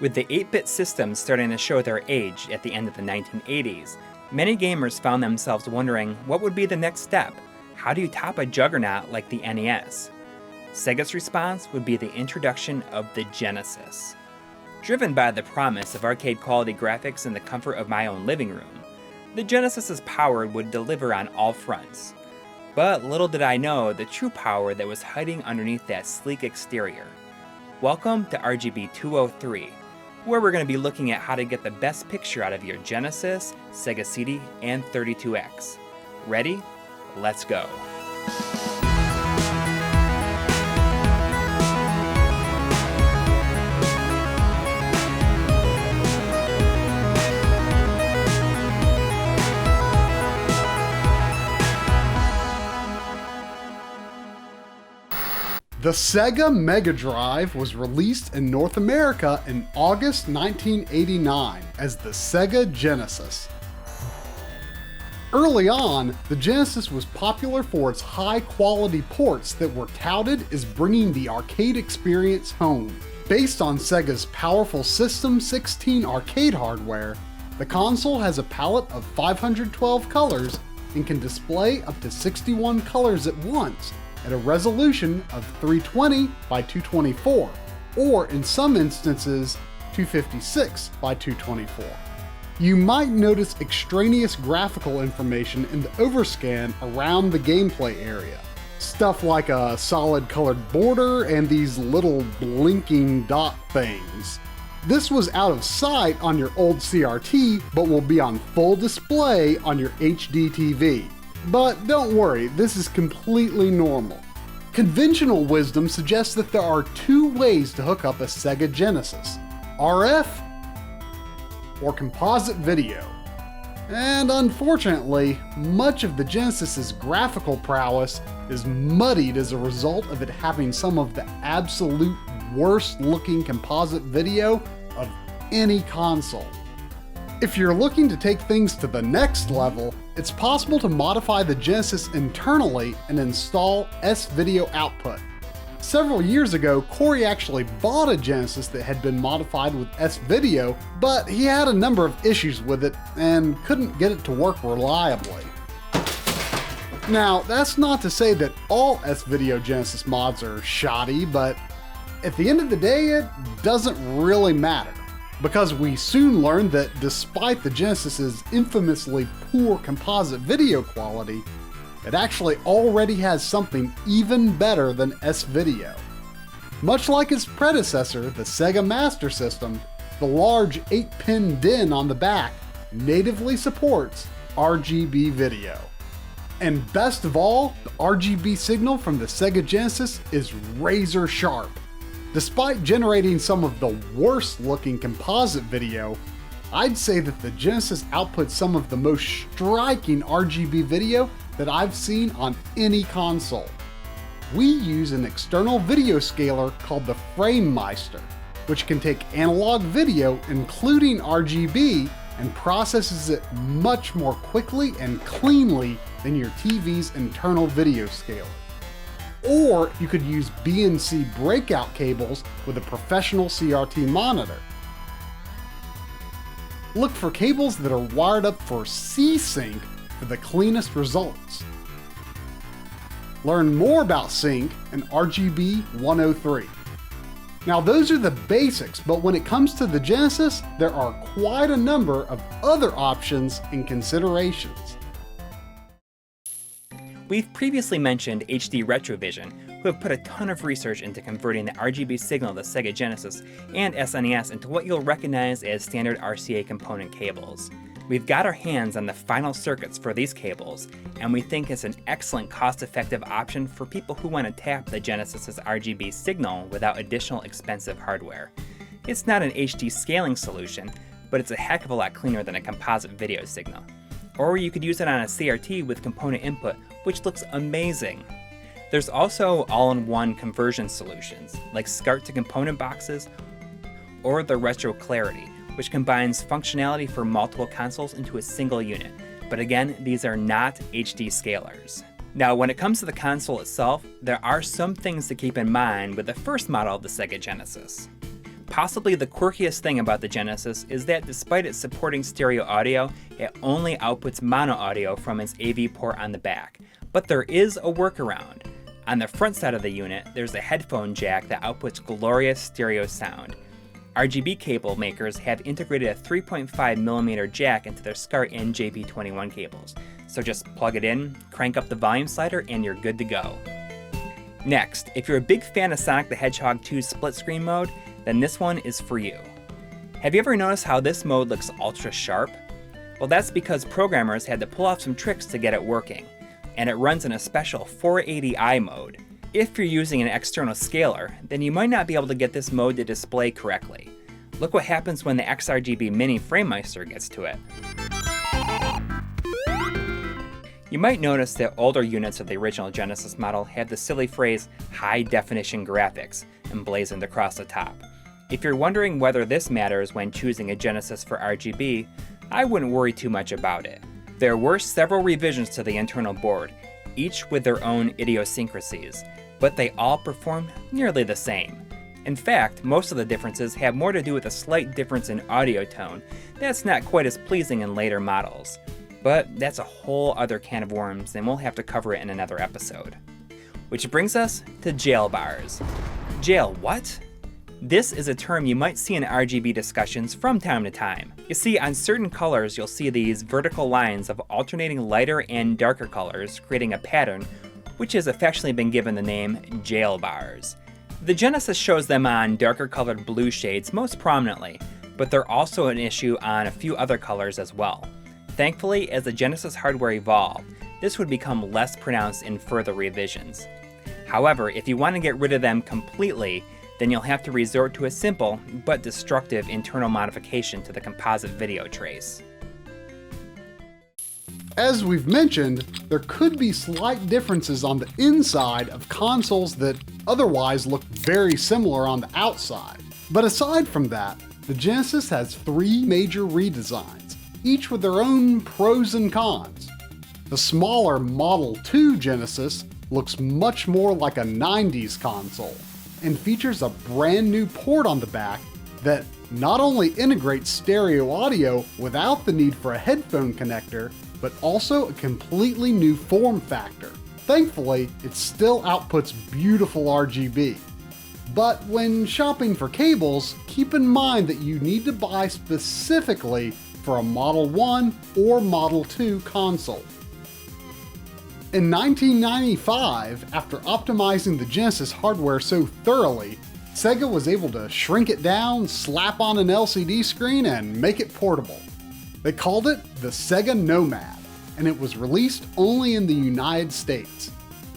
With the 8-bit systems starting to show their age at the end of the 1980s, many gamers found themselves wondering what would be the next step. How do you top a juggernaut like the NES? Sega's response would be the introduction of the Genesis. Driven by the promise of arcade-quality graphics in the comfort of my own living room, the Genesis's power would deliver on all fronts. But little did I know the true power that was hiding underneath that sleek exterior. Welcome to RGB 203, where we're going to be looking at how to get the best picture out of your Genesis, Sega CD, and 32X. Ready? Let's go. The Sega Mega Drive was released in North America in August 1989 as the Sega Genesis. Early on, the Genesis was popular for its high-quality ports that were touted as bringing the arcade experience home. Based on Sega's powerful System 16 arcade hardware, the console has a palette of 512 colors and can display up to 61 colors at once, at a resolution of 320 by 224, or in some instances, 256 by 224. You might notice extraneous graphical information in the overscan around the gameplay area. Stuff like a solid colored border and these little blinking dot things. This was out of sight on your old CRT, but will be on full display on your HD TV. But don't worry, this is completely normal. Conventional wisdom suggests that there are two ways to hook up a Sega Genesis: RF or composite video. And unfortunately, much of the Genesis's graphical prowess is muddied as a result of it having some of the absolute worst looking composite video of any console. If you're looking to take things to the next level, it's possible to modify the Genesis internally and install S-Video output. Several years ago, Corey actually bought a Genesis that had been modified with S-Video, but he had a number of issues with it and couldn't get it to work reliably. Now, that's not to say that all S-Video Genesis mods are shoddy, but at the end of the day, it doesn't really matter. Because we soon learned that despite the Genesis's infamously poor composite video quality, it actually already has something even better than S-Video. Much like its predecessor, the Sega Master System, the large 8-pin DIN on the back natively supports RGB video. And best of all, the RGB signal from the Sega Genesis is razor sharp. Despite generating some of the worst looking composite video, I'd say that the Genesis outputs some of the most striking RGB video that I've seen on any console. We use an external video scaler called the FrameMeister, which can take analog video, including RGB, and processes it much more quickly and cleanly than your TV's internal video scaler. Or you could use BNC breakout cables with a professional CRT monitor. Look for cables that are wired up for C-Sync for the cleanest results. Learn more about Sync in RGB 103. Now those are the basics, but when it comes to the Genesis, there are quite a number of other options and considerations. We've previously mentioned HD Retrovision, who have put a ton of research into converting the RGB signal of the Sega Genesis and SNES into what you'll recognize as standard RCA component cables. We've got our hands on the final circuits for these cables, and we think it's an excellent cost-effective option for people who want to tap the Genesis's RGB signal without additional expensive hardware. It's not an HD scaling solution, but it's a heck of a lot cleaner than a composite video signal. Or you could use it on a CRT with component input, which looks amazing. There's also all-in-one conversion solutions, like SCART to component boxes, or the Retro Clarity, which combines functionality for multiple consoles into a single unit. But again, these are not HD scalers. Now, when it comes to the console itself, there are some things to keep in mind with the first model of the Sega Genesis. Possibly the quirkiest thing about the Genesis is that despite it supporting stereo audio, it only outputs mono audio from its AV port on the back. But there is a workaround. On the front side of the unit, there's a headphone jack that outputs glorious stereo sound. RGB cable makers have integrated a 3.5mm jack into their SCART and JP21 cables, so just plug it in, crank up the volume slider, and you're good to go. Next, if you're a big fan of Sonic the Hedgehog 2's split screen mode, then this one is for you. Have you ever noticed how this mode looks ultra sharp? Well, that's because programmers had to pull off some tricks to get it working, and it runs in a special 480i mode. If you're using an external scaler, then you might not be able to get this mode to display correctly. Look what happens when the XRGB Mini FrameMeister gets to it. You might notice that older units of the original Genesis model have the silly phrase high definition graphics emblazoned across the top. If you're wondering whether this matters when choosing a Genesis for RGB, I wouldn't worry too much about it. There were several revisions to the internal board, each with their own idiosyncrasies, but they all performed nearly the same. In fact, most of the differences have more to do with a slight difference in audio tone that's not quite as pleasing in later models. But that's a whole other can of worms, and we'll have to cover it in another episode. Which brings us to jail bars. Jail what? This is a term you might see in RGB discussions from time to time. You see, on certain colors you'll see these vertical lines of alternating lighter and darker colors, creating a pattern, which has affectionately been given the name jail bars. The Genesis shows them on darker colored blue shades most prominently, but they're also an issue on a few other colors as well. Thankfully, as the Genesis hardware evolved, this would become less pronounced in further revisions. However, if you want to get rid of them completely, then you'll have to resort to a simple but destructive internal modification to the composite video trace. As we've mentioned, there could be slight differences on the inside of consoles that otherwise look very similar on the outside. But aside from that, the Genesis has 3 major redesigns, each with their own pros and cons. The smaller Model 2 Genesis looks much more like a 90s console, and features a brand new port on the back that not only integrates stereo audio without the need for a headphone connector, but also a completely new form factor. Thankfully, it still outputs beautiful RGB. But when shopping for cables, keep in mind that you need to buy specifically for a Model 1 or Model 2 console. In 1995, after optimizing the Genesis hardware so thoroughly, Sega was able to shrink it down, slap on an LCD screen, and make it portable. They called it the Sega Nomad, and it was released only in the United States.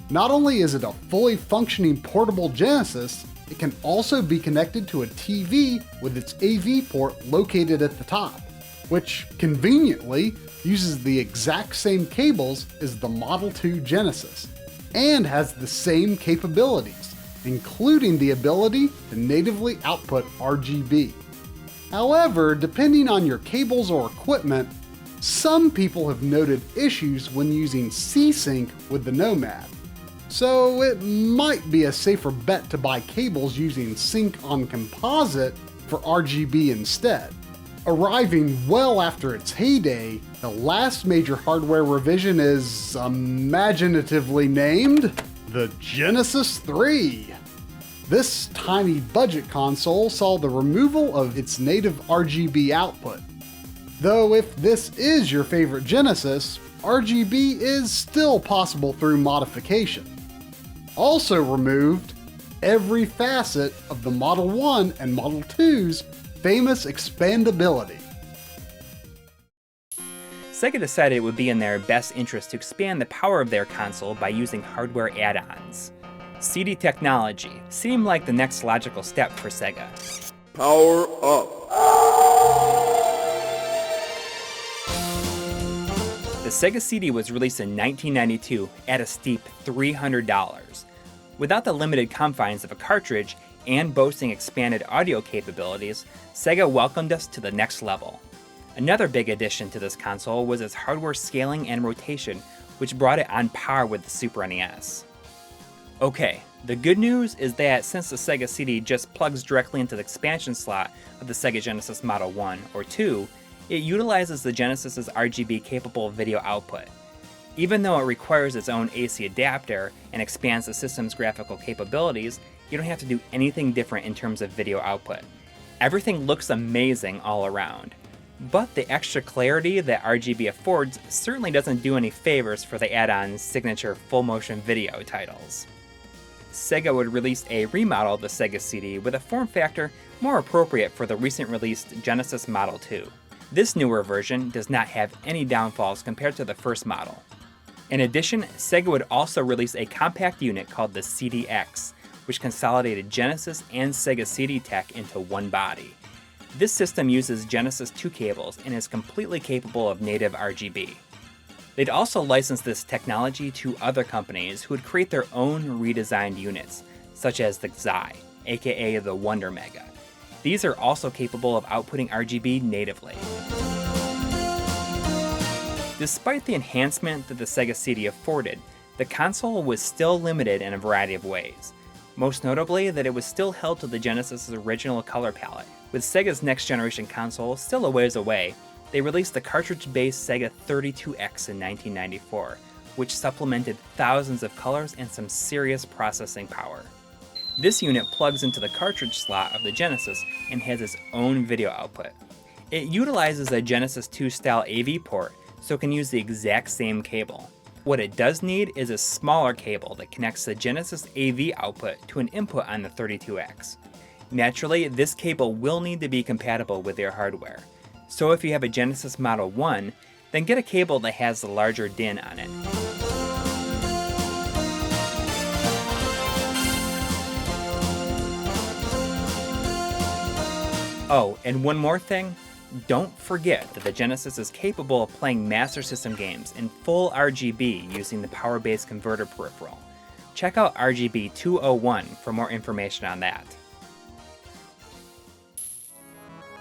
Not only is it a fully functioning portable Genesis, it can also be connected to a TV with its AV port located at the top, which conveniently uses the exact same cables as the Model 2 Genesis, and has the same capabilities, including the ability to natively output RGB. However, depending on your cables or equipment, some people have noted issues when using C-Sync with the Nomad, so it might be a safer bet to buy cables using Sync on Composite for RGB instead. Arriving well after its heyday, the last major hardware revision is imaginatively named the Genesis 3. This tiny budget console saw the removal of its native RGB output. Though if this is your favorite Genesis, RGB is still possible through modification. Also removed, every facet of the Model 1 and Model 2's famous expandability. Sega decided it would be in their best interest to expand the power of their console by using hardware add-ons. CD technology seemed like the next logical step for Sega. Power up. The Sega CD was released in 1992 at a steep $300. Without the limited confines of a cartridge and boasting expanded audio capabilities, Sega welcomed us to the next level. Another big addition to this console was its hardware scaling and rotation, which brought it on par with the Super NES. Okay, the good news is that since the Sega CD just plugs directly into the expansion slot of the Sega Genesis Model 1 or 2, it utilizes the Genesis's RGB-capable video output. Even though it requires its own AC adapter and expands the system's graphical capabilities, you don't have to do anything different in terms of video output. Everything looks amazing all around. But the extra clarity that RGB affords certainly doesn't do any favors for the add-on's signature full-motion video titles. Sega would release a remodel of the Sega CD with a form factor more appropriate for the recent released Genesis Model 2. This newer version does not have any downfalls compared to the first model. In addition, Sega would also release a compact unit called the CDX, which consolidated Genesis and Sega CD tech into one body. This system uses Genesis 2 cables and is completely capable of native RGB. They'd also license this technology to other companies who would create their own redesigned units, such as the Xi, aka the Wonder Mega. These are also capable of outputting RGB natively. Despite the enhancement that the Sega CD afforded, the console was still limited in a variety of ways. Most notably that it was still held to the Genesis' original color palette. With Sega's next generation console still a ways away, they released the cartridge-based Sega 32X in 1994, which supplemented thousands of colors and some serious processing power. This unit plugs into the cartridge slot of the Genesis and has its own video output. It utilizes a Genesis 2 style AV port, so it can use the exact same cable. What it does need is a smaller cable that connects the Genesis AV output to an input on the 32X. Naturally, this cable will need to be compatible with your hardware. So if you have a Genesis Model 1, then get a cable that has the larger DIN on it. Oh, and one more thing. Don't forget that the Genesis is capable of playing Master System games in full RGB using the power-based converter peripheral. Check out RGB 201 for more information on that.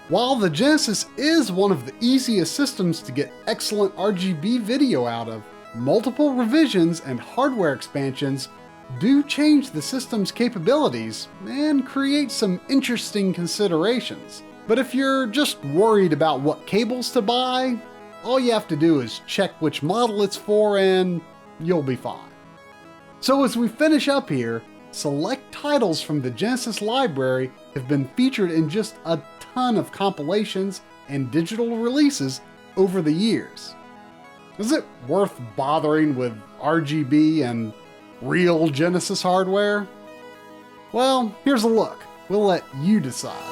While the Genesis is one of the easiest systems to get excellent RGB video out of, multiple revisions and hardware expansions do change the system's capabilities and create some interesting considerations. But if you're just worried about what cables to buy, all you have to do is check which model it's for and you'll be fine. So as we finish up here, select titles from the Genesis library have been featured in just a ton of compilations and digital releases over the years. Is it worth bothering with RGB and real Genesis hardware? Well, here's a look. We'll let you decide.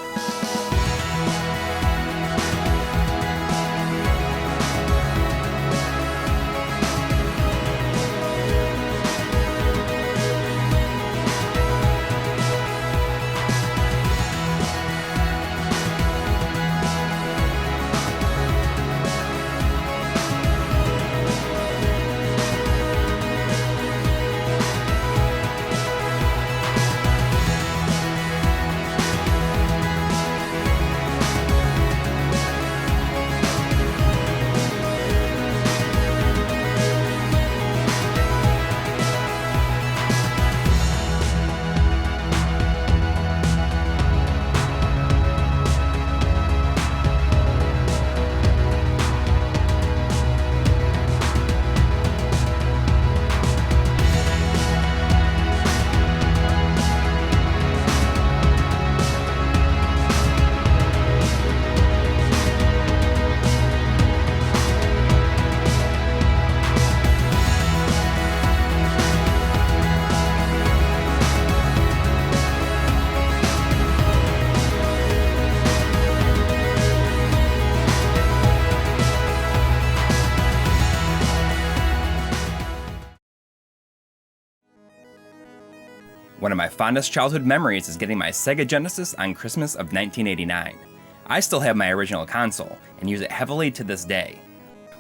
One of my fondest childhood memories is getting my Sega Genesis on Christmas of 1989. I still have my original console, and use it heavily to this day.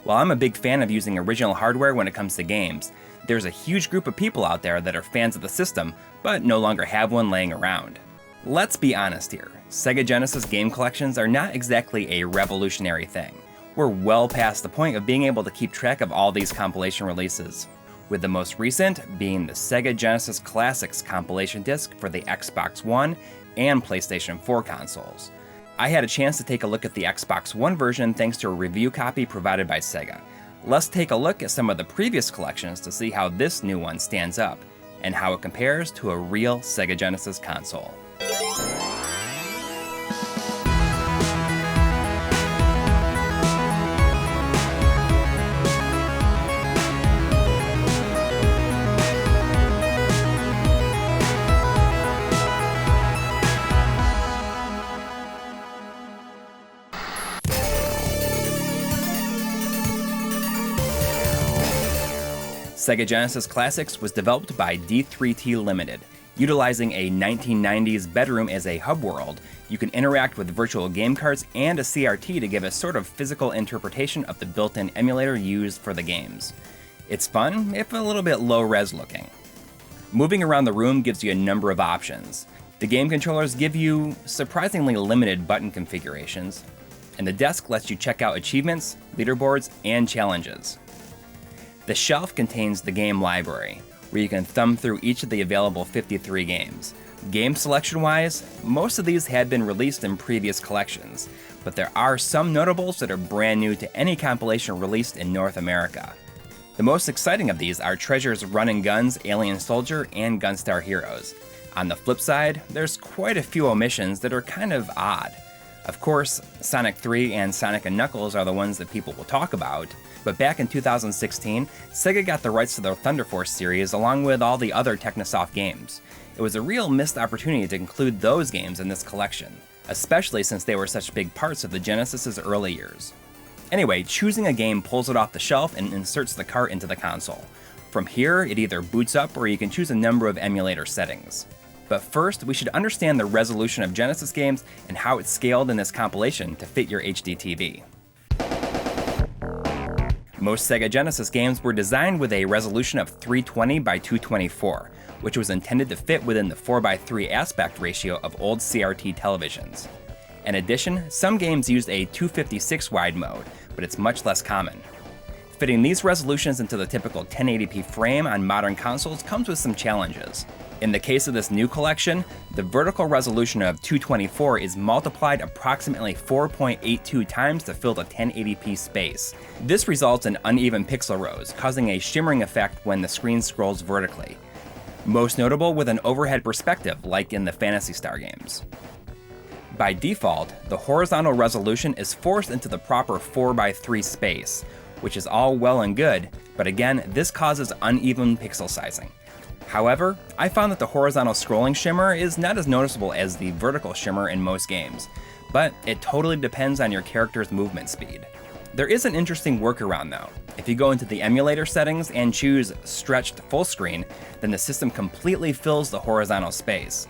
While I'm a big fan of using original hardware when it comes to games, there's a huge group of people out there that are fans of the system, but no longer have one laying around. Let's be honest here, Sega Genesis game collections are not exactly a revolutionary thing. We're well past the point of being able to keep track of all these compilation releases. with the most recent being the Sega Genesis Classics compilation disc for the Xbox One and PlayStation 4 consoles. I had a chance to take a look at the Xbox One version thanks to a review copy provided by Sega. Let's take a look at some of the previous collections to see how this new one stands up, and how it compares to a real Sega Genesis console. Sega Genesis Classics was developed by D3T Limited. Utilizing a 1990s bedroom as a hub world, you can interact with virtual game cards and a CRT to give a sort of physical interpretation of the built-in emulator used for the games. It's fun, if a little bit low-res looking. Moving around the room gives you a number of options. The game controllers give you surprisingly limited button configurations, and the desk lets you check out achievements, leaderboards, and challenges. The shelf contains the game library, where you can thumb through each of the available 53 games. Game selection-wise, most of these had been released in previous collections, but there are some notables that are brand new to any compilation released in North America. The most exciting of these are Treasure's Run and Guns, Alien Soldier, and Gunstar Heroes. On the flip side, there's quite a few omissions that are kind of odd. Of course, Sonic 3 and Sonic & Knuckles are the ones that people will talk about, but back in 2016, Sega got the rights to their Thunder Force series along with all the other Technosoft games. It was a real missed opportunity to include those games in this collection, especially since they were such big parts of the Genesis's early years. Anyway, choosing a game pulls it off the shelf and inserts the cart into the console. From here, it either boots up or you can choose a number of emulator settings. But first, we should understand the resolution of Genesis games and how it's scaled in this compilation to fit your HD TV. Most Sega Genesis games were designed with a resolution of 320 by 224, which was intended to fit within the 4:3 aspect ratio of old CRT televisions. In addition, some games used a 256 wide mode, but it's much less common. Fitting these resolutions into the typical 1080p frame on modern consoles comes with some challenges. In the case of this new collection, the vertical resolution of 224 is multiplied approximately 4.82 times to fill the 1080p space. This results in uneven pixel rows, causing a shimmering effect when the screen scrolls vertically. Most notable with an overhead perspective, like in the Phantasy Star games. By default, the horizontal resolution is forced into the proper 4:3 space, which is all well and good, but again, this causes uneven pixel sizing. However, I found that the horizontal scrolling shimmer is not as noticeable as the vertical shimmer in most games, but it totally depends on your character's movement speed. There is an interesting workaround though. If you go into the emulator settings and choose Stretched Full Screen, then the system completely fills the horizontal space.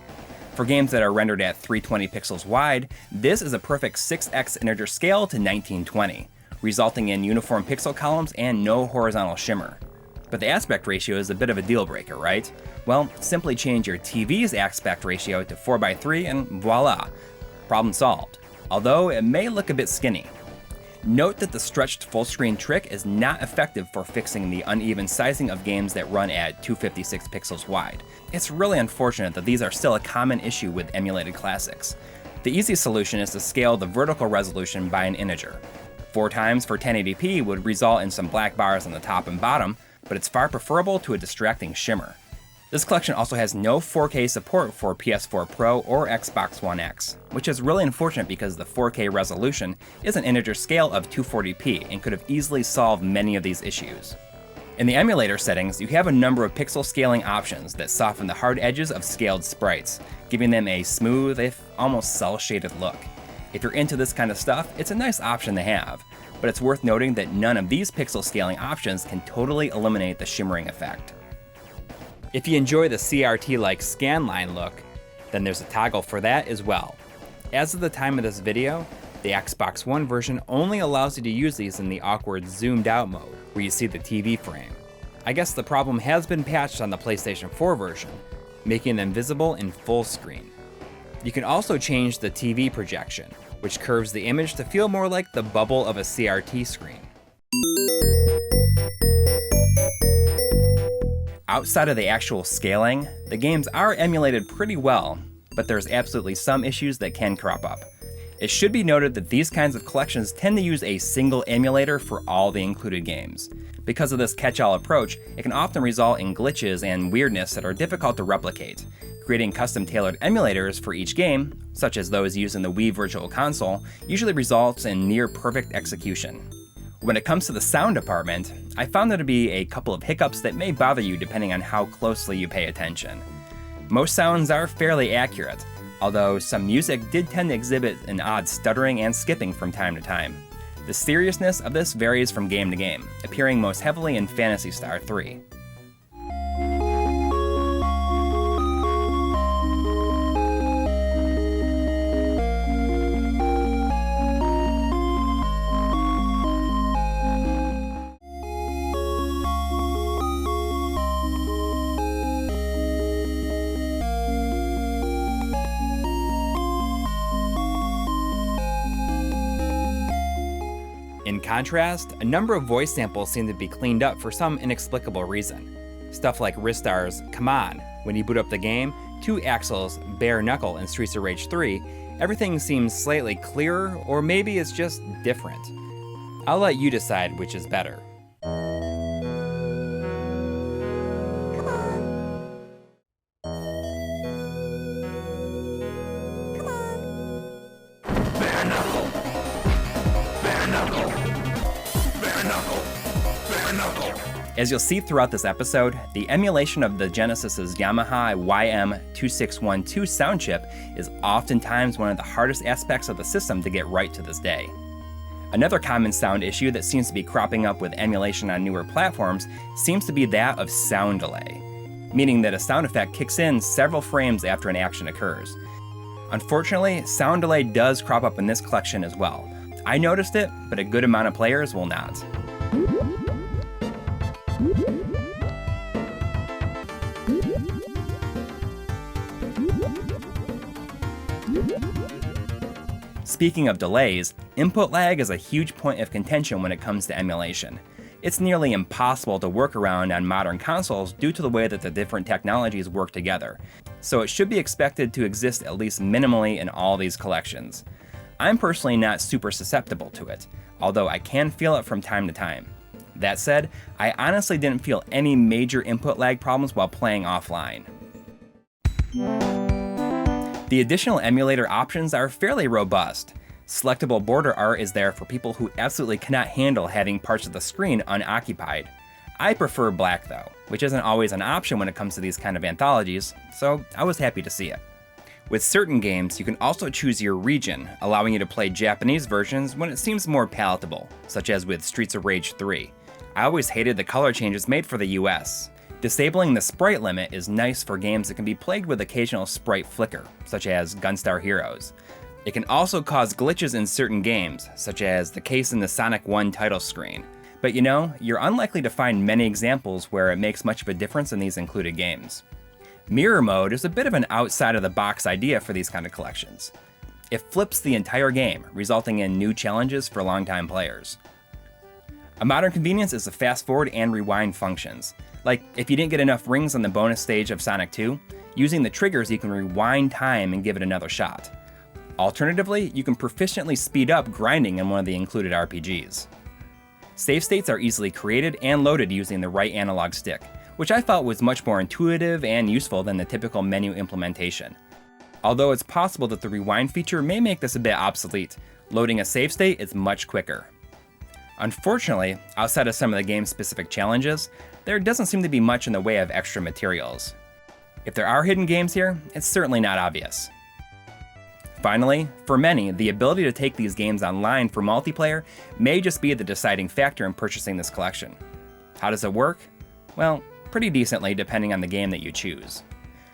For games that are rendered at 320 pixels wide, this is a perfect 6x integer scale to 1920, resulting in uniform pixel columns and no horizontal shimmer. But the aspect ratio is a bit of a deal breaker, right? Well, simply change your TV's aspect ratio to 4:3 and voila, problem solved. Although it may look a bit skinny. Note that the stretched full screen trick is not effective for fixing the uneven sizing of games that run at 256 pixels wide. It's really unfortunate that these are still a common issue with emulated classics. The easy solution is to scale the vertical resolution by an integer. 4 times for 1080p would result in some black bars on the top and bottom, but it's far preferable to a distracting shimmer. This collection also has no 4K support for PS4 Pro or Xbox One X, which is really unfortunate because the 4K resolution is an integer scale of 240p and could have easily solved many of these issues. In the emulator settings, you have a number of pixel scaling options that soften the hard edges of scaled sprites, giving them a smooth, if almost cel-shaded look. If you're into this kind of stuff, it's a nice option to have, but it's worth noting that none of these pixel scaling options can totally eliminate the shimmering effect. If you enjoy the CRT-like scanline look, then there's a toggle for that as well. As of the time of this video, the Xbox One version only allows you to use these in the awkward zoomed out mode, where you see the TV frame. I guess the problem has been patched on the PlayStation 4 version, making them visible in full screen. You can also change the TV projection, which curves the image to feel more like the bubble of a CRT screen. Outside of the actual scaling, the games are emulated pretty well, but there's absolutely some issues that can crop up. It should be noted that these kinds of collections tend to use a single emulator for all the included games. Because of this catch-all approach, it can often result in glitches and weirdness that are difficult to replicate. Creating custom-tailored emulators for each game, such as those used in the Wii Virtual Console, usually results in near-perfect execution. When it comes to the sound department, I found there to be a couple of hiccups that may bother you depending on how closely you pay attention. Most sounds are fairly accurate, although some music did tend to exhibit an odd stuttering and skipping from time to time. The seriousness of this varies from game to game, appearing most heavily in Phantasy Star 3. In contrast, a number of voice samples seem to be cleaned up for some inexplicable reason. Stuff like Ristar's "Come On" when you boot up the game, to Axel's "Bare Knuckle" in Streets of Rage 3, everything seems slightly clearer, or maybe it's just different. I'll let you decide which is better. As you'll see throughout this episode, the emulation of the Genesis's Yamaha YM2612 sound chip is oftentimes one of the hardest aspects of the system to get right to this day. Another common sound issue that seems to be cropping up with emulation on newer platforms seems to be that of sound delay, meaning that a sound effect kicks in several frames after an action occurs. Unfortunately, sound delay does crop up in this collection as well. I noticed it, but a good amount of players will not. Speaking of delays, input lag is a huge point of contention when it comes to emulation. It's nearly impossible to work around on modern consoles due to the way that the different technologies work together, so it should be expected to exist at least minimally in all these collections. I'm personally not super susceptible to it, although I can feel it from time to time. That said, I honestly didn't feel any major input lag problems while playing offline. The additional emulator options are fairly robust. Selectable border art is there for people who absolutely cannot handle having parts of the screen unoccupied. I prefer black though, which isn't always an option when it comes to these kind of anthologies, so I was happy to see it. With certain games, you can also choose your region, allowing you to play Japanese versions when it seems more palatable, such as with Streets of Rage 3. I always hated the color changes made for the US. Disabling the sprite limit is nice for games that can be plagued with occasional sprite flicker, such as Gunstar Heroes. It can also cause glitches in certain games, such as the case in the Sonic 1 title screen. But you know, you're unlikely to find many examples where it makes much of a difference in these included games. Mirror mode is a bit of an outside-of-the-box idea for these kind of collections. It flips the entire game, resulting in new challenges for longtime players. A modern convenience is the fast forward and rewind functions. Like, if you didn't get enough rings on the bonus stage of Sonic 2, using the triggers you can rewind time and give it another shot. Alternatively, you can proficiently speed up grinding in one of the included RPGs. Save states are easily created and loaded using the right analog stick, which I felt was much more intuitive and useful than the typical menu implementation. Although it's possible that the rewind feature may make this a bit obsolete, loading a save state is much quicker. Unfortunately, outside of some of the game's specific challenges, there doesn't seem to be much in the way of extra materials. If there are hidden games here, it's certainly not obvious. Finally, for many, the ability to take these games online for multiplayer may just be the deciding factor in purchasing this collection. How does it work? Well, pretty decently depending on the game that you choose.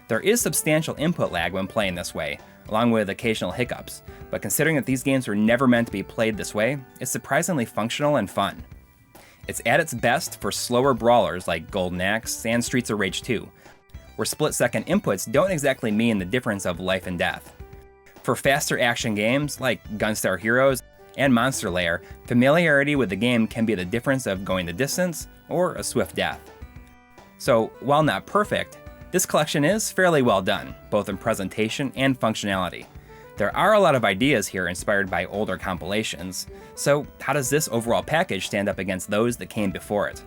There is substantial input lag when playing this way, along with occasional hiccups, but considering that these games were never meant to be played this way, it's surprisingly functional and fun. It's at its best for slower brawlers like Golden Axe and Streets of Rage 2, where split-second inputs don't exactly mean the difference of life and death. For faster action games like Gunstar Heroes and Monster Lair, familiarity with the game can be the difference of going the distance or a swift death. So while not perfect, this collection is fairly well done, both in presentation and functionality. There are a lot of ideas here inspired by older compilations, so how does this overall package stand up against those that came before it?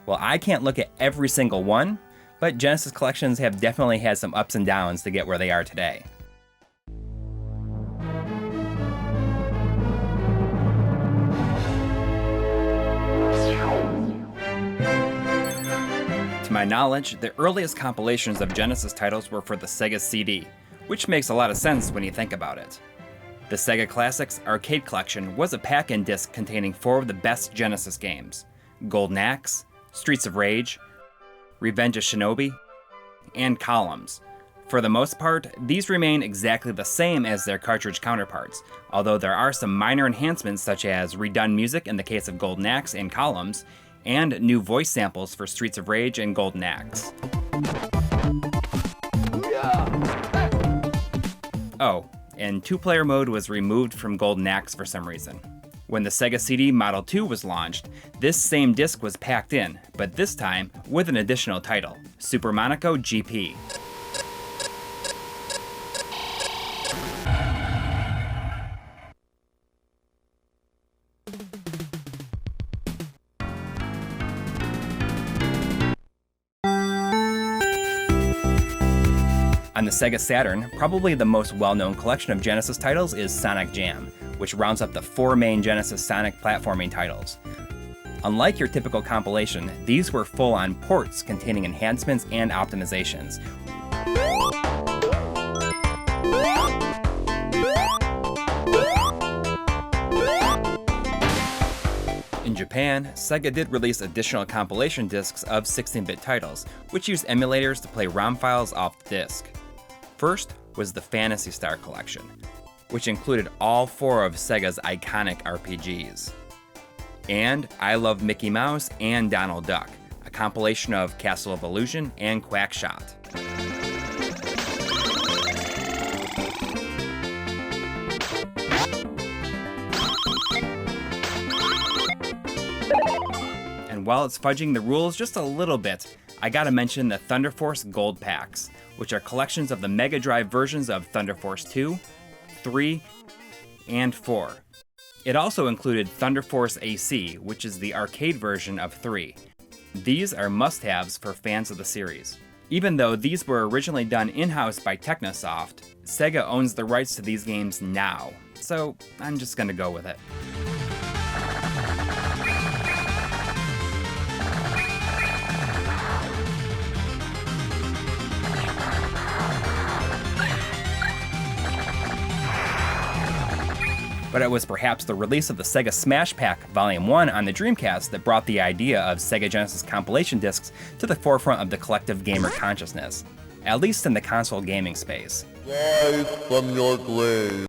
Well, I can't look at every single one, but Genesis collections have definitely had some ups and downs to get where they are today. To my knowledge, the earliest compilations of Genesis titles were for the Sega CD, which makes a lot of sense when you think about it. The Sega Classics Arcade Collection was a pack-in disc containing 4 of the best Genesis games: Golden Axe, Streets of Rage, Revenge of Shinobi, and Columns. For the most part, these remain exactly the same as their cartridge counterparts, although there are some minor enhancements such as redone music in the case of Golden Axe and Columns, and new voice samples for Streets of Rage and Golden Axe. Oh, and 2-player mode was removed from Golden Axe for some reason. When the Sega CD Model 2 was launched, this same disc was packed in, but this time with an additional title, Super Monaco GP. On the Sega Saturn, probably the most well-known collection of Genesis titles is Sonic Jam, which rounds up the 4 main Genesis Sonic platforming titles. Unlike your typical compilation, these were full-on ports containing enhancements and optimizations. In Japan, Sega did release additional compilation discs of 16-bit titles, which used emulators to play ROM files off the disc. First was the Phantasy Star collection, which included all 4 of Sega's iconic RPGs. And I Love Mickey Mouse and Donald Duck, a compilation of Castle of Illusion and Quackshot. And while it's fudging the rules just a little bit, I gotta mention the Thunder Force Gold Packs, which are collections of the Mega Drive versions of Thunder Force 2, 3, and 4. It also included Thunder Force AC, which is the arcade version of 3. These are must-haves for fans of the series. Even though these were originally done in-house by Technosoft, Sega owns the rights to these games now, so I'm just gonna go with it. But it was perhaps the release of the Sega Smash Pack Volume 1 on the Dreamcast that brought the idea of Sega Genesis compilation discs to the forefront of the collective gamer consciousness, at least in the console gaming space. Rise from your grave.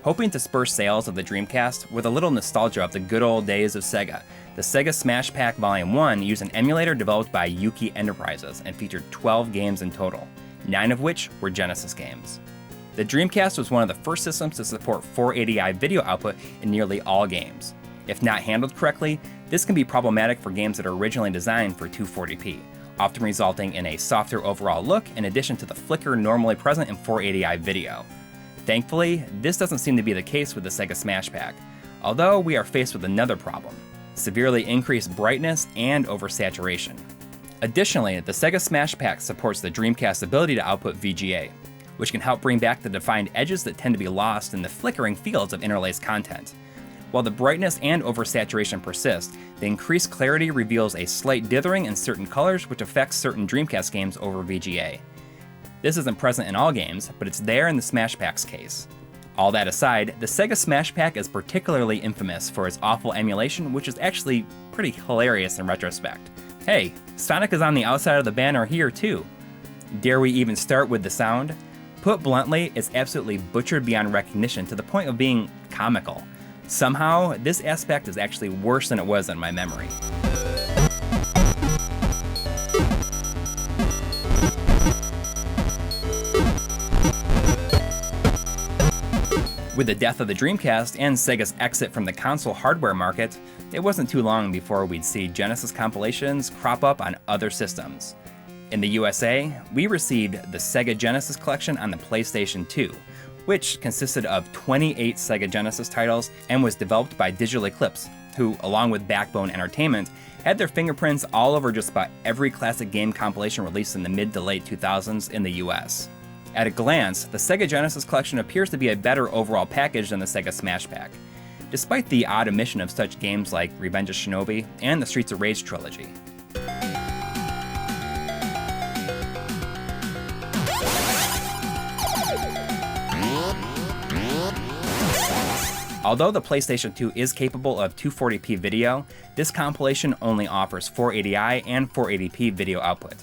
Hoping to spur sales of the Dreamcast with a little nostalgia of the good old days of Sega, the Sega Smash Pack Volume 1 used an emulator developed by Yuki Enterprises and featured 12 games in total, 9 of which were Genesis games. The Dreamcast was one of the first systems to support 480i video output in nearly all games. If not handled correctly, this can be problematic for games that are originally designed for 240p, often resulting in a softer overall look in addition to the flicker normally present in 480i video. Thankfully, this doesn't seem to be the case with the Sega Smash Pack, although we are faced with another problem: severely increased brightness and oversaturation. Additionally, the Sega Smash Pack supports the Dreamcast's ability to output VGA, which can help bring back the defined edges that tend to be lost in the flickering fields of interlaced content. While the brightness and oversaturation persist, the increased clarity reveals a slight dithering in certain colors which affects certain Dreamcast games over VGA. This isn't present in all games, but it's there in the Smash Pack's case. All that aside, the Sega Smash Pack is particularly infamous for its awful emulation, which is actually pretty hilarious in retrospect. Hey, Sonic is on the outside of the banner here too. Dare we even start with the sound? Put bluntly, it's absolutely butchered beyond recognition to the point of being comical. Somehow, this aspect is actually worse than it was in my memory. With the death of the Dreamcast and Sega's exit from the console hardware market, it wasn't too long before we'd see Genesis compilations crop up on other systems. In the USA, we received the Sega Genesis collection on the PlayStation 2, which consisted of 28 Sega Genesis titles and was developed by Digital Eclipse, who, along with Backbone Entertainment, had their fingerprints all over just about every classic game compilation released in the mid to late 2000s in the US. At a glance, the Sega Genesis collection appears to be a better overall package than the Sega Smash Pack, despite the odd omission of such games like Revenge of Shinobi and the Streets of Rage trilogy. Although the PlayStation 2 is capable of 240p video, this compilation only offers 480i and 480p video output.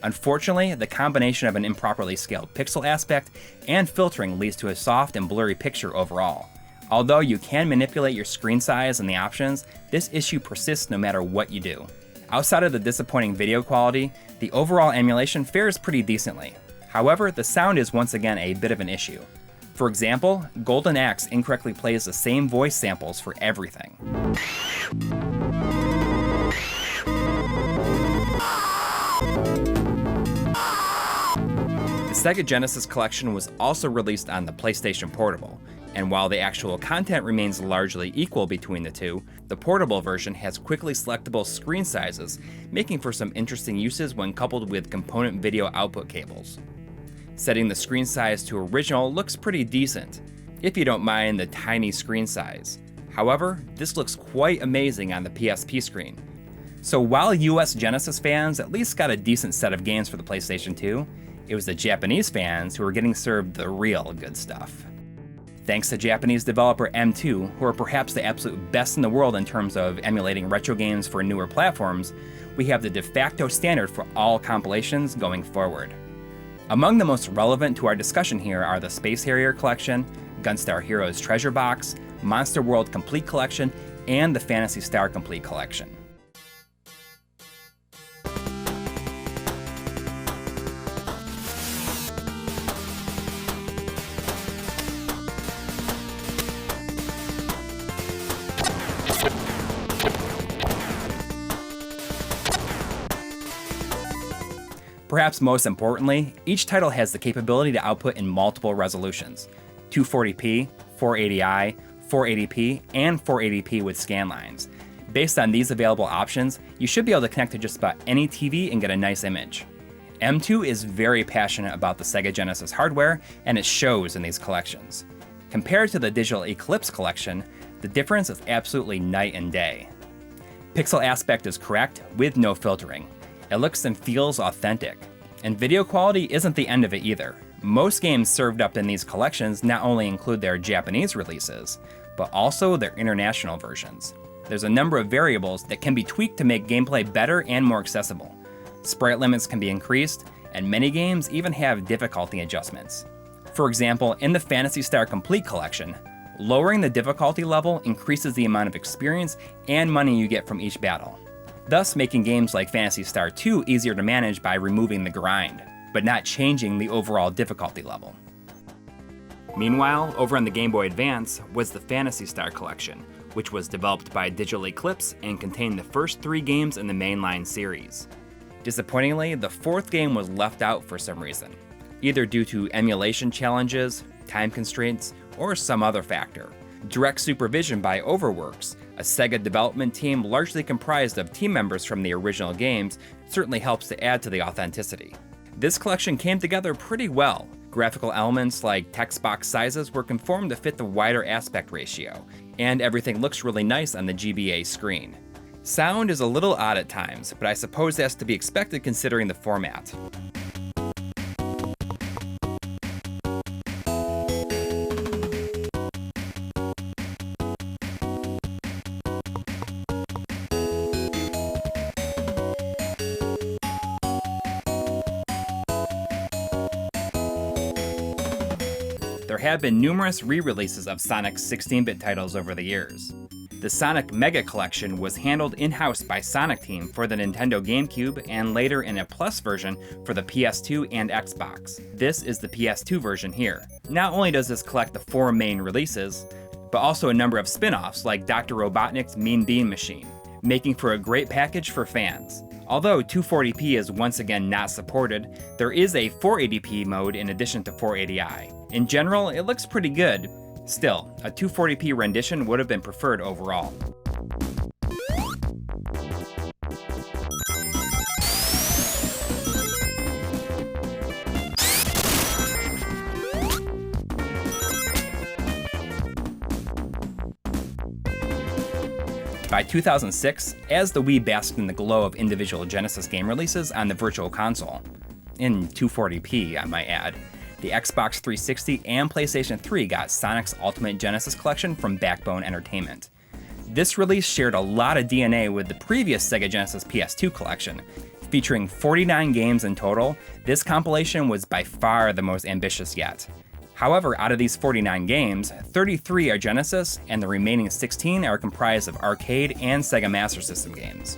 Unfortunately, the combination of an improperly scaled pixel aspect and filtering leads to a soft and blurry picture overall. Although you can manipulate your screen size and the options, this issue persists no matter what you do. Outside of the disappointing video quality, the overall emulation fares pretty decently. However, the sound is once again a bit of an issue. For example, Golden Axe incorrectly plays the same voice samples for everything. The Sega Genesis collection was also released on the PlayStation Portable, and while the actual content remains largely equal between the two, the portable version has quickly selectable screen sizes, making for some interesting uses when coupled with component video output cables. Setting the screen size to original looks pretty decent, if you don't mind the tiny screen size. However, this looks quite amazing on the PSP screen. So while US Genesis fans at least got a decent set of games for the PlayStation 2, it was the Japanese fans who were getting served the real good stuff. Thanks to Japanese developer M2, who are perhaps the absolute best in the world in terms of emulating retro games for newer platforms, we have the de facto standard for all compilations going forward. Among the most relevant to our discussion here are the Space Harrier Collection, Gunstar Heroes Treasure Box, Monster World Complete Collection, and the Phantasy Star Complete Collection. Perhaps most importantly, each title has the capability to output in multiple resolutions: 240p, 480i, 480p, and 480p with scan lines. Based on these available options, you should be able to connect to just about any TV and get a nice image. M2 is very passionate about the Sega Genesis hardware, and it shows in these collections. Compared to the Digital Eclipse collection, the difference is absolutely night and day. Pixel aspect is correct, with no filtering. It looks and feels authentic. And video quality isn't the end of it either. Most games served up in these collections not only include their Japanese releases, but also their international versions. There's a number of variables that can be tweaked to make gameplay better and more accessible. Sprite limits can be increased, and many games even have difficulty adjustments. For example, in the Phantasy Star Complete Collection, lowering the difficulty level increases the amount of experience and money you get from each battle, thus making games like Phantasy Star 2 easier to manage by removing the grind, but not changing the overall difficulty level. Meanwhile, over on the Game Boy Advance was the Phantasy Star Collection, which was developed by Digital Eclipse and contained the first 3 games in the mainline series. Disappointingly, the 4th game was left out for some reason, either due to emulation challenges, time constraints, or some other factor. Direct supervision by Overworks, a Sega development team largely comprised of team members from the original games, certainly helps to add to the authenticity. This collection came together pretty well. Graphical elements like text box sizes were conformed to fit the wider aspect ratio, and everything looks really nice on the GBA screen. Sound is a little odd at times, but I suppose that's to be expected considering the format. There have been numerous re-releases of Sonic's 16-bit titles over the years. The Sonic Mega Collection was handled in-house by Sonic Team for the Nintendo GameCube and later in a Plus version for the PS2 and Xbox. This is the PS2 version here. Not only does this collect the 4 main releases, but also a number of spin-offs like Dr. Robotnik's Mean Bean Machine, making for a great package for fans. Although 240p is once again not supported, there is a 480p mode in addition to 480i. In general, it looks pretty good. Still, a 240p rendition would have been preferred overall. By 2006, as the Wii basked in the glow of individual Genesis game releases on the Virtual Console, in 240p I might add, the Xbox 360 and PlayStation 3 got Sonic's Ultimate Genesis Collection from Backbone Entertainment. This release shared a lot of DNA with the previous Sega Genesis PS2 collection. Featuring 49 games in total, this compilation was by far the most ambitious yet. However, out of these 49 games, 33 are Genesis, and the remaining 16 are comprised of arcade and Sega Master System games.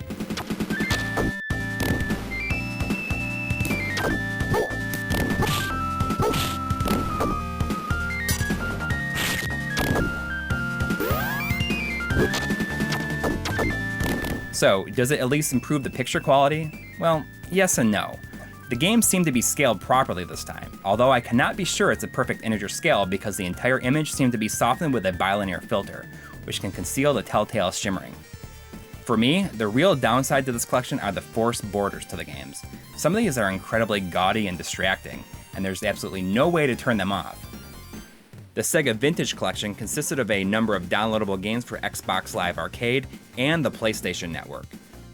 So, does it at least improve the picture quality? Well, yes and no. The games seem to be scaled properly this time, although I cannot be sure it's a perfect integer scale because the entire image seemed to be softened with a bilinear filter, which can conceal the telltale shimmering. For me, the real downside to this collection are the forced borders to the games. Some of these are incredibly gaudy and distracting, and there's absolutely no way to turn them off. The Sega Vintage Collection consisted of a number of downloadable games for Xbox Live Arcade and the PlayStation Network.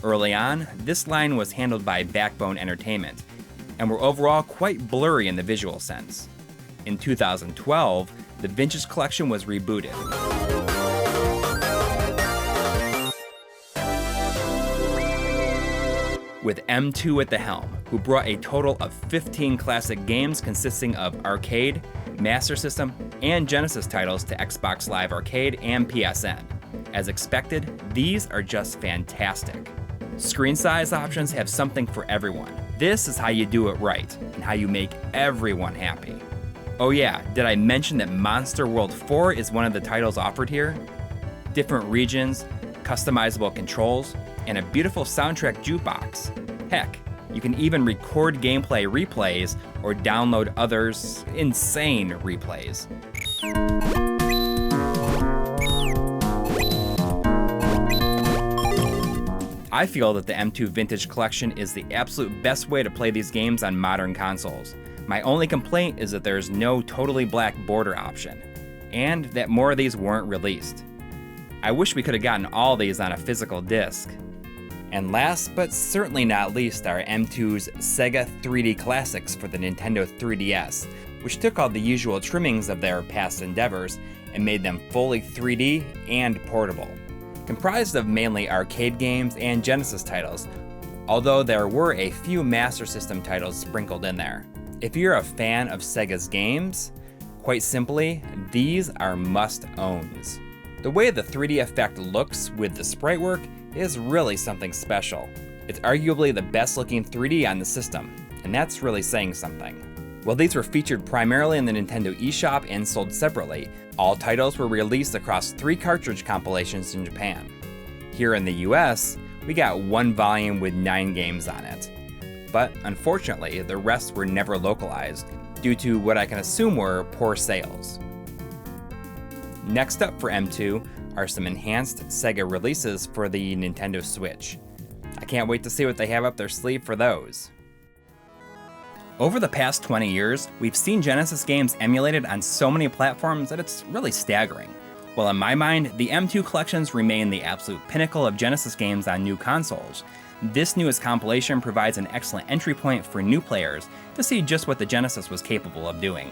Early on, this line was handled by Backbone Entertainment, and were overall quite blurry in the visual sense. In 2012, the Vintage Collection was rebooted. With M2 at the helm, who brought a total of 15 classic games consisting of arcade, Master System, and Genesis titles to Xbox Live Arcade and PSN. As expected, these are just fantastic. Screen size options have something for everyone. This is how you do it right, and how you make everyone happy. Oh yeah, did I mention that Monster World 4 is one of the titles offered here? Different regions, customizable controls, and a beautiful soundtrack jukebox. Heck, you can even record gameplay replays or download others' insane replays. I feel that the M2 Vintage Collection is the absolute best way to play these games on modern consoles. My only complaint is that there's no totally black border option, and that more of these weren't released. I wish we could have gotten all these on a physical disc. And last but certainly not least are M2's Sega 3D Classics for the Nintendo 3DS, which took all the usual trimmings of their past endeavors and made them fully 3D and portable. Comprised of mainly arcade games and Genesis titles, although there were a few Master System titles sprinkled in there. If you're a fan of Sega's games, quite simply, these are must-owns. The way the 3D effect looks with the sprite work is really something special. It's arguably the best looking 3D on the system, and that's really saying something. While these were featured primarily in the Nintendo eShop and sold separately, all titles were released across 3 cartridge compilations in Japan. Here in the US, we got 1 volume with 9 games on it. But unfortunately, the rest were never localized, due to what I can assume were poor sales. Next up for M2 are some enhanced Sega releases for the Nintendo Switch. I can't wait to see what they have up their sleeve for those. Over the past 20 years, we've seen Genesis games emulated on so many platforms that it's really staggering. While in my mind, the M2 collections remain the absolute pinnacle of Genesis games on new consoles, this newest compilation provides an excellent entry point for new players to see just what the Genesis was capable of doing.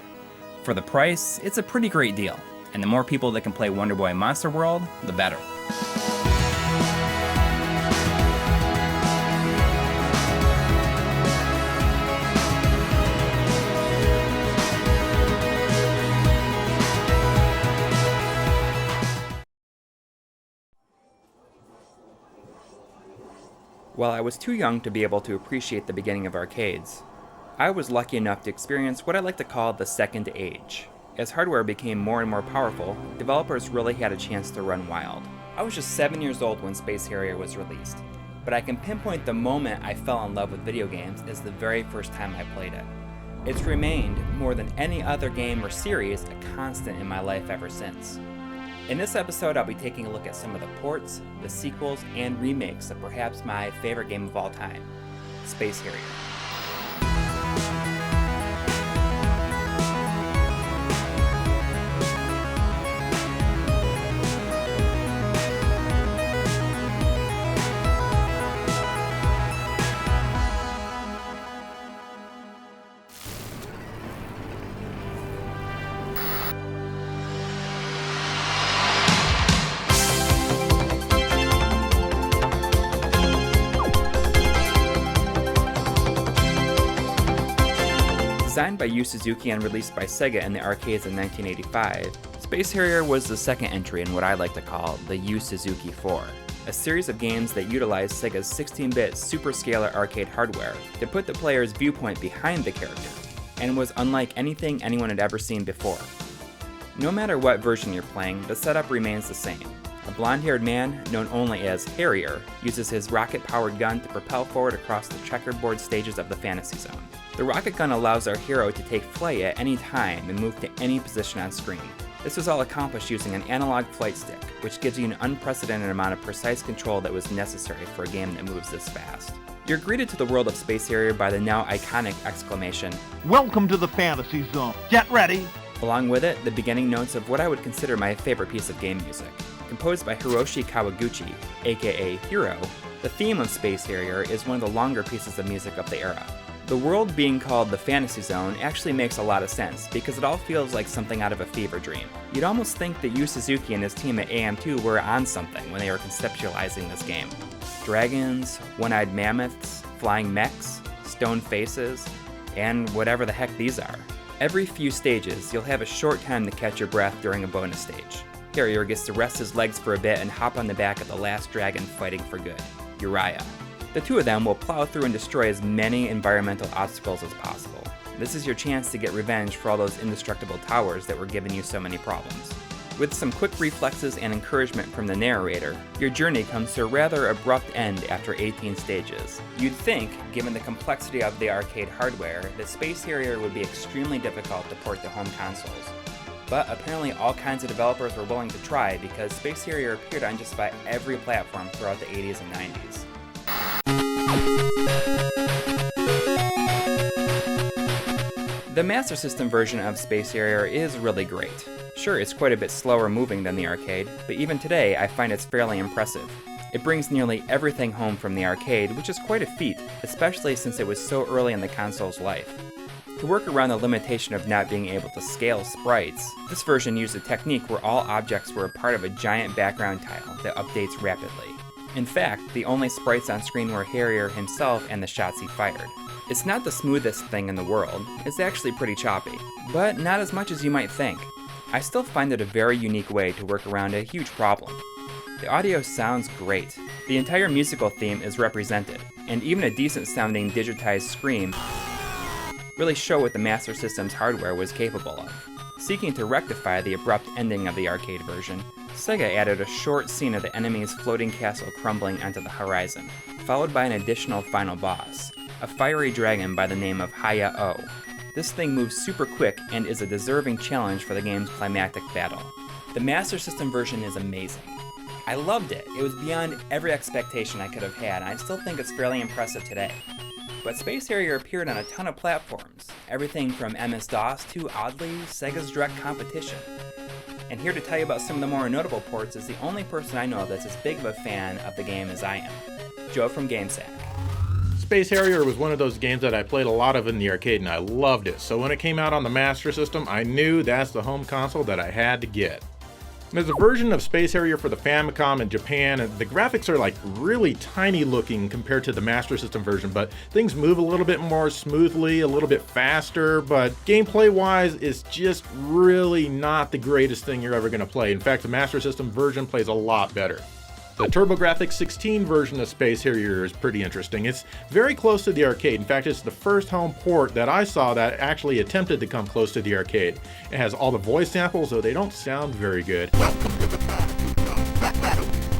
For the price, it's a pretty great deal, and the more people that can play Wonder Boy Monster World, the better. While I was too young to be able to appreciate the beginning of arcades, I was lucky enough to experience what I like to call the second age. As hardware became more and more powerful, developers really had a chance to run wild. I was just 7 years old when Space Harrier was released, but I can pinpoint the moment I fell in love with video games as the very first time I played it. It's remained, more than any other game or series, a constant in my life ever since. In this episode, I'll be taking a look at some of the ports, the sequels, and remakes of perhaps my favorite game of all time, Space Harrier. Designed by Yu Suzuki and released by Sega in the arcades in 1985, Space Harrier was the second entry in what I like to call the Yu Suzuki 4, a series of games that utilized Sega's 16-bit superscalar arcade hardware to put the player's viewpoint behind the character, and was unlike anything anyone had ever seen before. No matter what version you're playing, the setup remains the same. A blonde-haired man, known only as Harrier, uses his rocket-powered gun to propel forward across the checkerboard stages of the Phantasy Zone. The rocket gun allows our hero to take flight at any time and move to any position on screen. This was all accomplished using an analog flight stick, which gives you an unprecedented amount of precise control that was necessary for a game that moves this fast. You're greeted to the world of Space Harrier by the now iconic exclamation, "Welcome to the Fantasy Zone. Get ready!" Along with it, the beginning notes of what I would consider my favorite piece of game music. Composed by Hiroshi Kawaguchi, aka Hiro, the theme of Space Harrier is one of the longer pieces of music of the era. The world being called the Fantasy Zone actually makes a lot of sense, because it all feels like something out of a fever dream. You'd almost think that Yu Suzuki and his team at AM2 were on something when they were conceptualizing this game. Dragons, one-eyed mammoths, flying mechs, stone faces, and whatever the heck these are. Every few stages, you'll have a short time to catch your breath during a bonus stage. Harrier gets to rest his legs for a bit and hop on the back of the last dragon fighting for good, Uriah. The two of them will plow through and destroy as many environmental obstacles as possible. This is your chance to get revenge for all those indestructible towers that were giving you so many problems. With some quick reflexes and encouragement from the narrator, your journey comes to a rather abrupt end after 18 stages. You'd think, given the complexity of the arcade hardware, that Space Harrier would be extremely difficult to port to home consoles. But apparently all kinds of developers were willing to try, because Space Harrier appeared on just about every platform throughout the 80s and 90s. The Master System version of Space Harrier is really great. Sure, it's quite a bit slower moving than the arcade, but even today I find it's fairly impressive. It brings nearly everything home from the arcade, which is quite a feat, especially since it was so early in the console's life. To work around the limitation of not being able to scale sprites, this version used a technique where all objects were a part of a giant background tile that updates rapidly. In fact, the only sprites on screen were Harrier himself and the shots he fired. It's not the smoothest thing in the world, it's actually pretty choppy, but not as much as you might think. I still find it a very unique way to work around a huge problem. The audio sounds great. The entire musical theme is represented, and even a decent sounding digitized scream really show what the Master System's hardware was capable of. Seeking to rectify the abrupt ending of the arcade version, Sega added a short scene of the enemy's floating castle crumbling onto the horizon, followed by an additional final boss, a fiery dragon by the name of Haya-O. This thing moves super quick and is a deserving challenge for the game's climactic battle. The Master System version is amazing. I loved it. It was beyond every expectation I could have had, and I still think it's fairly impressive today. But Space Harrier appeared on a ton of platforms, everything from MS-DOS to, oddly, Sega's direct competition. And here to tell you about some of the more notable ports is the only person I know of that's as big of a fan of the game as I am, Joe from GameSack. Space Harrier was one of those games that I played a lot of in the arcade, and I loved it. So when it came out on the Master System, I knew that's the home console that I had to get. There's a version of Space Harrier for the Famicom in Japan, and the graphics are like really tiny looking compared to the Master System version, but things move a little bit more smoothly, a little bit faster, but gameplay wise, it's just really not the greatest thing you're ever going to play. In fact, the Master System version plays a lot better. The TurboGrafx 16 version of Space Harrier is pretty interesting. It's very close to the arcade. In fact, it's the first home port that I saw that actually attempted to come close to the arcade. It has all the voice samples, though they don't sound very good.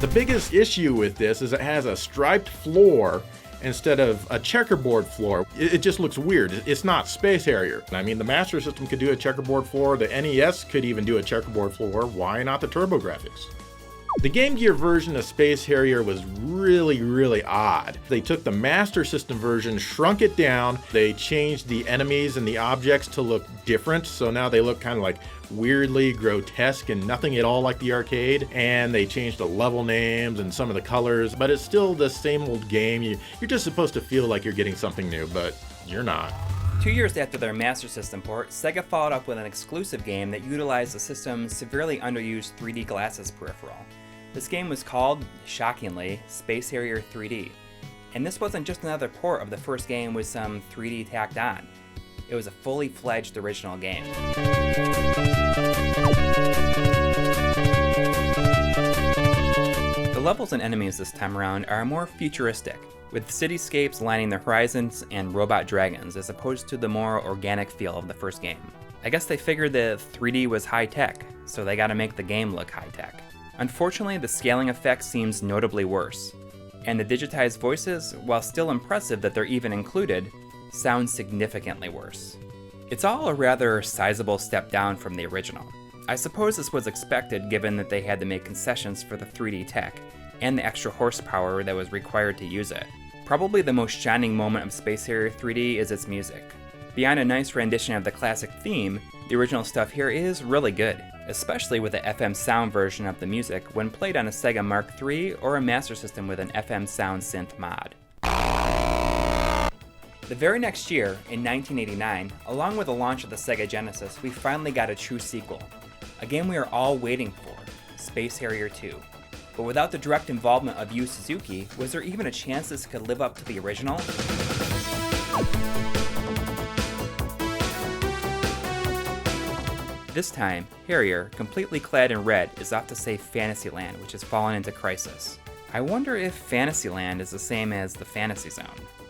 The biggest issue with this is it has a striped floor instead of a checkerboard floor. It just looks weird. It's not Space Harrier. I mean, the Master System could do a checkerboard floor, the NES could even do a checkerboard floor. Why not the TurboGrafx? The Game Gear version of Space Harrier was really odd. They took the Master System version, shrunk it down, they changed the enemies and the objects to look different, so now they look kind of like weirdly grotesque and nothing at all like the arcade, and they changed the level names and some of the colors, but it's still the same old game. You're just supposed to feel like you're getting something new, but you're not. 2 years after their Master System port, Sega followed up with an exclusive game that utilized the system's severely underused 3D glasses peripheral. This game was called, shockingly, Space Harrier 3D. And this wasn't just another port of the first game with some 3D tacked on. It was a fully fledged original game. The levels and enemies this time around are more futuristic, with cityscapes lining the horizons and robot dragons as opposed to the more organic feel of the first game. I guess they figured that 3D was high-tech, so they gotta make the game look high-tech. Unfortunately, the scaling effect seems notably worse, and the digitized voices, while still impressive that they're even included, sound significantly worse. It's all a rather sizable step down from the original. I suppose this was expected given that they had to make concessions for the 3D tech, and the extra horsepower that was required to use it. Probably the most shining moment of Space Harrier 3D is its music. Beyond a nice rendition of the classic theme, the original stuff here is really good, especially with the FM sound version of the music when played on a Sega Mark III or a Master System with an FM sound synth mod. The very next year, in 1989, along with the launch of the Sega Genesis, we finally got a true sequel. A game we are all waiting for, Space Harrier 2. But without the direct involvement of Yu Suzuki, was there even a chance this could live up to the original? This time, Harrier, completely clad in red, is off to save Fantasyland, which has fallen into crisis. I wonder if Fantasyland is the same as the Fantasy Zone.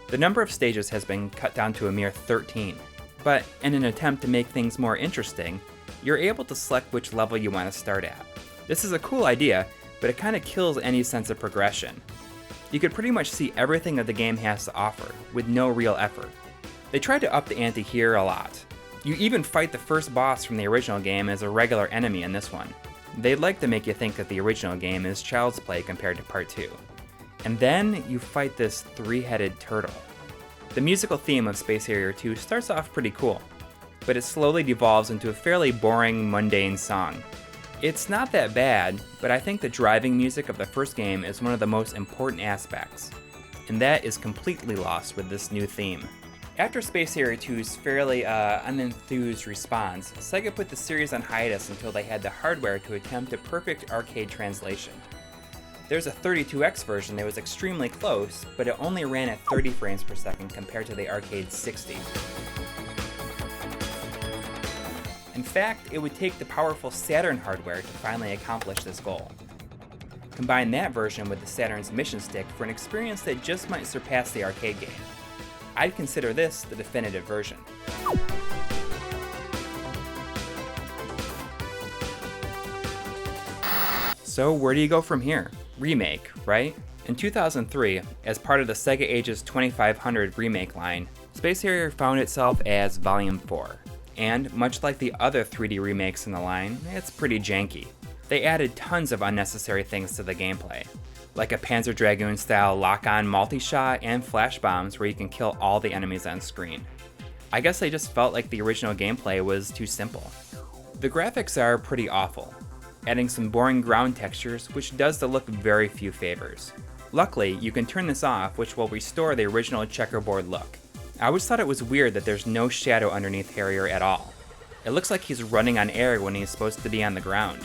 The number of stages has been cut down to a mere 13, but in an attempt to make things more interesting, you're able to select which level you want to start at. This is a cool idea, but it kind of kills any sense of progression. You could pretty much see everything that the game has to offer, with no real effort. They tried to up the ante here a lot. You even fight the first boss from the original game as a regular enemy in this one. They'd like to make you think that the original game is child's play compared to Part 2. And then you fight this three-headed turtle. The musical theme of Space Harrier 2 starts off pretty cool, but it slowly devolves into a fairly boring, mundane song. It's not that bad, but I think the driving music of the first game is one of the most important aspects, and that is completely lost with this new theme. After Space Harrier 2's fairly unenthused response, Sega put the series on hiatus until they had the hardware to attempt a perfect arcade translation. There's a 32X version that was extremely close, but it only ran at 30 frames per second compared to the arcade's 60. In fact, it would take the powerful Saturn hardware to finally accomplish this goal. Combine that version with the Saturn's mission stick for an experience that just might surpass the arcade game. I'd consider this the definitive version. So where do you go from here? Remake, right? In 2003, as part of the Sega Ages 2500 remake line, Space Harrier found itself as Volume 4. And much like the other 3D remakes in the line, it's pretty janky. They added tons of unnecessary things to the gameplay, like a Panzer Dragoon-style lock-on multi-shot and flash bombs where you can kill all the enemies on screen. I guess they just felt like the original gameplay was too simple. The graphics are pretty awful, adding some boring ground textures which does the look very few favors. Luckily, you can turn this off, which will restore the original checkerboard look. I always thought it was weird that there's no shadow underneath Harrier at all. It looks like he's running on air when he's supposed to be on the ground.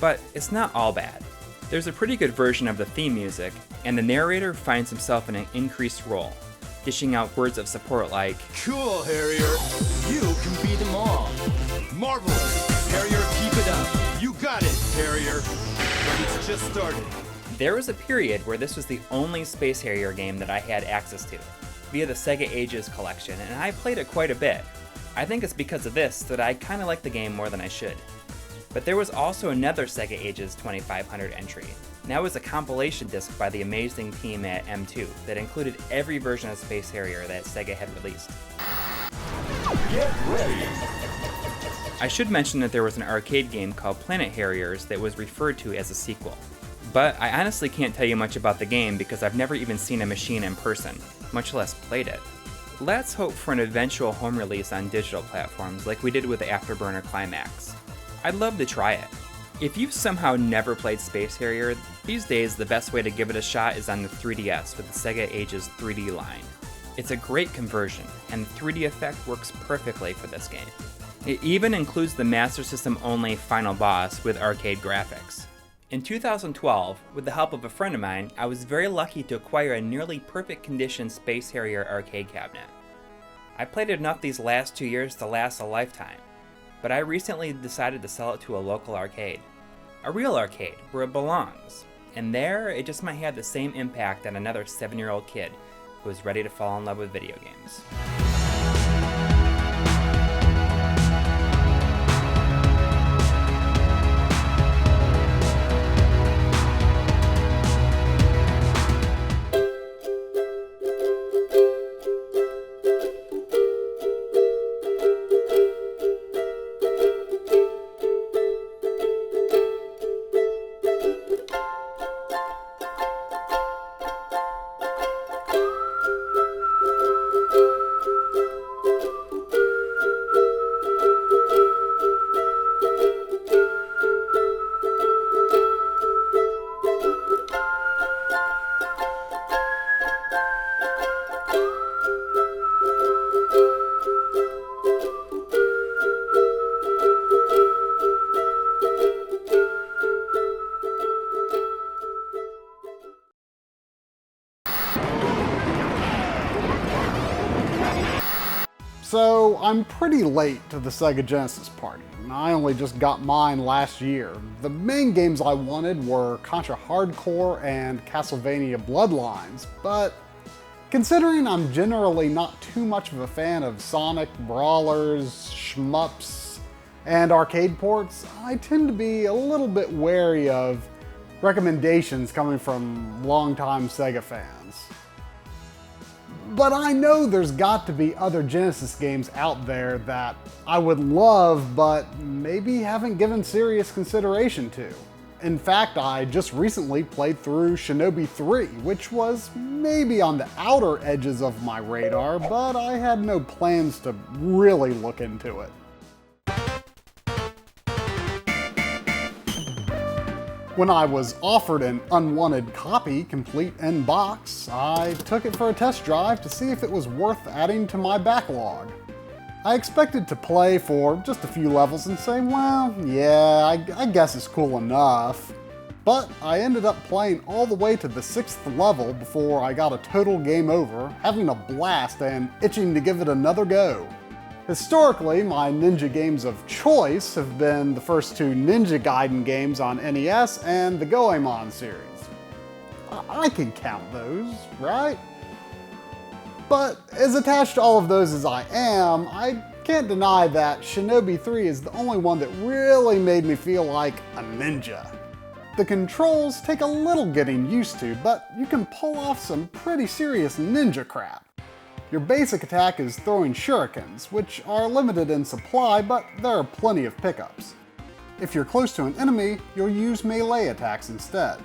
But it's not all bad. There's a pretty good version of the theme music, and the narrator finds himself in an increased role, dishing out words of support like, "Cool, Harrier. You can beat them all. Marvelous. Harrier, keep it up. You got it, Harrier. But it's just started. There was a period where this was the only Space Harrier game that I had access to, via the Sega Ages collection, and I played it quite a bit. I think it's because of this that I kinda like the game more than I should. But there was also another Sega Ages 2500 entry. And that was a compilation disc by the amazing team at M2 that included every version of Space Harrier that Sega had released. Get ready. I should mention that there was an arcade game called Planet Harriers that was referred to as a sequel. But I honestly can't tell you much about the game because I've never even seen a machine in person, much less played it. Let's hope for an eventual home release on digital platforms like we did with the Afterburner Climax. I'd love to try it. If you've somehow never played Space Harrier, these days the best way to give it a shot is on the 3DS with the Sega Ages 3D line. It's a great conversion, and the 3D effect works perfectly for this game. It even includes the Master System only final boss with arcade graphics. In 2012, with the help of a friend of mine, I was very lucky to acquire a nearly perfect condition Space Harrier arcade cabinet. I played it enough these last 2 years to last a lifetime, but I recently decided to sell it to a local arcade. A real arcade, where it belongs. And there, it just might have the same impact on another 7-year-old kid who is ready to fall in love with video games. So I'm pretty late to the Sega Genesis party, and I only just got mine last year. The main games I wanted were Contra Hard Corps and Castlevania Bloodlines, but considering I'm generally not too much of a fan of Sonic, brawlers, shmups, and arcade ports, I tend to be a little bit wary of recommendations coming from longtime Sega fans. But I know there's got to be other Genesis games out there that I would love, but maybe haven't given serious consideration to. In fact, I just recently played through Shinobi 3, which was maybe on the outer edges of my radar, but I had no plans to really look into it. When I was offered an unwanted copy, complete in box, I took it for a test drive to see if it was worth adding to my backlog. I expected to play for just a few levels and say, well, yeah, I guess it's cool enough. But I ended up playing all the way to the 6th level before I got a total game over, having a blast and itching to give it another go. Historically, my ninja games of choice have been the first 2 Ninja Gaiden games on NES and the Goemon series. I can count those, right? But as attached to all of those as I am, I can't deny that Shinobi 3 is the only one that really made me feel like a ninja. The controls take a little getting used to, but you can pull off some pretty serious ninja crap. Your basic attack is throwing shurikens, which are limited in supply, but there are plenty of pickups. If you're close to an enemy, you'll use melee attacks instead.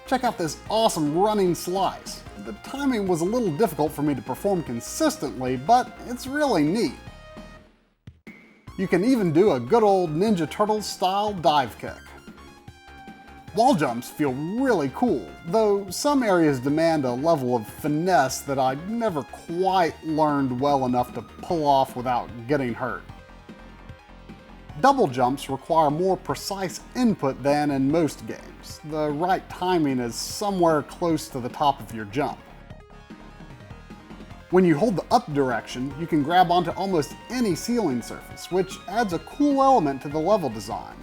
Check out this awesome running slice. The timing was a little difficult for me to perform consistently, but it's really neat. You can even do a good old Ninja Turtles style dive kick. Wall jumps feel really cool, though some areas demand a level of finesse that I never quite learned well enough to pull off without getting hurt. Double jumps require more precise input than in most games. The right timing is somewhere close to the top of your jump. When you hold the up direction, you can grab onto almost any ceiling surface, which adds a cool element to the level design.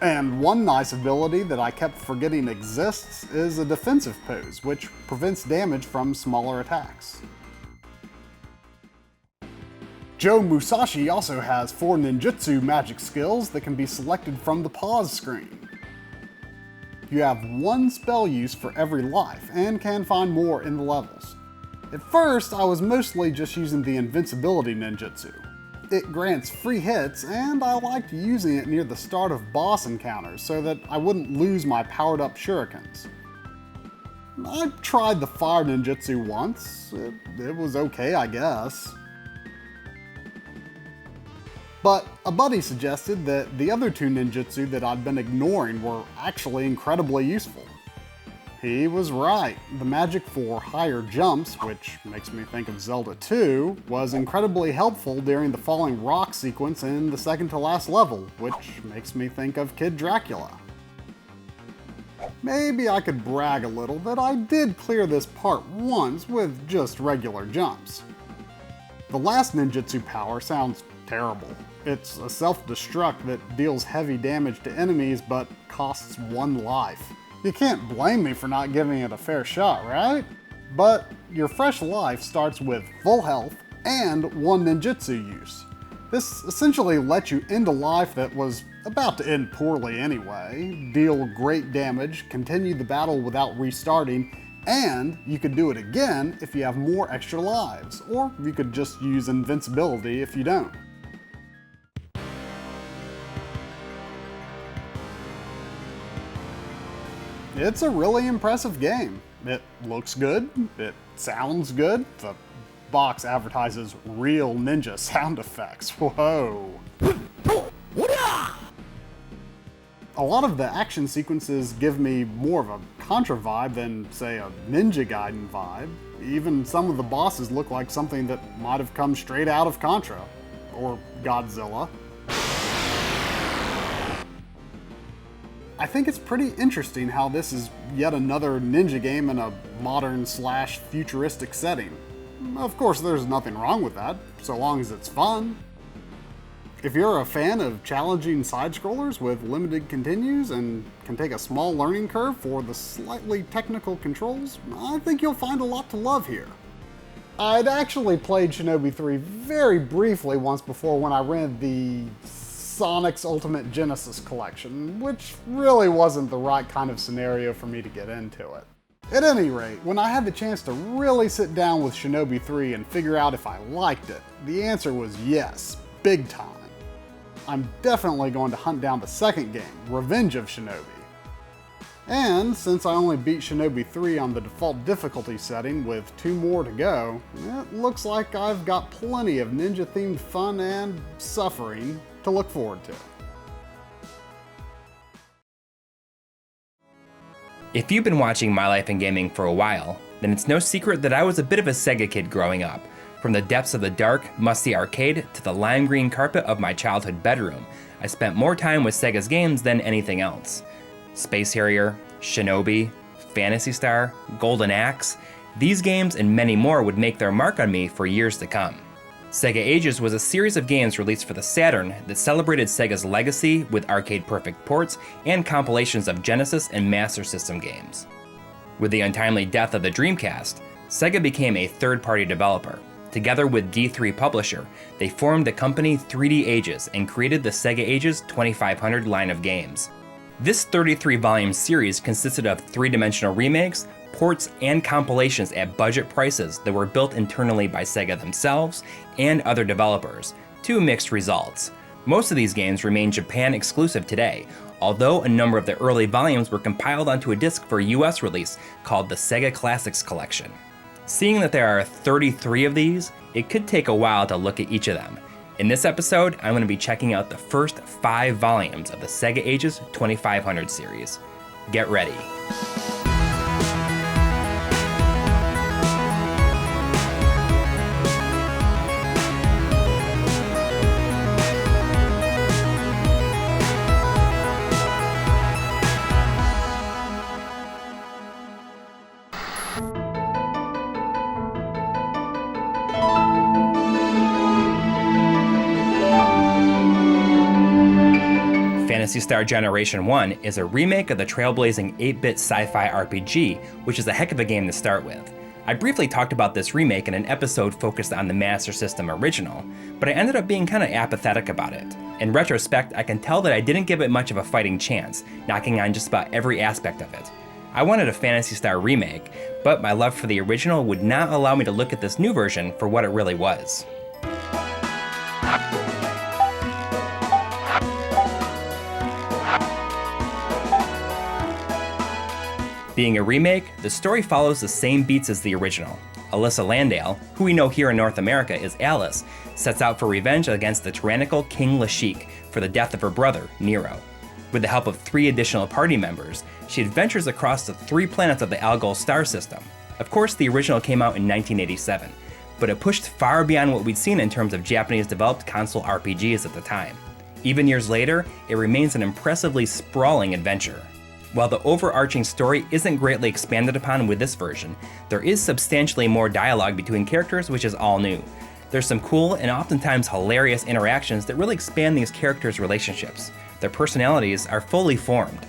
And one nice ability that I kept forgetting exists is a defensive pose, which prevents damage from smaller attacks. Joe Musashi also has 4 ninjutsu magic skills that can be selected from the pause screen. You have 1 spell use for every life, and can find more in the levels. At first, I was mostly just using the invincibility ninjutsu. It grants free hits, and I liked using it near the start of boss encounters so that I wouldn't lose my powered up shurikens. I tried the fire ninjutsu once. It was okay, I guess. But a buddy suggested that the other 2 ninjutsu that I'd been ignoring were actually incredibly useful. He was right. The magic for higher jumps, which makes me think of Zelda 2, was incredibly helpful during the falling rock sequence in the second to last level, which makes me think of Kid Dracula. Maybe I could brag a little that I did clear this part once with just regular jumps. The last ninjutsu power sounds terrible. It's a self-destruct that deals heavy damage to enemies but costs 1 life. You can't blame me for not giving it a fair shot, right? But your fresh life starts with full health and 1 ninjutsu use. This essentially lets you end a life that was about to end poorly anyway, deal great damage, continue the battle without restarting, and you could do it again if you have more extra lives, or you could just use invincibility if you don't. It's a really impressive game. It looks good, it sounds good, the box advertises real ninja sound effects, whoa. A lot of the action sequences give me more of a Contra vibe than, say, a Ninja Gaiden vibe. Even some of the bosses look like something that might have come straight out of Contra, or Godzilla. I think it's pretty interesting how this is yet another ninja game in a modern/futuristic setting. Of course, there's nothing wrong with that, so long as it's fun. If you're a fan of challenging side-scrollers with limited continues and can take a small learning curve for the slightly technical controls, I think you'll find a lot to love here. I'd actually played Shinobi 3 very briefly once before when I rented the Sonic's Ultimate Genesis collection, which really wasn't the right kind of scenario for me to get into it. At any rate, when I had the chance to really sit down with Shinobi 3 and figure out if I liked it, the answer was yes, big time. I'm definitely going to hunt down the second game, Revenge of Shinobi. And since I only beat Shinobi 3 on the default difficulty setting with 2 more to go, it looks like I've got plenty of ninja-themed fun and suffering to look forward to. If you've been watching My Life in Gaming for a while, then it's no secret that I was a bit of a Sega kid growing up. From the depths of the dark, musty arcade to the lime green carpet of my childhood bedroom, I spent more time with Sega's games than anything else. Space Harrier, Shinobi, Phantasy Star, Golden Axe, these games and many more would make their mark on me for years to come. Sega Ages was a series of games released for the Saturn that celebrated Sega's legacy with arcade-perfect ports and compilations of Genesis and Master System games. With the untimely death of the Dreamcast, Sega became a third-party developer. Together with D3 Publisher, they formed the company 3D Ages and created the Sega Ages 2500 line of games. This 33-volume series consisted of 3-dimensional remakes, ports, and compilations at budget prices that were built internally by Sega themselves and other developers, to mixed results. Most of these games remain Japan exclusive today, although a number of the early volumes were compiled onto a disc for US release called the Sega Classics Collection. Seeing that there are 33 of these, it could take a while to look at each of them. In this episode, I'm going to be checking out the first 5 volumes of the Sega Ages 2500 series. Get ready. Phantasy Star Generation 1 is a remake of the trailblazing 8-bit sci-fi RPG, which is a heck of a game to start with. I briefly talked about this remake in an episode focused on the Master System original, but I ended up being kinda apathetic about it. In retrospect, I can tell that I didn't give it much of a fighting chance, knocking on just about every aspect of it. I wanted a Phantasy Star remake, but my love for the original would not allow me to look at this new version for what it really was. Being a remake, the story follows the same beats as the original. Alyssa Landale, who we know here in North America as Alice, sets out for revenge against the tyrannical King Lashik for the death of her brother, Nero. With the help of 3 additional party members, she adventures across the 3 planets of the Algol star system. Of course, the original came out in 1987, but it pushed far beyond what we'd seen in terms of Japanese-developed console RPGs at the time. Even years later, it remains an impressively sprawling adventure. While the overarching story isn't greatly expanded upon with this version, there is substantially more dialogue between characters, which is all new. There's some cool and oftentimes hilarious interactions that really expand these characters' relationships. Their personalities are fully formed.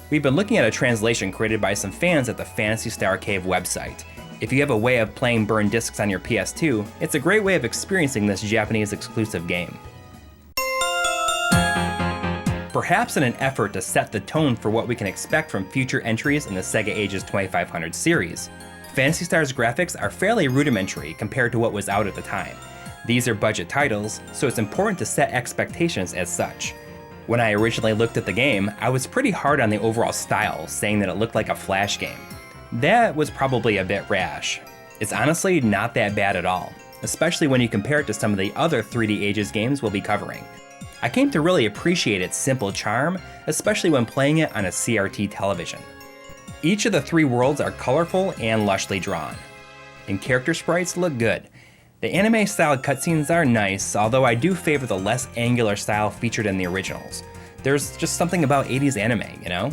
We've been looking at a translation created by some fans at the Phantasy Star Cave website. If you have a way of playing burned discs on your PS2, it's a great way of experiencing this Japanese exclusive game. Perhaps in an effort to set the tone for what we can expect from future entries in the Sega Ages 2500 series, Phantasy Star's graphics are fairly rudimentary compared to what was out at the time. These are budget titles, so it's important to set expectations as such. When I originally looked at the game, I was pretty hard on the overall style, saying that it looked like a Flash game. That was probably a bit rash. It's honestly not that bad at all, especially when you compare it to some of the other 3D Ages games we'll be covering. I came to really appreciate its simple charm, especially when playing it on a CRT television. Each of the 3 worlds are colorful and lushly drawn, and character sprites look good. The anime-styled cutscenes are nice, although I do favor the less angular style featured in the originals. There's just something about 80s anime, you know?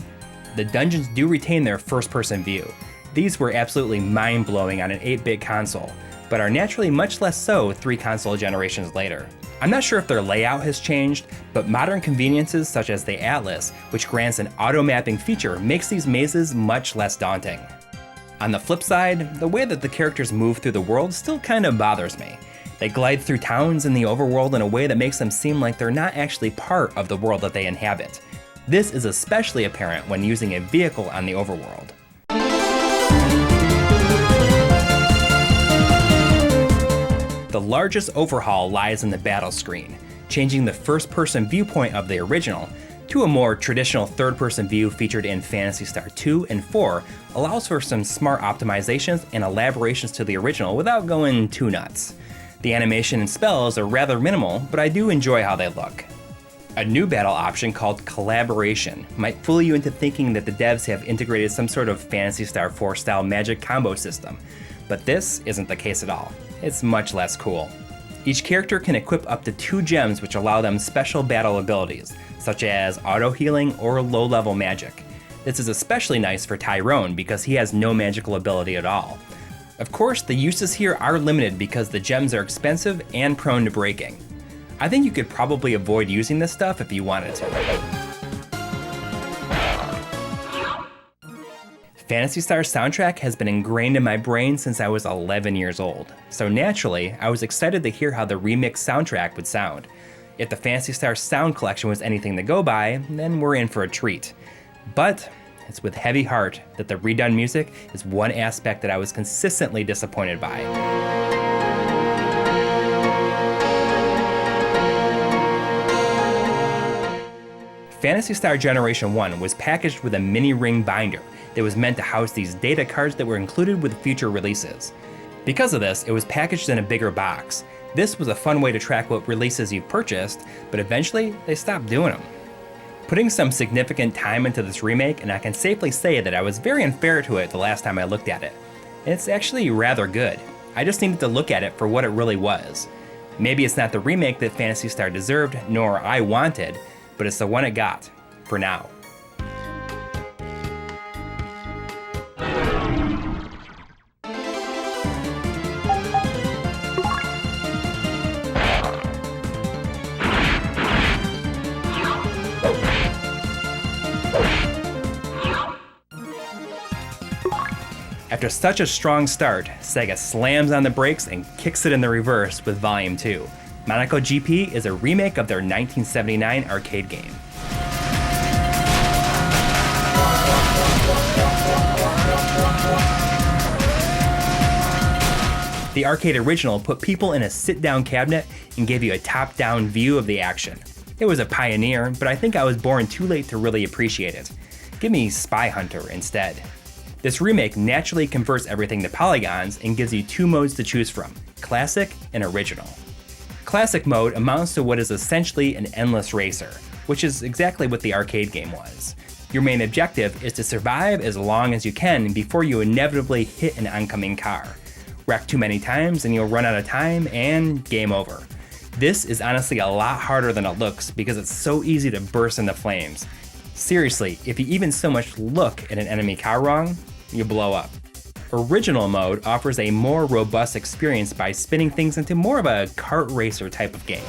The dungeons do retain their first-person view. These were absolutely mind-blowing on an 8-bit console, but are naturally much less so 3 console generations later. I'm not sure if their layout has changed, but modern conveniences such as the Atlas, which grants an auto-mapping feature, makes these mazes much less daunting. On the flip side, the way that the characters move through the world still kind of bothers me. They glide through towns in the overworld in a way that makes them seem like they're not actually part of the world that they inhabit. This is especially apparent when using a vehicle on the overworld. The largest overhaul lies in the battle screen, changing the first-person viewpoint of the original to a more traditional third-person view featured in Phantasy Star 2 and 4 allows for some smart optimizations and elaborations to the original without going too nuts. The animation and spells are rather minimal, but I do enjoy how they look. A new battle option called Collaboration might fool you into thinking that the devs have integrated some sort of Phantasy Star 4 style magic combo system, but this isn't the case at all. It's much less cool. Each character can equip up to 2 gems which allow them special battle abilities, such as auto-healing or low-level magic. This is especially nice for Tyrone because he has no magical ability at all. Of course, the uses here are limited because the gems are expensive and prone to breaking. I think you could probably avoid using this stuff if you wanted to. Phantasy Star's soundtrack has been ingrained in my brain since I was 11 years old, so naturally, I was excited to hear how the remixed soundtrack would sound. If the Phantasy Star sound collection was anything to go by, then we're in for a treat. But it's with heavy heart that the redone music is one aspect that I was consistently disappointed by. Phantasy Star Generation 1 was packaged with a mini ring binder that was meant to house these data cards that were included with future releases. Because of this, it was packaged in a bigger box. This was a fun way to track what releases you've purchased, but eventually they stopped doing them. Putting some significant time into this remake, and I can safely say that I was very unfair to it the last time I looked at it. It's actually rather good. I just needed to look at it for what it really was. Maybe it's not the remake that Phantasy Star deserved, nor I wanted, but it's the one it got, for now. After such a strong start, Sega slams on the brakes and kicks it in the reverse with Volume 2. Monaco GP is a remake of their 1979 arcade game. The arcade original put people in a sit-down cabinet and gave you a top-down view of the action. It was a pioneer, but I think I was born too late to really appreciate it. Give me Spy Hunter instead. This remake naturally converts everything to polygons and gives you 2 modes to choose from, Classic and Original. Classic mode amounts to what is essentially an endless racer, which is exactly what the arcade game was. Your main objective is to survive as long as you can before you inevitably hit an oncoming car. Wreck too many times and you'll run out of time and game over. This is honestly a lot harder than it looks because it's so easy to burst into flames. Seriously, if you even so much look at an enemy car wrong, you blow up. Original mode offers a more robust experience by spinning things into more of a kart racer type of game.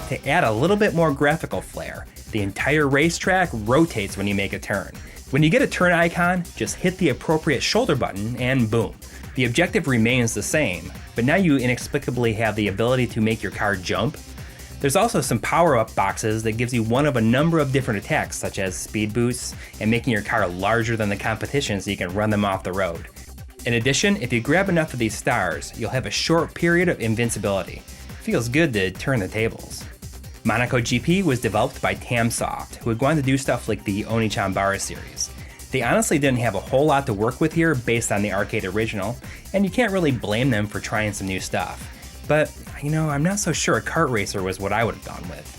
To add a little bit more graphical flair, the entire racetrack rotates when you make a turn. When you get a turn icon, just hit the appropriate shoulder button and boom. The objective remains the same, but now you inexplicably have the ability to make your car jump. There's also some power-up boxes that gives you one of a number of different attacks, such as speed boosts and making your car larger than the competition so you can run them off the road. In addition, if you grab enough of these stars, you'll have a short period of invincibility. Feels good to turn the tables. Monaco GP was developed by Tamsoft, who had gone to do stuff like the Oni-Chanbara series. They honestly didn't have a whole lot to work with here based on the arcade original, and you can't really blame them for trying some new stuff. But, I'm not so sure a kart racer was what I would have gone with.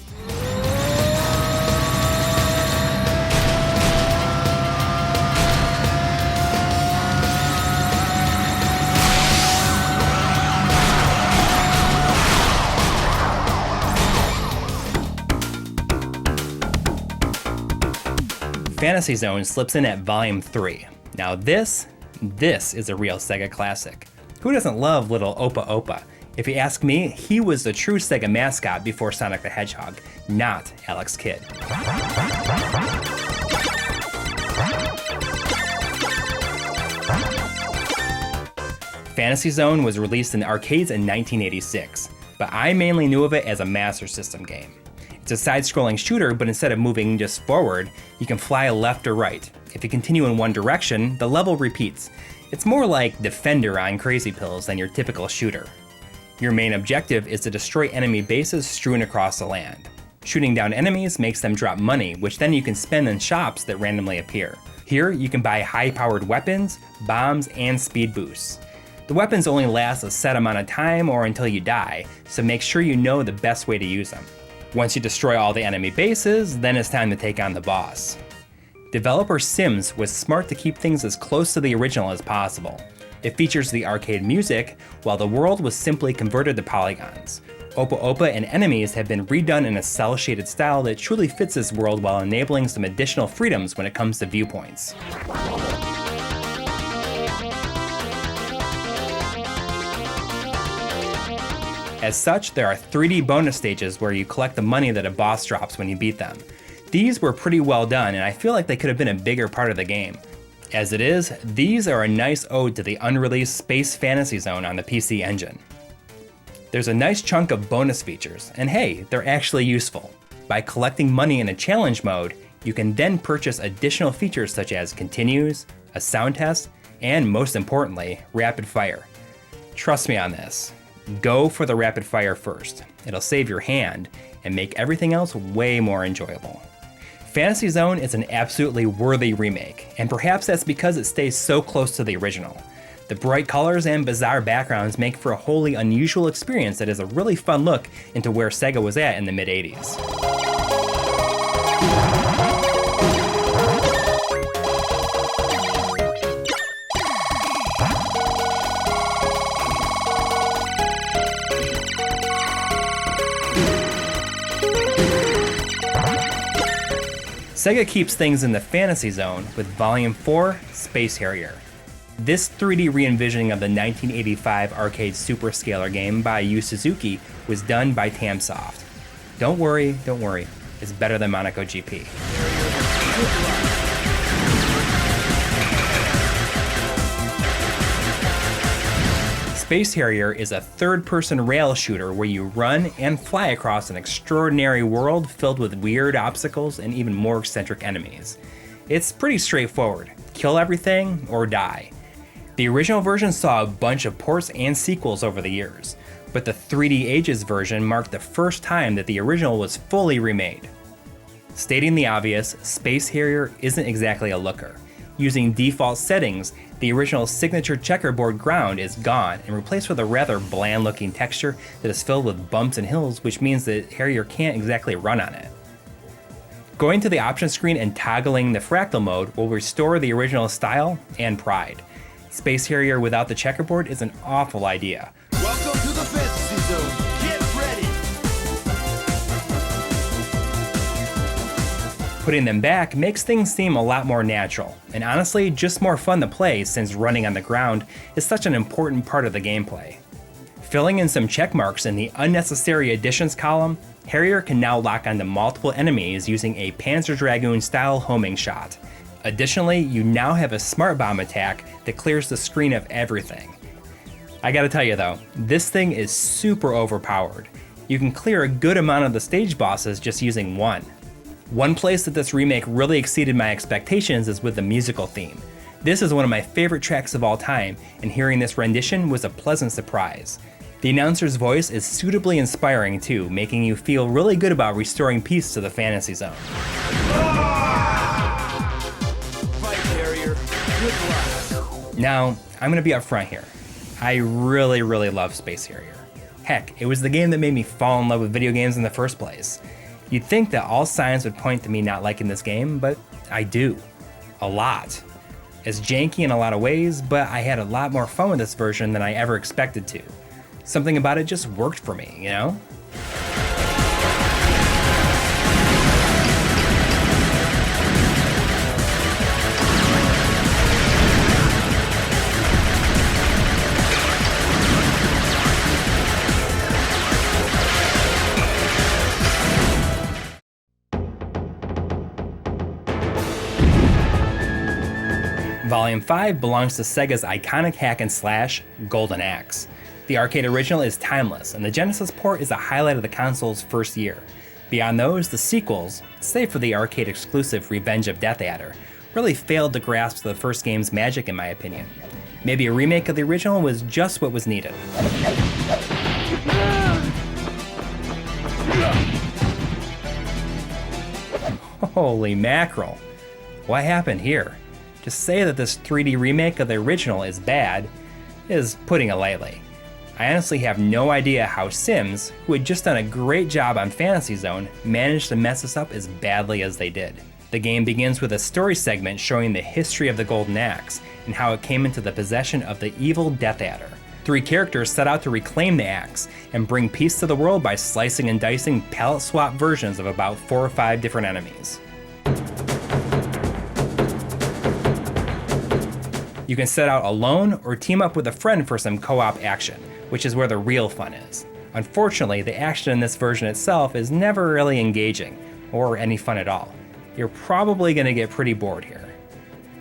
Phantasy Zone slips in at Volume 3. Now this is a real Sega classic. Who doesn't love little Opa Opa? If you ask me, he was the true Sega mascot before Sonic the Hedgehog, not Alex Kidd. Phantasy Zone was released in the arcades in 1986, but I mainly knew of it as a Master System game. It's a side-scrolling shooter, but instead of moving just forward, you can fly left or right. If you continue in one direction, the level repeats. It's more like Defender on crazy pills than your typical shooter. Your main objective is to destroy enemy bases strewn across the land. Shooting down enemies makes them drop money, which then you can spend in shops that randomly appear. Here, you can buy high-powered weapons, bombs, and speed boosts. The weapons only last a set amount of time or until you die, so make sure you know the best way to use them. Once you destroy all the enemy bases, then it's time to take on the boss. Developer Sims was smart to keep things as close to the original as possible. It features the arcade music, while the world was simply converted to polygons. Opa Opa and enemies have been redone in a cel-shaded style that truly fits this world while enabling some additional freedoms when it comes to viewpoints. As such, there are 3D bonus stages where you collect the money that a boss drops when you beat them. These were pretty well done, and I feel like they could have been a bigger part of the game. As it is, these are a nice ode to the unreleased Space Fantasy Zone on the PC Engine. There's a nice chunk of bonus features, and hey, they're actually useful. By collecting money in a challenge mode, you can then purchase additional features such as continues, a sound test, and most importantly, rapid fire. Trust me on this. Go for the rapid fire first. It'll save your hand and make everything else way more enjoyable. Phantasy Zone is an absolutely worthy remake, and perhaps that's because it stays so close to the original. The bright colors and bizarre backgrounds make for a wholly unusual experience that is a really fun look into where Sega was at in the mid-80s. Sega keeps things in the Phantasy Zone with Volume 4, Space Harrier. This 3D re-envisioning of the 1985 arcade superscaler game by Yu Suzuki was done by Tamsoft. Don't worry, it's better than Monaco GP. Space Harrier is a third-person rail shooter where you run and fly across an extraordinary world filled with weird obstacles and even more eccentric enemies. It's pretty straightforward. Kill everything or die. The original version saw a bunch of ports and sequels over the years, but the 3D Ages version marked the first time that the original was fully remade. Stating the obvious, Space Harrier isn't exactly a looker. Using default settings, the original signature checkerboard ground is gone and replaced with a rather bland-looking texture that is filled with bumps and hills, which means that Harrier can't exactly run on it. Going to the options screen and toggling the fractal mode will restore the original style and pride. Space Harrier without the checkerboard is an awful idea. Welcome to the Fantasy Zone. Get ready. Putting them back makes things seem a lot more natural, and honestly, just more fun to play since running on the ground is such an important part of the gameplay. Filling in some check marks in the unnecessary additions column, Harrier can now lock onto multiple enemies using a Panzer Dragoon style homing shot. Additionally, you now have a smart bomb attack that clears the screen of everything. I gotta tell you though, this thing is super overpowered. You can clear a good amount of the stage bosses just using one. One place that this remake really exceeded my expectations is with the musical theme. This is one of my favorite tracks of all time, and hearing this rendition was a pleasant surprise. The announcer's voice is suitably inspiring too, making you feel really good about restoring peace to the Fantasy Zone. Fight, Harrier. Good luck. Now, I'm gonna be upfront here. I really love Space Harrier. Heck, it was the game that made me fall in love with video games in the first place. You'd think that all signs would point to me not liking this game, but I do. A lot. It's janky in a lot of ways, but I had a lot more fun with this version than I ever expected to. Something about it just worked for me, you know? Volume 5 belongs to Sega's iconic hack and slash, Golden Axe. The arcade original is timeless, and the Genesis port is a highlight of the console's first year. Beyond those, the sequels, save for the arcade exclusive Revenge of Death Adder, really failed to grasp the first game's magic in my opinion. Maybe a remake of the original was just what was needed. Holy mackerel. What happened here? To say that this 3D remake of the original is bad is putting it lightly. I honestly have no idea how Sims, who had just done a great job on Fantasy Zone, managed to mess this up as badly as they did. The game begins with a story segment showing the history of the Golden Axe and how it came into the possession of the evil Death Adder. 3 characters set out to reclaim the axe and bring peace to the world by slicing and dicing palette swap versions of about 4 or 5 different enemies. You can set out alone or team up with a friend for some co-op action, which is where the real fun is. Unfortunately, the action in this version itself is never really engaging, or any fun at all. You're probably going to get pretty bored here.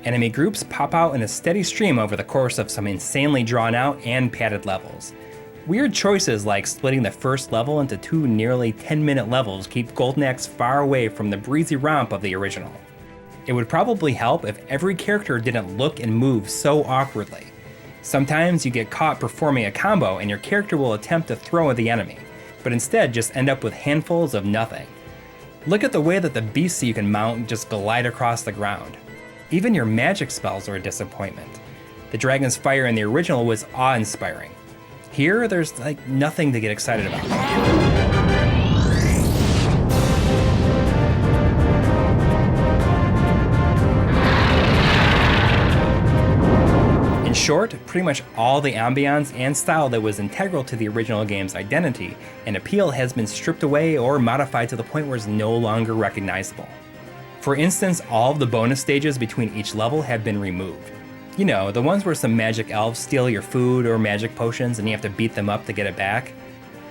Enemy groups pop out in a steady stream over the course of some insanely drawn out and padded levels. Weird choices like splitting the first level into 2 nearly 10-minute levels keep Golden Axe far away from the breezy romp of the original. It would probably help if every character didn't look and move so awkwardly. Sometimes you get caught performing a combo and your character will attempt to throw at the enemy, but instead just end up with handfuls of nothing. Look at the way that the beasts you can mount just glide across the ground. Even your magic spells are a disappointment. The dragon's fire in the original was awe-inspiring. Here, there's like nothing to get excited about. In short, pretty much all the ambiance and style that was integral to the original game's identity and appeal has been stripped away or modified to the point where it's no longer recognizable. For instance, all of the bonus stages between each level have been removed. You know, the ones where some magic elves steal your food or magic potions and you have to beat them up to get it back.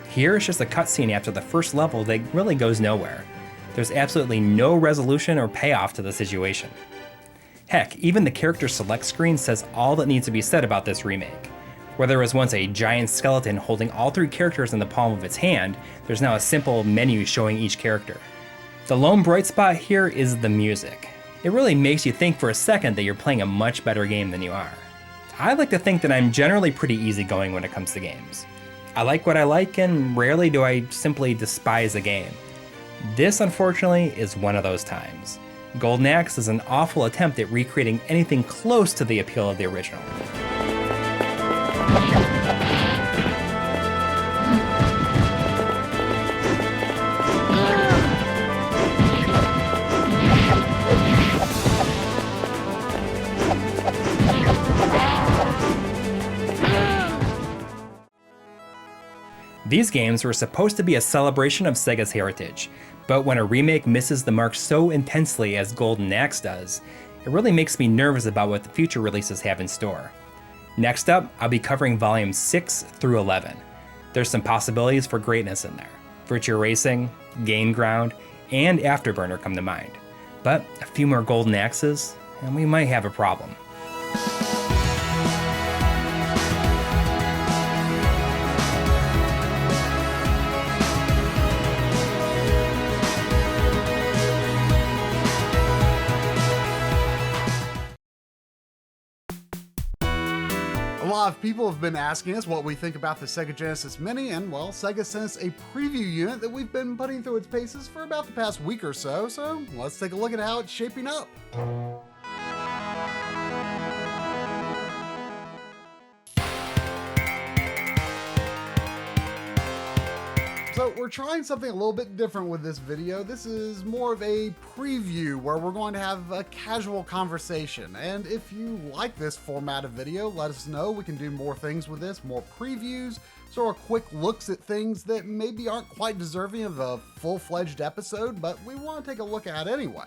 Here, it's just a cutscene after the first level that really goes nowhere. There's absolutely no resolution or payoff to the situation. Heck, even the character select screen says all that needs to be said about this remake. Where there was once a giant skeleton holding all 3 characters in the palm of its hand, there's now a simple menu showing each character. The lone bright spot here is the music. It really makes you think for a second that you're playing a much better game than you are. I like to think that I'm generally pretty easygoing when it comes to games. I like what I like, and rarely do I simply despise a game. This, unfortunately, is one of those times. Golden Axe is an awful attempt at recreating anything close to the appeal of the original. These games were supposed to be a celebration of Sega's heritage, but when a remake misses the mark so intensely as Golden Axe does, it really makes me nervous about what the future releases have in store. Next up, I'll be covering volumes 6 through 11. There's some possibilities for greatness in there. Virtua Racing, Gain Ground, and Afterburner come to mind. But a few more Golden Axes, and we might have a problem. A lot of people have been asking us what we think about the Sega Genesis Mini, and well, Sega sent us a preview unit that we've been putting through its paces for about the past week or so let's take a look at how it's shaping up. So we're trying something a little bit different with this video. This is more of a preview where we're going to have a casual conversation. And if you like this format of video, let us know. We can do more things with this, more previews, sort of quick looks at things that maybe aren't quite deserving of a full-fledged episode, but we want to take a look at anyway.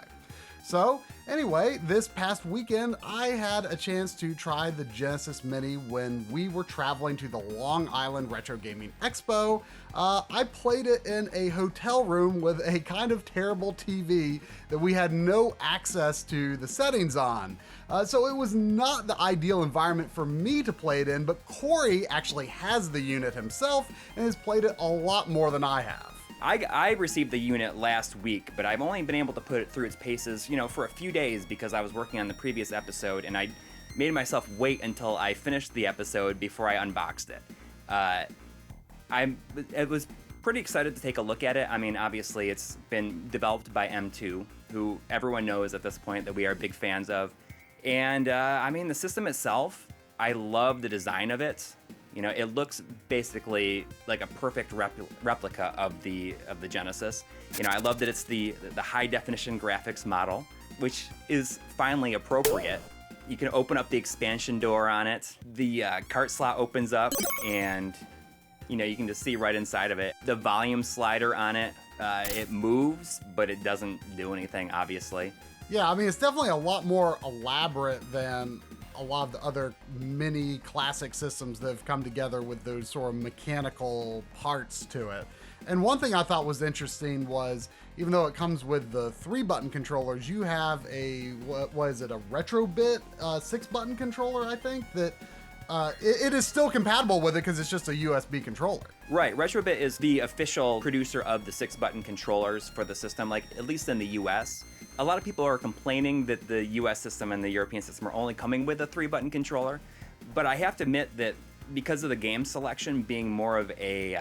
So anyway, this past weekend, I had a chance to try the Genesis Mini when we were traveling to the Long Island Retro Gaming Expo. I played it in a hotel room with a kind of terrible TV that we had no access to the settings on. So it was not the ideal environment for me to play it in, but Corey actually has the unit himself and has played it a lot more than I have. I received the unit last week, but I've only been able to put it through its paces, for a few days because I was working on the previous episode, and I made myself wait until I finished the episode before I unboxed it. I was pretty excited to take a look at it. I mean, obviously, it's been developed by M2, who everyone knows at this point that we are big fans of. And, the system itself, I love the design of it. It looks basically like a perfect replica of the Genesis. I love that it's the high definition graphics model, which is finally appropriate. You can open up the expansion door on it. The cart slot opens up, and you can just see right inside of it. The volume slider on it, it moves, but it doesn't do anything, obviously. Yeah, it's definitely a lot more elaborate than a lot of the other mini classic systems that have come together with those sort of mechanical parts to it. And one thing I thought was interesting was, even though it comes with the 3-button controllers, you have a, what is it, a Retrobit 6-button controller, I think, that it is still compatible with it because it's just a USB controller. Right, Retrobit is the official producer of the 6-button controllers for the system, at least in the US. A lot of people are complaining that the US system and the European system are only coming with a 3-button controller, but I have to admit that because of the game selection being more of a,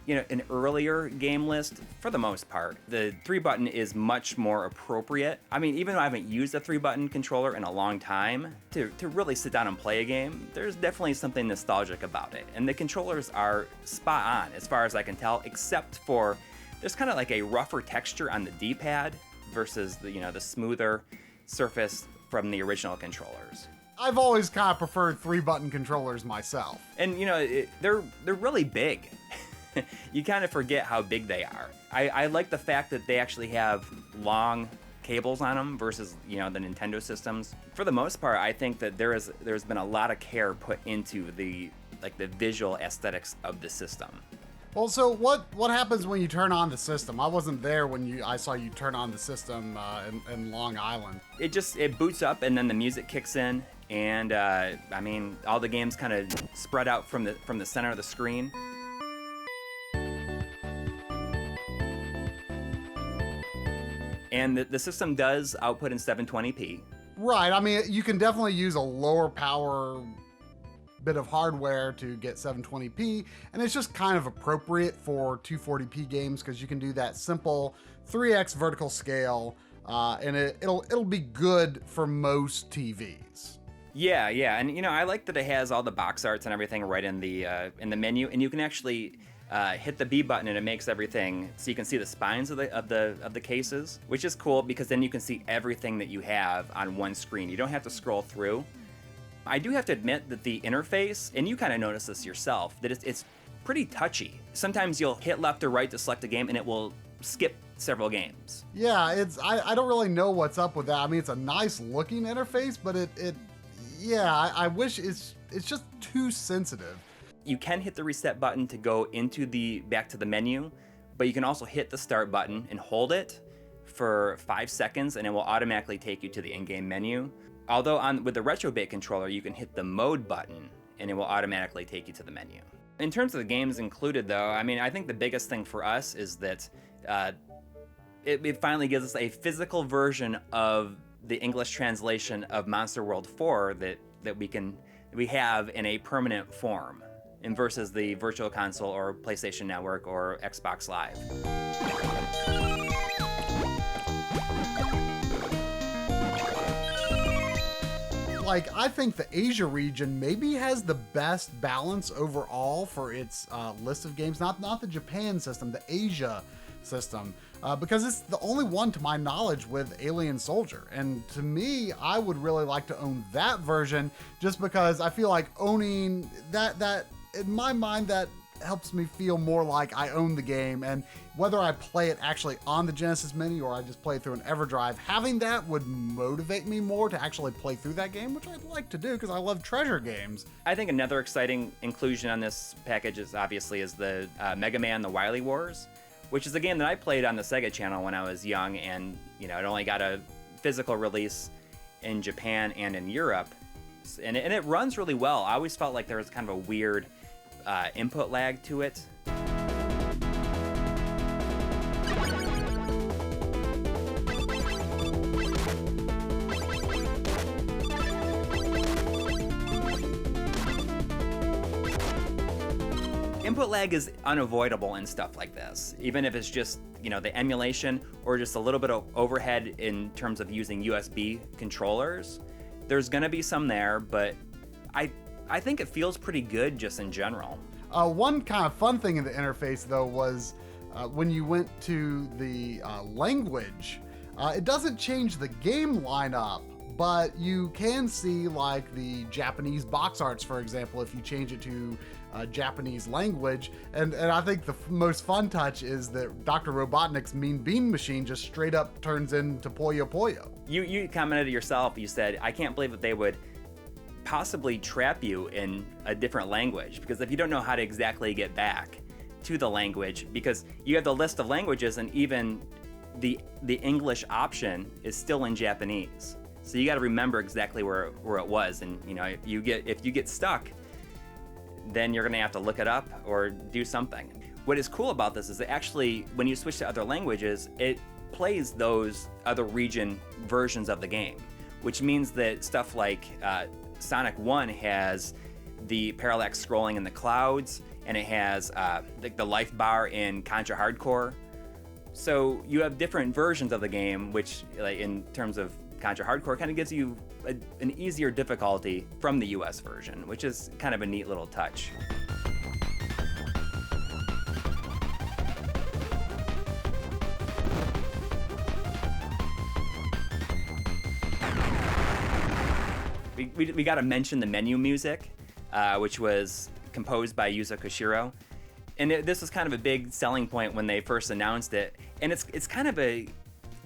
an earlier game list, for the most part, the 3-button is much more appropriate. Even though I haven't used a 3-button controller in a long time, to really sit down and play a game, there's definitely something nostalgic about it. And the controllers are spot on, as far as I can tell, except for there's kind of like a rougher texture on the D-pad versus the smoother surface from the original controllers. I've always kind of preferred 3-button controllers myself. And they're really big. You kind of forget how big they are. I like the fact that they actually have long cables on them versus, the Nintendo systems. For the most part, I think that there's been a lot of care put into the visual aesthetics of the system. Well, so what happens when you turn on the system? I wasn't there when I saw you turn on the system in Long Island. It boots up and then the music kicks in, and all the games kind of spread out from the center of the screen. And the system does output in 720p. Right. I mean, you can definitely use a lower power bit of hardware to get 720p, and it's just kind of appropriate for 240p games because you can do that simple 3x vertical scale, and it'll be good for most TVs. Yeah, and I like that it has all the box arts and everything right in the menu, and you can actually hit the B button and it makes everything so you can see the spines of the cases, which is cool because then you can see everything that you have on one screen. You don't have to scroll through. I do have to admit that the interface, and you kind of notice this yourself, that it's pretty touchy. Sometimes you'll hit left or right to select a game and it will skip several games. Yeah, I don't really know what's up with that. I mean, it's a nice looking interface, but I wish it's just too sensitive. You can hit the reset button to go back to the menu, but you can also hit the start button and hold it for 5 seconds and it will automatically take you to the in-game menu. Although with the Retrobit controller, you can hit the mode button and it will automatically take you to the menu. In terms of the games included though, I think the biggest thing for us is that it finally gives us a physical version of the English translation of Monster World 4 that we have in a permanent form, and versus the Virtual Console or PlayStation Network or Xbox Live. I think the Asia region maybe has the best balance overall for its list of games. Not the Japan system, the Asia system, because it's the only one, to my knowledge, with Alien Soldier. And to me, I would really like to own that version, just because I feel like owning that in my mind, that helps me feel more like I own the game, and whether I play it actually on the Genesis Mini or I just play it through an EverDrive, having that would motivate me more to actually play through that game, which I'd like to do because I love treasure games. I think another exciting inclusion on this package is the Mega Man: The Wily Wars, which is a game that I played on the Sega Channel when I was young, and it only got a physical release in Japan and in Europe, and it runs really well. I always felt like there was kind of a weird input lag to it. Input lag is unavoidable in stuff like this, even if it's just, the emulation or just a little bit of overhead in terms of using USB controllers. There's gonna be some there, but I think it feels pretty good just in general. One kind of fun thing in the interface, though, was when you went to the language, it doesn't change the game lineup, but you can see the Japanese box arts, for example, if you change it to Japanese language. And I think the most fun touch is that Dr. Robotnik's Mean Bean Machine just straight up turns into Puyo Puyo. You commented yourself, you said, I can't believe that they would possibly trap you in a different language, because if you don't know how to exactly get back to the language, because you have the list of languages and even the English option is still in Japanese, so you got to remember exactly where it was, and if you get stuck, then you're gonna have to look it up or do something. What is cool about this is that actually when you switch to other languages, it plays those other region versions of the game, which means that stuff like Sonic 1 has the parallax scrolling in the clouds, and it has the life bar in Contra Hardcore. So you have different versions of the game, which in terms of Contra Hardcore kind of gives you an easier difficulty from the US version, which is kind of a neat little touch. We got to mention the menu music, which was composed by Yuzo Koshiro. And this was kind of a big selling point when they first announced it. And it's kind of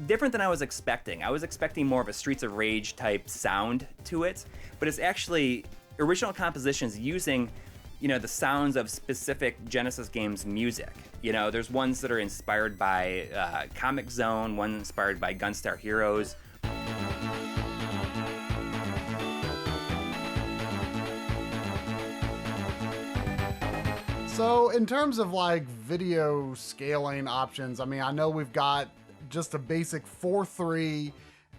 different than I was expecting. I was expecting more of a Streets of Rage type sound to it, but it's actually original compositions using, the sounds of specific Genesis games music. There's ones that are inspired by Comic Zone, one inspired by Gunstar Heroes. So in terms of like video scaling options, I mean, I know we've got just a basic 4:3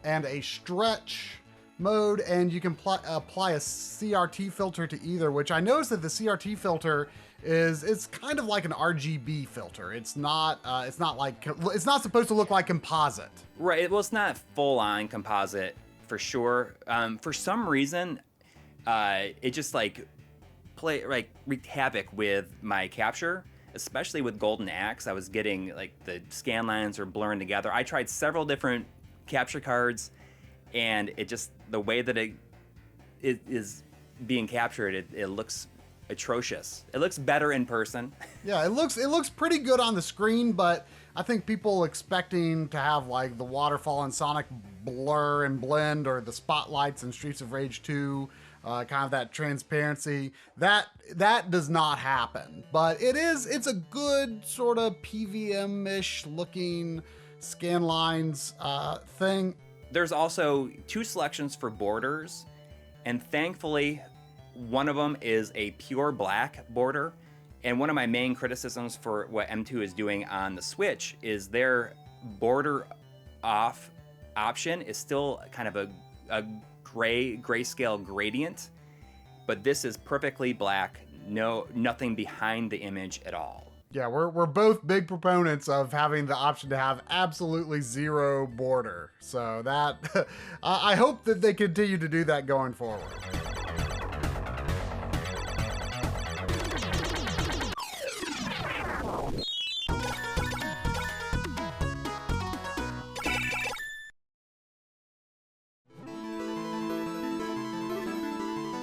and a stretch mode, and you can apply a CRT filter to either, which I noticed that the CRT filter it's kind of like an RGB filter. It's not supposed to look like composite. Right. Well, it's not full on composite for sure. For some reason, it just wreaked havoc with my capture, especially with Golden Axe. I was getting the scan lines are blurring together. I tried several different capture cards, and it just, the way that it is being captured, it looks atrocious. It looks better in person. Yeah, it looks pretty good on the screen, but I think people expecting to have the waterfall in Sonic blur and blend, or the spotlights in Streets of Rage 2, kind of that transparency, that does not happen. But it's a good sort of PVM-ish looking scan lines thing. There's also 2 selections for borders, and thankfully one of them is a pure black border. And one of my main criticisms for what M2 is doing on the Switch is their border off option is still kind of a grayscale gradient, but this is perfectly black, nothing behind the image at all. Yeah, we're both big proponents of having the option to have absolutely zero border. So that I hope that they continue to do that going forward.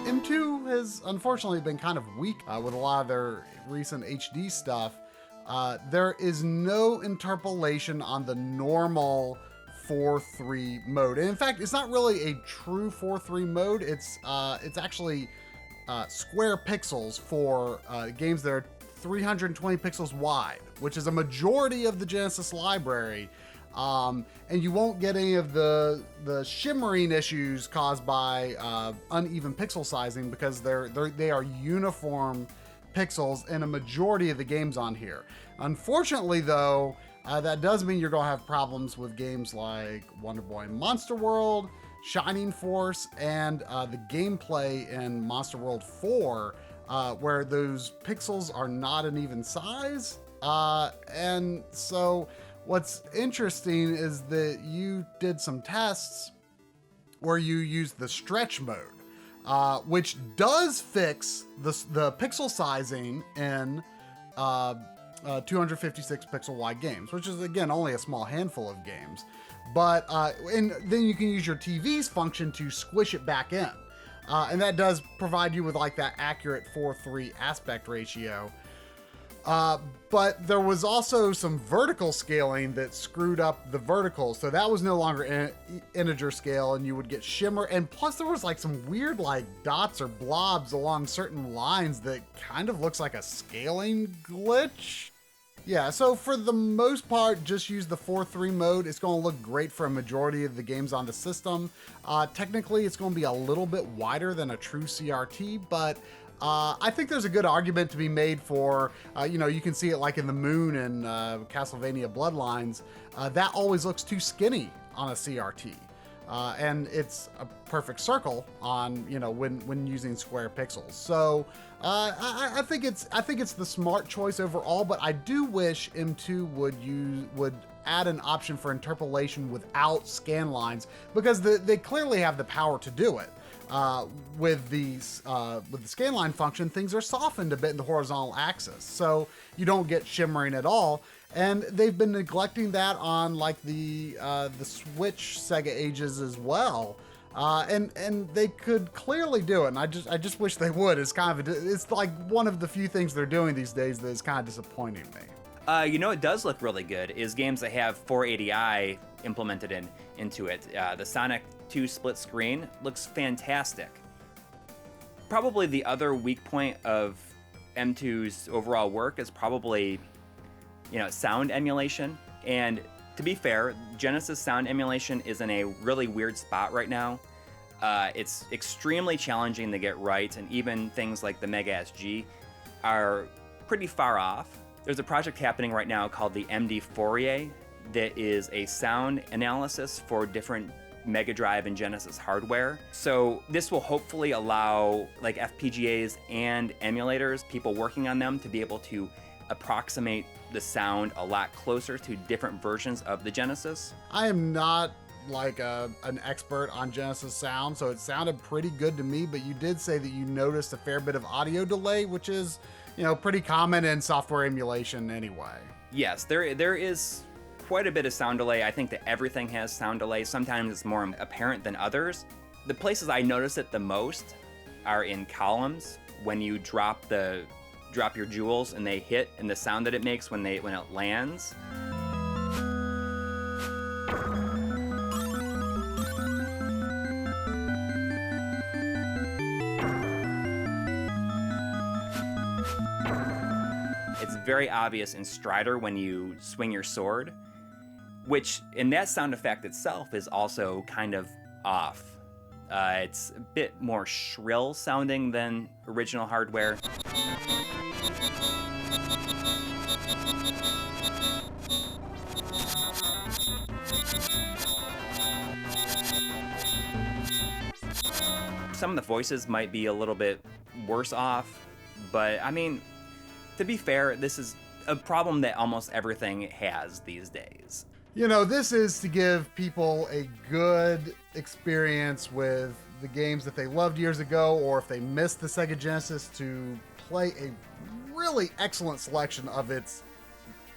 M2 has unfortunately been kind of weak with a lot of their recent HD stuff. There is no interpolation on the normal 4:3 mode. And in fact, it's not really a true 4:3 mode. It's actually square pixels for games that are 320 pixels wide, which is a majority of the Genesis library. And you won't get any of the shimmering issues caused by uneven pixel sizing, because they are uniform pixels in a majority of the games on here. Unfortunately, though, that does mean you're going to have problems with games like Wonder Boy and Monster World, Shining Force, and the gameplay in Monster World 4, where those pixels are not an even size. And so what's interesting is that you did some tests where you used the stretch mode, which does fix the pixel sizing in 256 pixel wide games, which is again only a small handful of games. But and then you can use your TV's function to squish it back in, and that does provide you with that accurate 4:3 aspect ratio. But there was also some vertical scaling that screwed up the verticals, so that was no longer integer scale, and you would get shimmer, and plus there was some weird dots or blobs along certain lines that kind of looks like a scaling glitch. Yeah, so for the most part, just use the 4:3 mode. It's going to look great for a majority of the games on the system. Technically, it's going to be a little bit wider than a true CRT, but I think there's a good argument to be made for, you can see it in the Moon and Castlevania Bloodlines. That always looks too skinny on a CRT. And it's a perfect circle on, when using square pixels. So I think it's the smart choice overall, but I do wish M2 would add an option for interpolation without scan lines, because they clearly have the power to do it. With the scanline function, things are softened a bit in the horizontal axis, so you don't get shimmering at all. And they've been neglecting that on the Switch Sega Ages as well. And they could clearly do it, and I just wish they would. It's one of the few things they're doing these days that is kind of disappointing me. It does look really good is games that have 480i implemented into it. The Sonic 2 split screen looks fantastic. Probably the other weak point of M2's overall work is probably, sound emulation. And to be fair, Genesis sound emulation is in a really weird spot right now. It's extremely challenging to get right, and even things like the Mega SG are pretty far off. There's a project happening right now called the MD Fourier that is a sound analysis for different Mega Drive and Genesis hardware. So this will hopefully allow like FPGAs and emulators, people working on them, to be able to approximate the sound a lot closer to different versions of the Genesis. I am not like an expert on Genesis sound, so it sounded pretty good to me, but you did say that you noticed a fair bit of audio delay, which is, pretty common in software emulation anyway. Yes, there is quite a bit of sound delay. I think that everything has sound delay. Sometimes it's more apparent than others. The places I notice it the most are in columns when you drop your jewels and they hit, and the sound that it makes when it lands. It's very obvious in Strider when you swing your sword, which in that sound effect itself is also kind of off. It's a bit more shrill sounding than original hardware. Some of the voices might be a little bit worse off, but I mean, to be fair, this is a problem that almost everything has these days. This is to give people a good experience with the games that they loved years ago, or if they missed the Sega Genesis, to play a really excellent selection of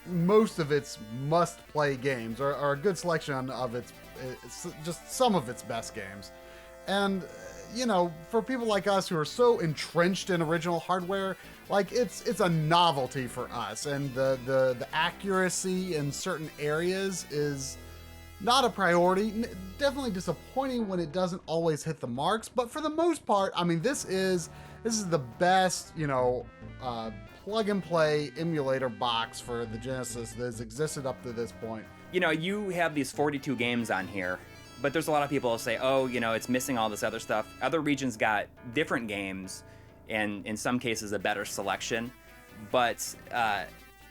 most of its must-play games, or a good selection of just some of its best games. And for people like us who are so entrenched in original hardware, like it's a novelty for us, and the accuracy in certain areas is not a priority. Definitely disappointing when it doesn't always hit the marks, but for the most part, I mean, this is the best, plug and play emulator box for the Genesis that has existed up to this point. You have these 42 games on here, but there's a lot of people who say, it's missing all this other stuff. Other regions got different games, and in some cases a better selection. But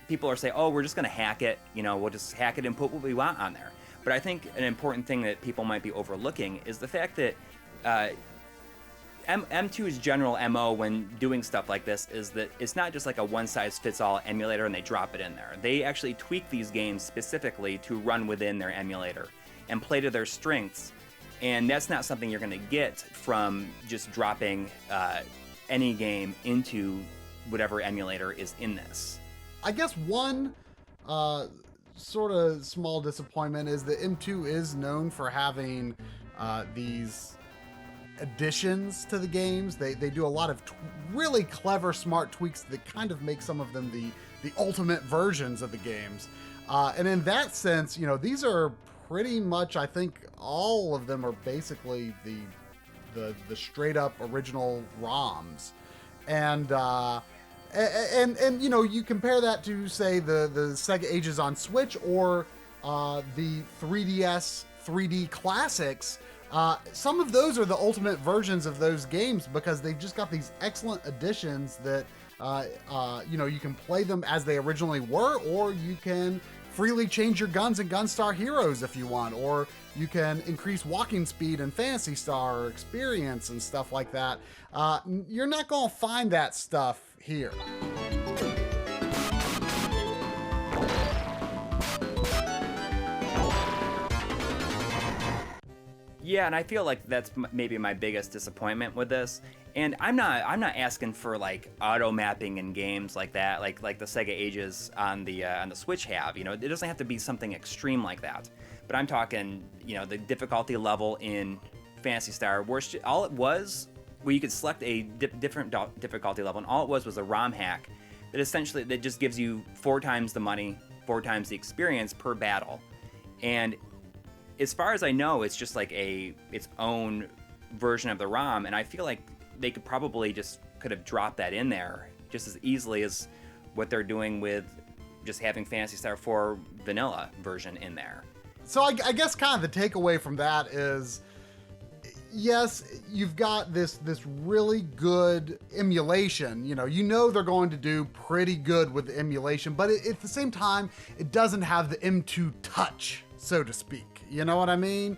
people are saying, we're just going to hack it. We'll just hack it and put what we want on there. But I think an important thing that people might be overlooking is the fact that M2's general MO when doing stuff like this is that it's not just like a one-size-fits-all emulator and they drop it in there. They actually tweak these games specifically to run within their emulator and play to their strengths, and that's not something you're going to get from just dropping any game into whatever emulator is in this. I guess one sort of small disappointment is that M2 is known for having these additions to the games. They do a lot of really clever, smart tweaks that kind of make some of them the ultimate versions of the games. And in that sense, these are pretty much, I think all of them are basically the straight up original ROMs. And you compare that to, say, the Sega Ages on Switch, or the 3DS 3D classics. Some of those are the ultimate versions of those games because they've just got these excellent additions that you can play them as they originally were, or you can freely change your guns and Gunstar Heroes if you want, or you can increase walking speed and Phantasy Star or experience and stuff like that. You're not going to find that stuff here. Yeah, and I feel like that's maybe my biggest disappointment with this. And I'm not asking for like auto mapping in games like that, like the Sega Ages on the Switch have. It doesn't have to be something extreme like that. But I'm talking, the difficulty level in Phantasy Star, where all it was, where you could select a different difficulty level, and all it was a ROM hack that essentially that just gives you 4 times the money, 4 times the experience per battle. And as far as I know, it's just like its own version of the ROM, and I feel like they could have dropped that in there just as easily as what they're doing with just having Phantasy Star 4 vanilla version in there. So I guess kind of the takeaway from that is, yes, you've got this really good emulation. You know they're going to do pretty good with the emulation, but at the same time, it doesn't have the M2 touch, so to speak. You know what I mean?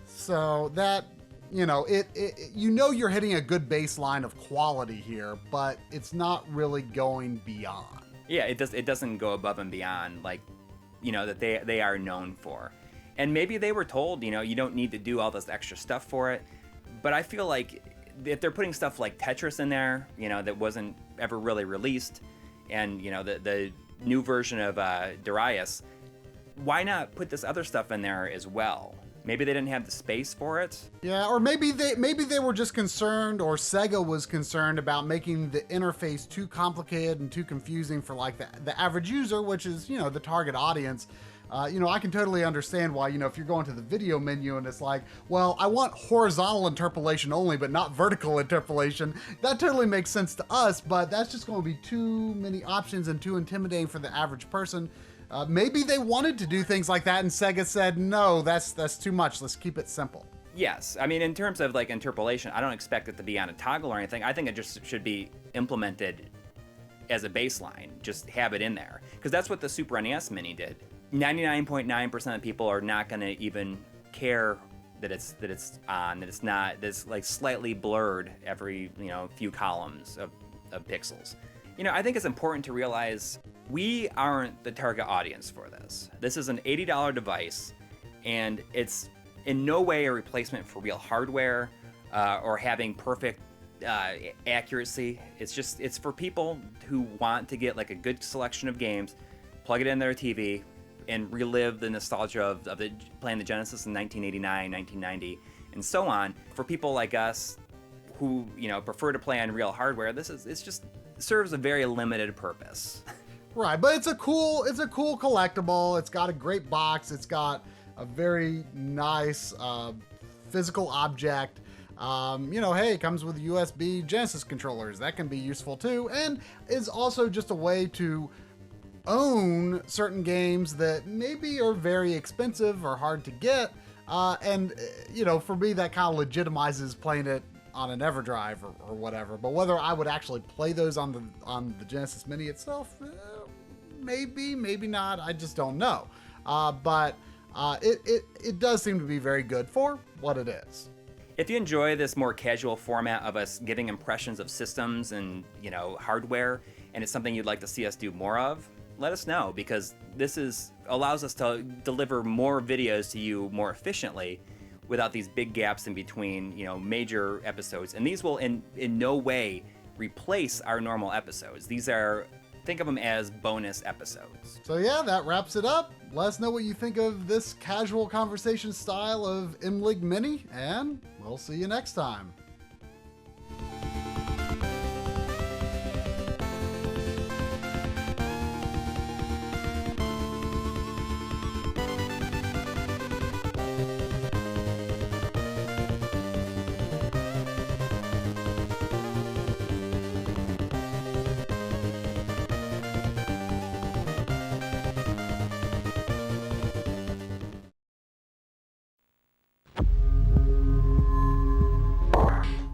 So that, you're hitting a good baseline of quality here, but it's not really going beyond. Yeah, it doesn't go above and beyond that they are known for. And maybe they were told, you don't need to do all this extra stuff for it. But I feel like if they're putting stuff like Tetris in there, that wasn't ever really released, and the new version of Darius, why not put this other stuff in there as well? Maybe they didn't have the space for it. Yeah, or maybe they were just concerned, or Sega was concerned about making the interface too complicated and too confusing for like the average user, which is, the target audience. I can totally understand why, if you're going to the video menu and it's like, well, I want horizontal interpolation only, but not vertical interpolation. That totally makes sense to us, but that's just going to be too many options and too intimidating for the average person. Maybe they wanted to do things like that and Sega said, no, that's too much. Let's keep it simple. Yes. I mean, in terms of like interpolation, I don't expect it to be on a toggle or anything. I think it just should be implemented as a baseline. Just have it in there. Because that's what the Super NES Mini did. 99.9% of people are not going to even care that it's on, that it's not, that's like slightly blurred every, few columns of pixels. I think it's important to realize we aren't the target audience for this. This is an $80 device, and it's in no way a replacement for real hardware or having perfect accuracy. It's for people who want to get like a good selection of games, plug it in their TV, and relive the nostalgia of playing the Genesis in 1989, 1990, and so on. For people like us who prefer to play on real hardware, it's just serves a very limited purpose. Right, but it's a cool collectible. It's got a great box. It's got a very nice physical object. Hey, it comes with USB Genesis controllers. That can be useful too, and is also just a way to own certain games that maybe are very expensive or hard to get. And for me, that kind of legitimizes playing it on an EverDrive or whatever. But whether I would actually play those on the Genesis Mini itself, maybe not. I just don't know. But it does seem to be very good for what it is. If you enjoy this more casual format of us giving impressions of systems and hardware, and it's something you'd like to see us do more of, let us know, because this allows us to deliver more videos to you more efficiently without these big gaps in between, major episodes. And these will in no way replace our normal episodes. Think of them as bonus episodes. So yeah, that wraps it up. Let us know what you think of this casual conversation style of MLiG Mini, and we'll see you next time.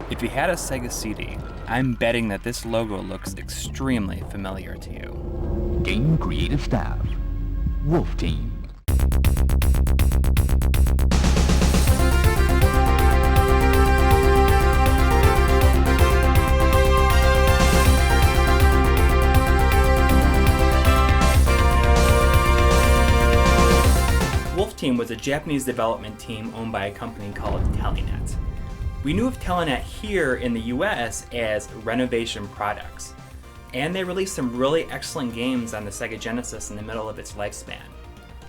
If you had a Sega CD, I'm betting that this logo looks extremely familiar to you. Game creative staff, Wolf Team. Wolf Team was a Japanese development team owned by a company called Telenet. We knew of Telenet here in the US as Renovation Products, and they released some really excellent games on the Sega Genesis in the middle of its lifespan.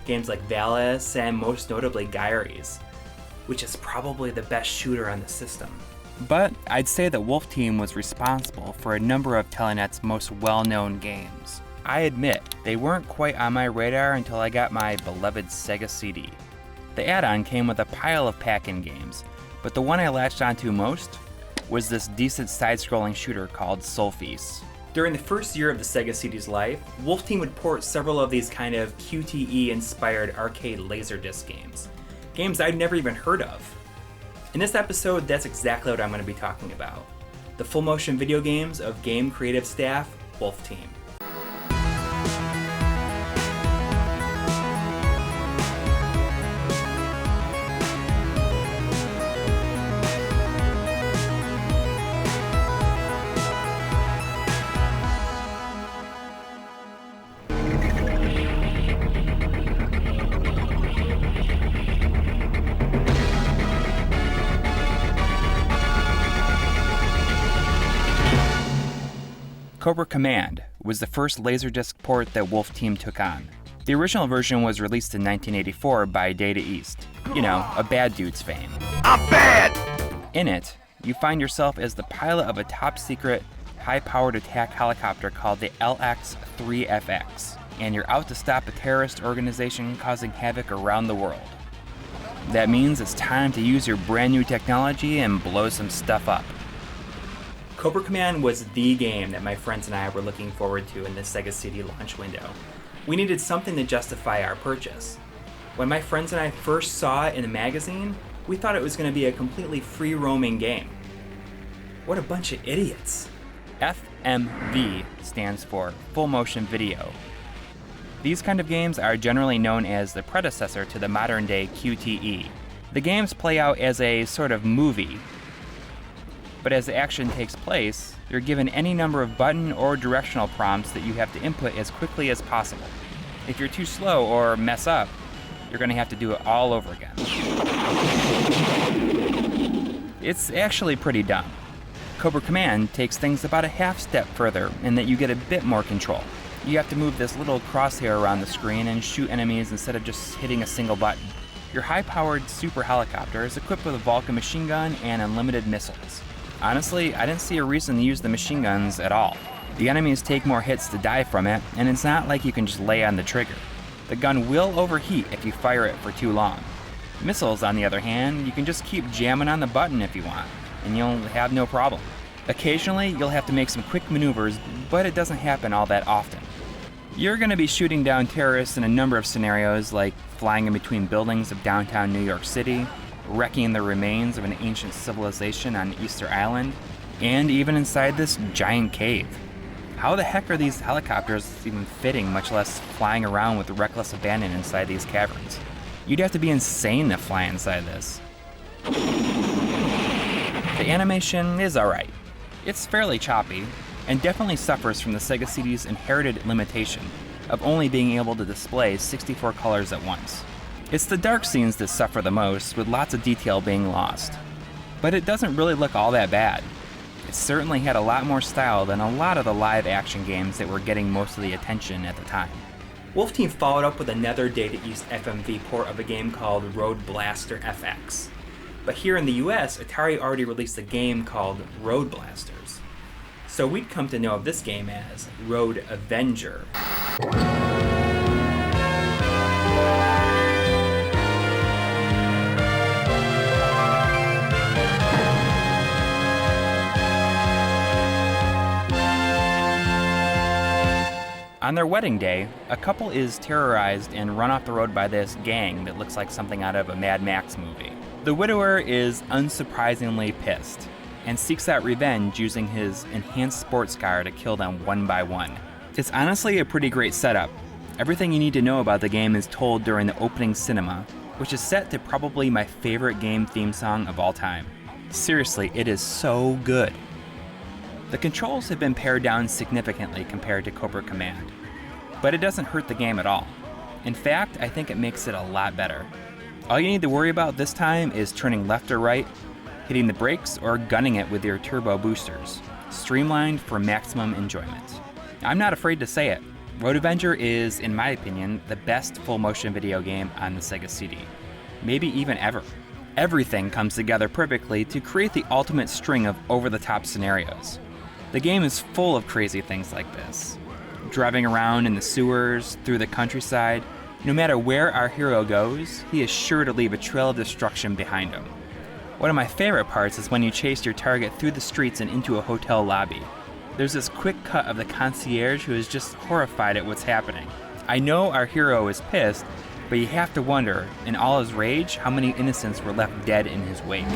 Games like Valis and most notably Gyres, which is probably the best shooter on the system. But I'd say that Wolf Team was responsible for a number of Telenet's most well-known games. I admit, they weren't quite on my radar until I got my beloved Sega CD. The add-on came with a pile of pack-in games, but the one I latched onto most was this decent side-scrolling shooter called Sulfis. During the first year of the Sega CD's life, Wolf Team would port several of these kind of QTE-inspired arcade laserdisc games. Games I'd never even heard of. In this episode, that's exactly what I'm going to be talking about. The full-motion video games of game creative staff, Wolf Team. Cobra Command was the first Laserdisc port that Wolf Team took on. The original version was released in 1984 by Data East, you know, a bad dude's fame. I'm bad! In it, you find yourself as the pilot of a top-secret, high-powered attack helicopter called the LX-3FX, and you're out to stop a terrorist organization causing havoc around the world. That means it's time to use your brand new technology and blow some stuff up. Cobra Command was the game that my friends and I were looking forward to in the Sega CD launch window. We needed something to justify our purchase. When my friends and I first saw it in the magazine, we thought it was going to be a completely free-roaming game. What a bunch of idiots. FMV stands for Full Motion Video. These kind of games are generally known as the predecessor to the modern-day QTE. The games play out as a sort of movie, but as the action takes place, you're given any number of button or directional prompts that you have to input as quickly as possible. If you're too slow or mess up, you're going to have to do it all over again. It's actually pretty dumb. Cobra Command takes things about a half step further in that you get a bit more control. You have to move this little crosshair around the screen and shoot enemies instead of just hitting a single button. Your high-powered super helicopter is equipped with a Vulcan machine gun and unlimited missiles. Honestly, I didn't see a reason to use the machine guns at all. The enemies take more hits to die from it, and it's not like you can just lay on the trigger. The gun will overheat if you fire it for too long. Missiles, on the other hand, you can just keep jamming on the button if you want, and you'll have no problem. Occasionally, you'll have to make some quick maneuvers, but it doesn't happen all that often. You're going to be shooting down terrorists in a number of scenarios, like flying in between buildings of downtown New York City, wrecking the remains of an ancient civilization on Easter Island, and even inside this giant cave. How the heck are these helicopters even fitting, much less flying around with reckless abandon inside these caverns? You'd have to be insane to fly inside this. The animation is alright. It's fairly choppy, and definitely suffers from the Sega CD's inherited limitation of only being able to display 64 colors at once. It's the dark scenes that suffer the most, with lots of detail being lost. But it doesn't really look all that bad. It certainly had a lot more style than a lot of the live action games that were getting most of the attention at the time. Wolf Team followed up with another Data East FMV port of a game called Road Blaster FX. But here in the US, Atari already released a game called Road Blasters. So we'd come to know of this game as Road Avenger. On their wedding day, a couple is terrorized and run off the road by this gang that looks like something out of a Mad Max movie. The widower is unsurprisingly pissed and seeks out revenge using his enhanced sports car to kill them one by one. It's honestly a pretty great setup. Everything you need to know about the game is told during the opening cinema, which is set to probably my favorite game theme song of all time. Seriously, it is so good. The controls have been pared down significantly compared to Cobra Command, but it doesn't hurt the game at all. In fact, I think it makes it a lot better. All you need to worry about this time is turning left or right, hitting the brakes, or gunning it with your turbo boosters. Streamlined for maximum enjoyment. I'm not afraid to say it. Road Avenger is, in my opinion, the best full motion video game on the Sega CD. Maybe even ever. Everything comes together perfectly to create the ultimate string of over-the-top scenarios. The game is full of crazy things like this. Driving around in the sewers, through the countryside, no matter where our hero goes, he is sure to leave a trail of destruction behind him. One of my favorite parts is when you chase your target through the streets and into a hotel lobby. There's this quick cut of the concierge who is just horrified at what's happening. I know our hero is pissed, but you have to wonder, in all his rage, how many innocents were left dead in his wake.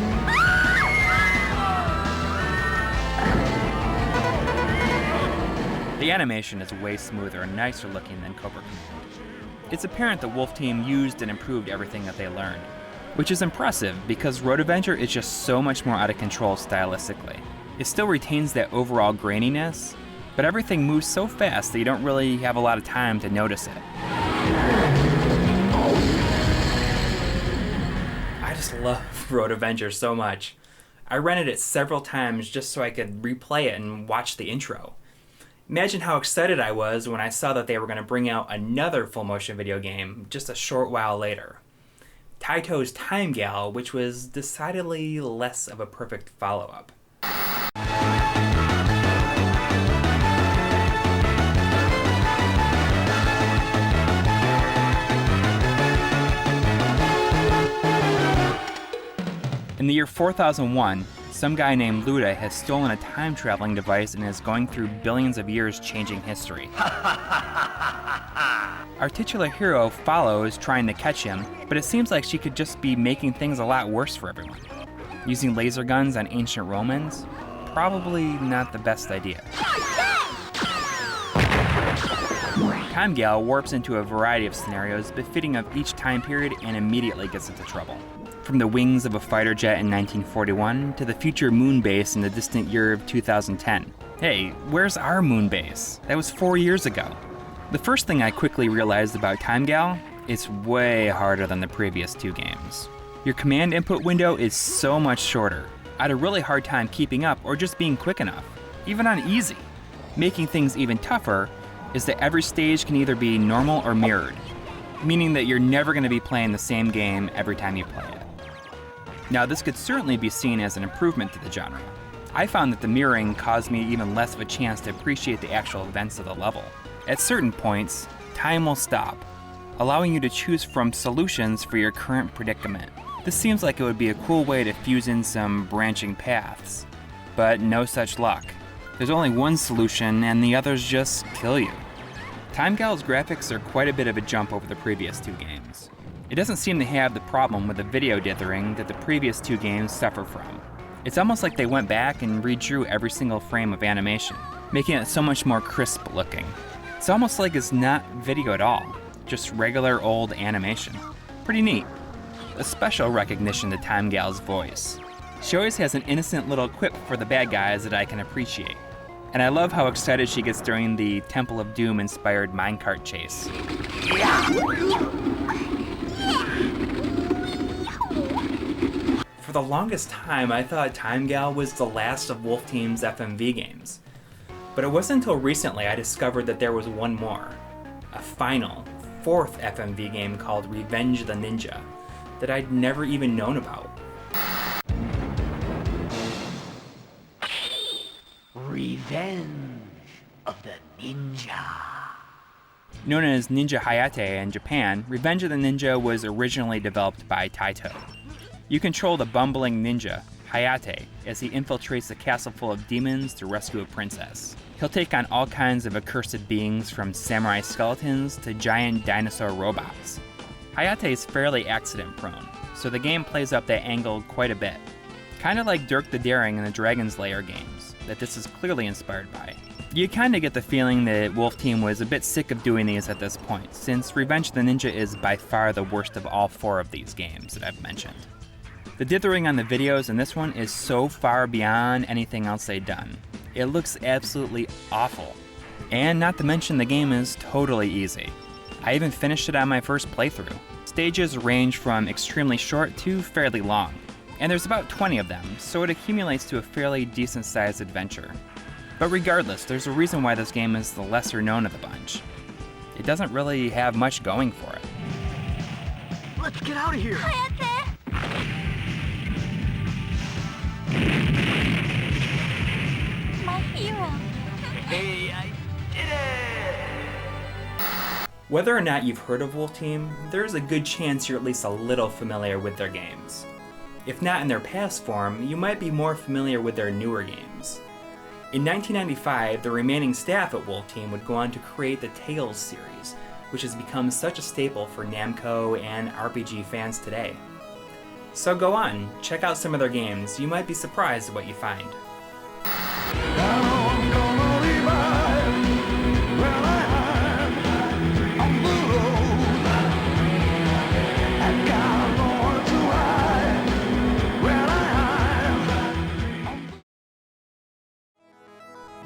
The animation is way smoother and nicer looking than Cobra Command. It's apparent the Wolf Team used and improved everything that they learned, which is impressive because Road Avenger is just so much more out of control stylistically. It still retains that overall graininess, but everything moves so fast that you don't really have a lot of time to notice it. I just love Road Avenger so much. I rented it several times just so I could replay it and watch the intro. Imagine how excited I was when I saw that they were going to bring out another full-motion video game just a short while later. Taito's Time Gal, which was decidedly less of a perfect follow-up. In the year 4001, some guy named Luda has stolen a time-traveling device and is going through billions of years changing history. Our titular hero follows, trying to catch him, but it seems like she could just be making things a lot worse for everyone. Using laser guns on ancient Romans? Probably not the best idea. Time Gal warps into a variety of scenarios befitting of each time period and immediately gets into trouble. From the wings of a fighter jet in 1941 to the future moon base in the distant year of 2010. Hey, where's our moon base? That was 4 years ago. The first thing I quickly realized about Time Gal, it's way harder than the previous two games. Your command input window is so much shorter. I had a really hard time keeping up or just being quick enough, even on easy. Making things even tougher is that every stage can either be normal or mirrored, meaning that you're never going to be playing the same game every time you play it. Now, this could certainly be seen as an improvement to the genre. I found that the mirroring caused me even less of a chance to appreciate the actual events of the level. At certain points, time will stop, allowing you to choose from solutions for your current predicament. This seems like it would be a cool way to fuse in some branching paths, but no such luck. There's only one solution and the others just kill you. Time Gal's graphics are quite a bit of a jump over the previous two games. It doesn't seem to have the problem with the video dithering that the previous two games suffer from. It's almost like they went back and redrew every single frame of animation, making it so much more crisp looking. It's almost like it's not video at all, just regular old animation. Pretty neat. A special recognition to Time Gal's voice. She always has an innocent little quip for the bad guys that I can appreciate. And I love how excited she gets during the Temple of Doom inspired minecart chase. For the longest time, I thought Time Gal was the last of Wolf Team's FMV games. But it wasn't until recently I discovered that there was one more. A final, fourth FMV game called Revenge the Ninja that I'd never even known about. Revenge of the Ninja. Known as Ninja Hayate in Japan, Revenge of the Ninja was originally developed by Taito. You control the bumbling ninja, Hayate, as he infiltrates a castle full of demons to rescue a princess. He'll take on all kinds of accursed beings from samurai skeletons to giant dinosaur robots. Hayate is fairly accident-prone, so the game plays up that angle quite a bit. Kind of like Dirk the Daring in the Dragon's Lair games, that this is clearly inspired by. You kinda get the feeling that Wolf Team was a bit sick of doing these at this point, since Revenge of the Ninja is by far the worst of all four of these games that I've mentioned. The dithering on the videos in this one is so far beyond anything else they've done. It looks absolutely awful. And not to mention the game is totally easy. I even finished it on my first playthrough. Stages range from extremely short to fairly long, and there's about 20 of them, so it accumulates to a fairly decent-sized adventure. But regardless, there's a reason why this game is the lesser known of the bunch. It doesn't really have much going for it. Let's get out of here. My hero. Hey, I did it! Whether or not you've heard of Wolf Team, there's a good chance you're at least a little familiar with their games. If not in their past form, you might be more familiar with their newer games. In 1995, the remaining staff at Wolf Team would go on to create the Tales series, which has become such a staple for Namco and RPG fans today. So go on, check out some of their games, you might be surprised at what you find.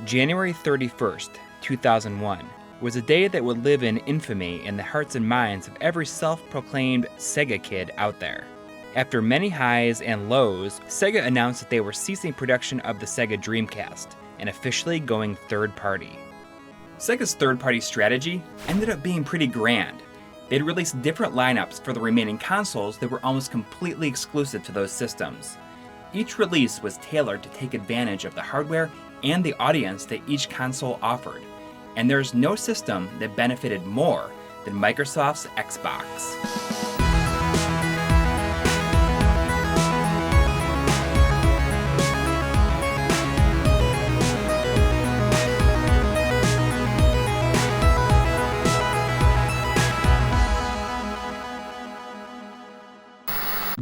January 31st, 2001, was a day that would live in infamy in the hearts and minds of every self-proclaimed Sega kid out there. After many highs and lows, Sega announced that they were ceasing production of the Sega Dreamcast and officially going third-party. Sega's third-party strategy ended up being pretty grand. They'd released different lineups for the remaining consoles that were almost completely exclusive to those systems. Each release was tailored to take advantage of the hardware and the audience that each console offered, and there's no system that benefited more than Microsoft's Xbox.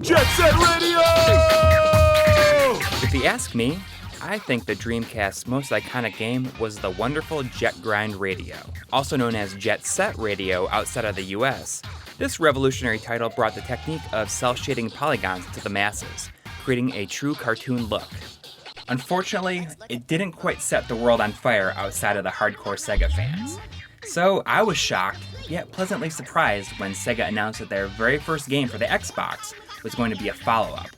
Jet Set Radio! If you ask me, I think the Dreamcast's most iconic game was the wonderful Jet Grind Radio, also known as Jet Set Radio outside of the US. This revolutionary title brought the technique of cel-shading polygons to the masses, creating a true cartoon look. Unfortunately, it didn't quite set the world on fire outside of the hardcore Sega fans. So I was shocked, yet pleasantly surprised when Sega announced that their very first game for the Xbox was going to be a follow-up,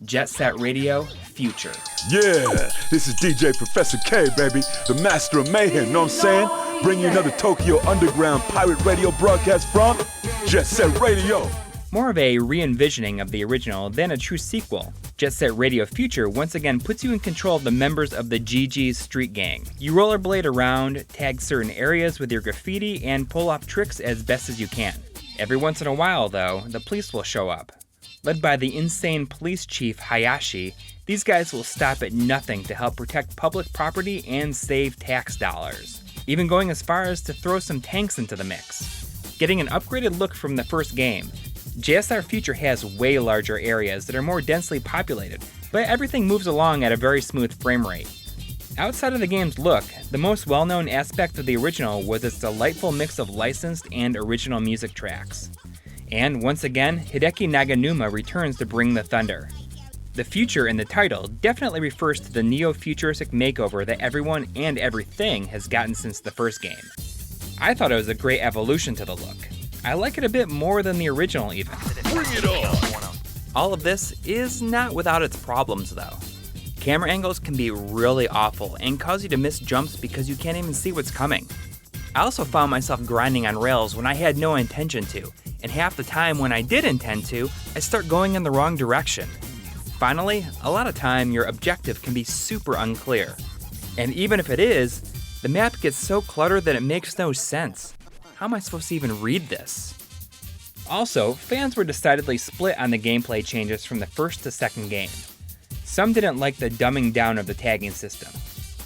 Jet Set Radio Future. Yeah, this is DJ Professor K, baby, the master of mayhem, know what I'm saying? Bring you another Tokyo Underground pirate radio broadcast from Jet Set Radio. More of a re-envisioning of the original than a true sequel, Jet Set Radio Future once again puts you in control of the members of the GG's Street Gang. You rollerblade around, tag certain areas with your graffiti, and pull off tricks as best as you can. Every once in a while, though, the police will show up. Led by the insane police chief Hayashi, these guys will stop at nothing to help protect public property and save tax dollars, even going as far as to throw some tanks into the mix. Getting an upgraded look from the first game, JSR Future has way larger areas that are more densely populated, but everything moves along at a very smooth frame rate. Outside of the game's look, the most well-known aspect of the original was its delightful mix of licensed and original music tracks. And once again, Hideki Naganuma returns to bring the thunder. The future in the title definitely refers to the neo-futuristic makeover that everyone and everything has gotten since the first game. I thought it was a great evolution to the look. I like it a bit more than the original even. Bring it on! All of this is not without its problems though. Camera angles can be really awful and cause you to miss jumps because you can't even see what's coming. I also found myself grinding on rails when I had no intention to, and half the time when I did intend to, I start going in the wrong direction. Finally, a lot of time your objective can be super unclear. And even if it is, the map gets so cluttered that it makes no sense. How am I supposed to even read this? Also, fans were decidedly split on the gameplay changes from the first to second game. Some didn't like the dumbing down of the tagging system.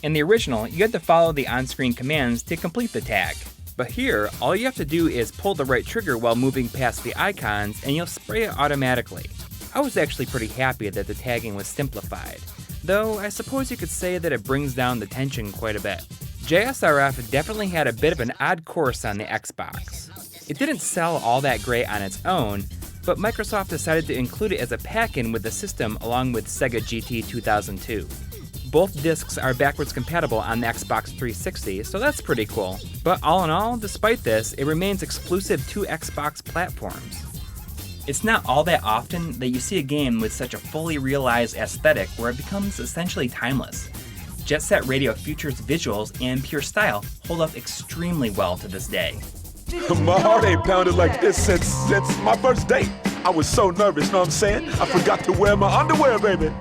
In the original, you had to follow the on-screen commands to complete the tag. But here, all you have to do is pull the right trigger while moving past the icons and you'll spray it automatically. I was actually pretty happy that the tagging was simplified, though I suppose you could say that it brings down the tension quite a bit. JSRF definitely had a bit of an odd course on the Xbox. It didn't sell all that great on its own, but Microsoft decided to include it as a pack-in with the system along with Sega GT 2002. Both discs are backwards compatible on the Xbox 360, so that's pretty cool. But all in all, despite this, it remains exclusive to Xbox platforms. It's not all that often that you see a game with such a fully realized aesthetic where it becomes essentially timeless. Jet Set Radio Future's visuals and pure style hold up extremely well to this day. My heart ain't pounded like this since my first date. I was so nervous, know what I'm saying? I forgot to wear my underwear, baby.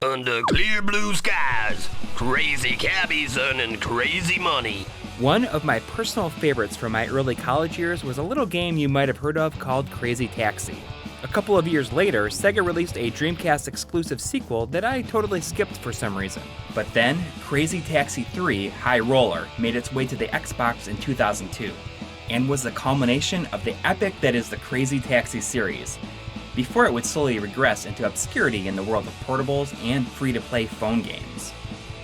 Under clear blue skies, crazy cabbies earning crazy money. One of my personal favorites from my early college years was a little game you might have heard of called Crazy Taxi. A couple of years later, Sega released a Dreamcast exclusive sequel that I totally skipped for some reason. But then, Crazy Taxi 3 High Roller made its way to the Xbox in 2002, and was the culmination of the epic that is the Crazy Taxi series, before it would slowly regress into obscurity in the world of portables and free-to-play phone games.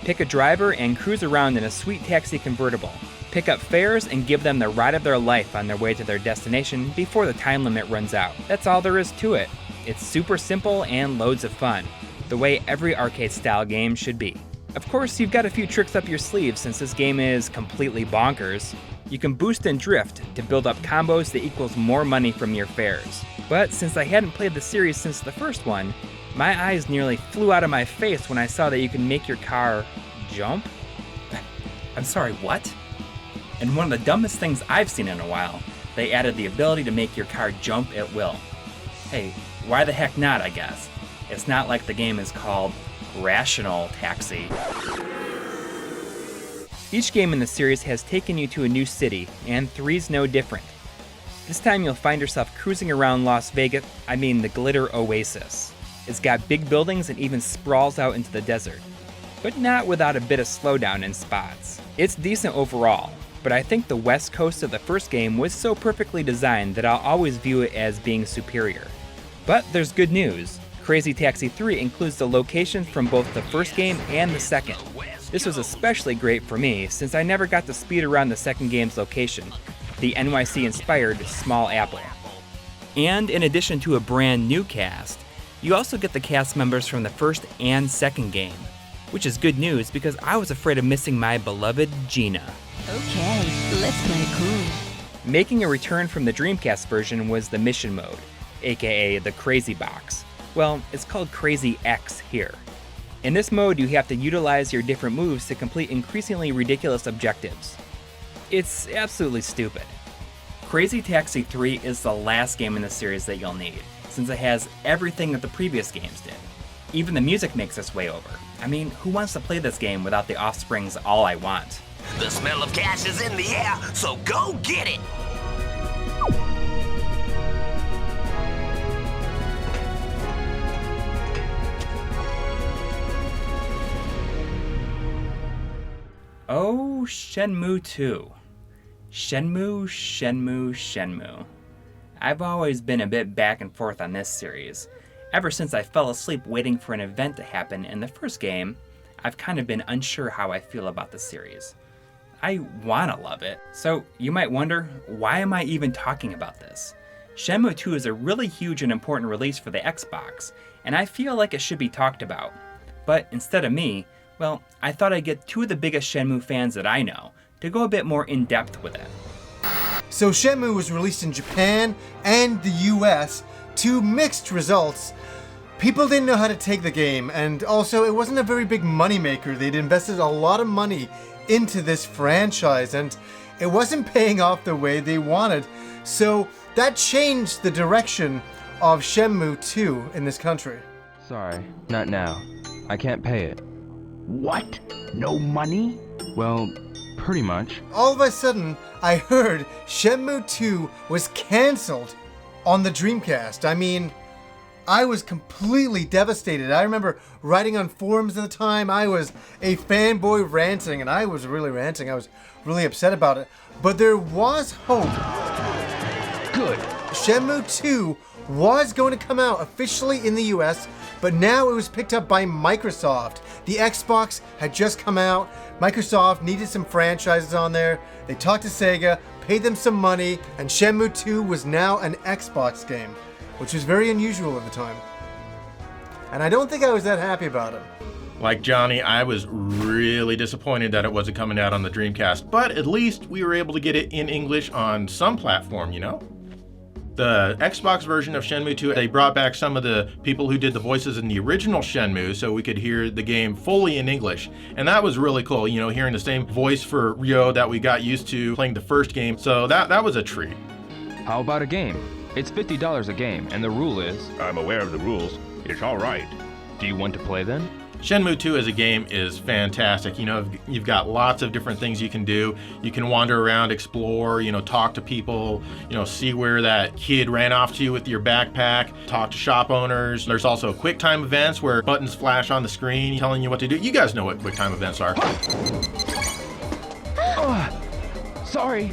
Pick a driver and cruise around in a sweet taxi convertible. Pick up fares and give them the ride of their life on their way to their destination before the time limit runs out. That's all there is to it. It's super simple and loads of fun, the way every arcade-style game should be. Of course, you've got a few tricks up your sleeve since this game is completely bonkers. You can boost and drift to build up combos that equals more money from your fares. But since I hadn't played the series since the first one, my eyes nearly flew out of my face when I saw that you can make your car jump? I'm sorry, what? And one of the dumbest things I've seen in a while, they added the ability to make your car jump at will. Hey, why the heck not, I guess? It's not like the game is called Rational Taxi. Each game in the series has taken you to a new city, and 3's no different. This time you'll find yourself cruising around Las Vegas, the Glitter Oasis. It's got big buildings and even sprawls out into the desert, but not without a bit of slowdown in spots. It's decent overall, but I think the west coast of the first game was so perfectly designed that I'll always view it as being superior. But there's good news. Crazy Taxi 3 includes the locations from both the first game and the second. This was especially great for me since I never got to speed around the second game's location, the NYC-inspired Small Apple. And in addition to a brand new cast, you also get the cast members from the first and second game, which is good news because I was afraid of missing my beloved Gina. Okay, let's play cool. Making a return from the Dreamcast version was the mission mode, aka the Crazy Box. Well, it's called Crazy X here. In this mode, you have to utilize your different moves to complete increasingly ridiculous objectives. It's absolutely stupid. Crazy Taxi 3 is the last game in the series that you'll need, since it has everything that the previous games did. Even the music makes its way over. Who wants to play this game without the Offspring's All I Want? The smell of cash is in the air, so go get it! Oh, Shenmue 2. Shenmue. I've always been a bit back and forth on this series. Ever since I fell asleep waiting for an event to happen in the first game, I've kind of been unsure how I feel about the series. I wanna love it. So you might wonder, why am I even talking about this? Shenmue 2 is a really huge and important release for the Xbox, and I feel like it should be talked about. But instead of me, well, I thought I'd get two of the biggest Shenmue fans that I know to go a bit more in depth with it. So Shenmue was released in Japan and the US to mixed results. People didn't know how to take the game, and also it wasn't a very big moneymaker. They'd invested a lot of money into this franchise, and it wasn't paying off the way they wanted. So that changed the direction of Shenmue 2 in this country. Sorry, not now. I can't pay it. What? No money? Well, pretty much. All of a sudden, I heard Shenmue 2 was cancelled on the Dreamcast. I was completely devastated. I remember writing on forums at the time. I was a fanboy ranting, and I was really ranting. I was really upset about it. But there was hope. Good. Shenmue 2 was going to come out officially in the US, but now it was picked up by Microsoft. The Xbox had just come out. Microsoft needed some franchises on there. They talked to Sega, paid them some money, and Shenmue 2 was now an Xbox game, which was very unusual at the time. And I don't think I was that happy about it. Like Johnny, I was really disappointed that it wasn't coming out on the Dreamcast, but at least we were able to get it in English on some platform, you know? The Xbox version of Shenmue 2, they brought back some of the people who did the voices in the original Shenmue so we could hear the game fully in English. And that was really cool, you know, hearing the same voice for Ryo that we got used to playing the first game. So that was a treat. How about a game? It's $50 a game, and the rule is... I'm aware of the rules. It's all right. Do you want to play then? Shenmue 2 as a game is fantastic. You know, you've got lots of different things you can do. You can wander around, explore, you know, talk to people, you know, see where that kid ran off to with your backpack, talk to shop owners. There's also quick time events where buttons flash on the screen telling you what to do. You guys know what quick time events are. Sorry.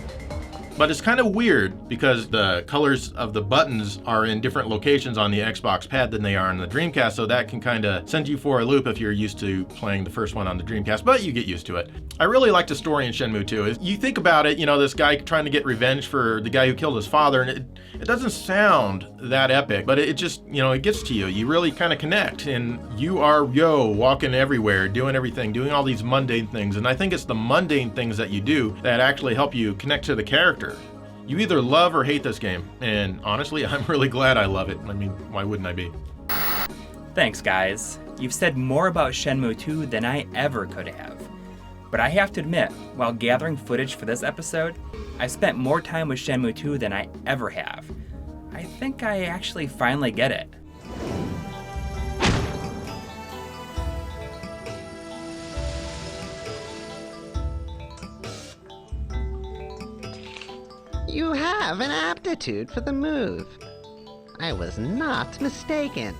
But it's kind of weird because the colors of the buttons are in different locations on the Xbox pad than they are on the Dreamcast, so that can kind of send you for a loop if you're used to playing the first one on the Dreamcast, but you get used to it. I really like the story in Shenmue 2. You think about it, you know, this guy trying to get revenge for the guy who killed his father, and it doesn't sound that epic, but it just, you know, it gets to you. You really kind of connect, and you are, walking everywhere, doing everything, doing all these mundane things, and I think it's the mundane things that you do that actually help you connect to the character. You either love or hate this game, and honestly, I'm really glad I love it. I mean, why wouldn't I be? Thanks, guys. You've said more about Shenmue 2 than I ever could have. But I have to admit, while gathering footage for this episode, I spent more time with Shenmue 2 than I ever have. I think I actually finally get it. You have an aptitude for the move. I was not mistaken.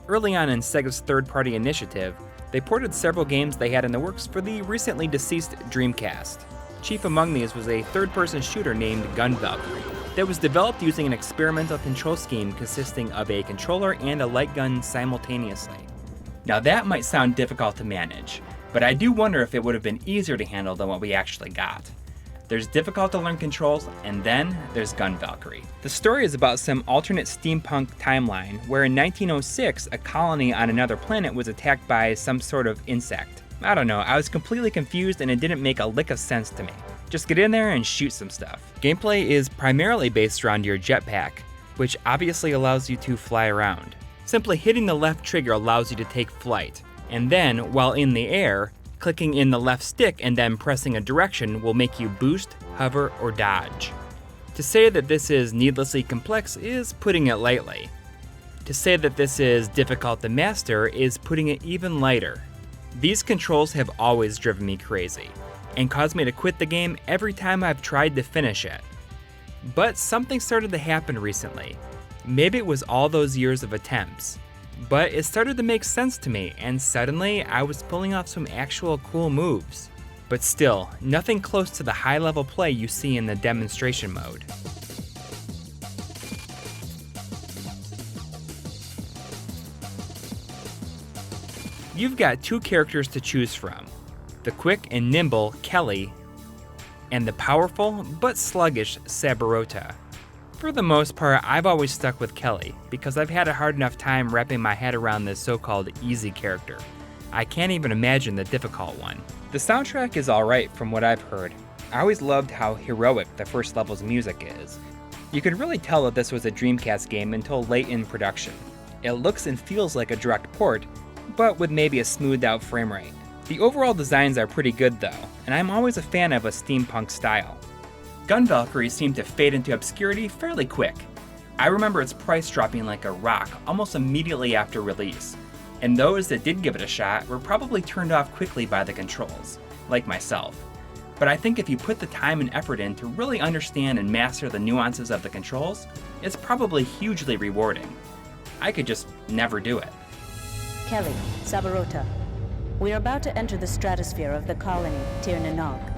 Early on in Sega's third-party initiative, they ported several games they had in the works for the recently deceased Dreamcast. Chief among these was a third-person shooter named Gun Valkyrie that was developed using an experimental control scheme consisting of a controller and a light gun simultaneously. Now that might sound difficult to manage, but I do wonder if it would have been easier to handle than what we actually got. There's difficult to learn controls, and then there's Gun Valkyrie. The story is about some alternate steampunk timeline where in 1906 a colony on another planet was attacked by some sort of insect. I don't know, I was completely confused and it didn't make a lick of sense to me. Just get in there and shoot some stuff. Gameplay is primarily based around your jetpack, which obviously allows you to fly around. Simply hitting the left trigger allows you to take flight, and then, while in the air, clicking in the left stick and then pressing a direction will make you boost, hover, or dodge. To say that this is needlessly complex is putting it lightly. To say that this is difficult to master is putting it even lighter. These controls have always driven me crazy, and caused me to quit the game every time I've tried to finish it. But something started to happen recently. Maybe it was all those years of attempts, but it started to make sense to me, and suddenly I was pulling off some actual cool moves. But still, nothing close to the high-level play you see in the demonstration mode. You've got two characters to choose from, the quick and nimble Kelly, and the powerful but sluggish Saburota. For the most part, I've always stuck with Kelly, because I've had a hard enough time wrapping my head around this so-called easy character. I can't even imagine the difficult one. The soundtrack is alright from what I've heard. I always loved how heroic the first level's music is. You could really tell that this was a Dreamcast game until late in production. It looks and feels like a direct port, but with maybe a smoothed out frame rate. The overall designs are pretty good though, and I'm always a fan of a steampunk style. Gun Valkyrie seemed to fade into obscurity fairly quick. I remember its price dropping like a rock almost immediately after release, and those that did give it a shot were probably turned off quickly by the controls, like myself. But I think if you put the time and effort in to really understand and master the nuances of the controls, it's probably hugely rewarding. I could just never do it. Kelly, Saburota. We are about to enter the stratosphere of the colony, Tir Nanog.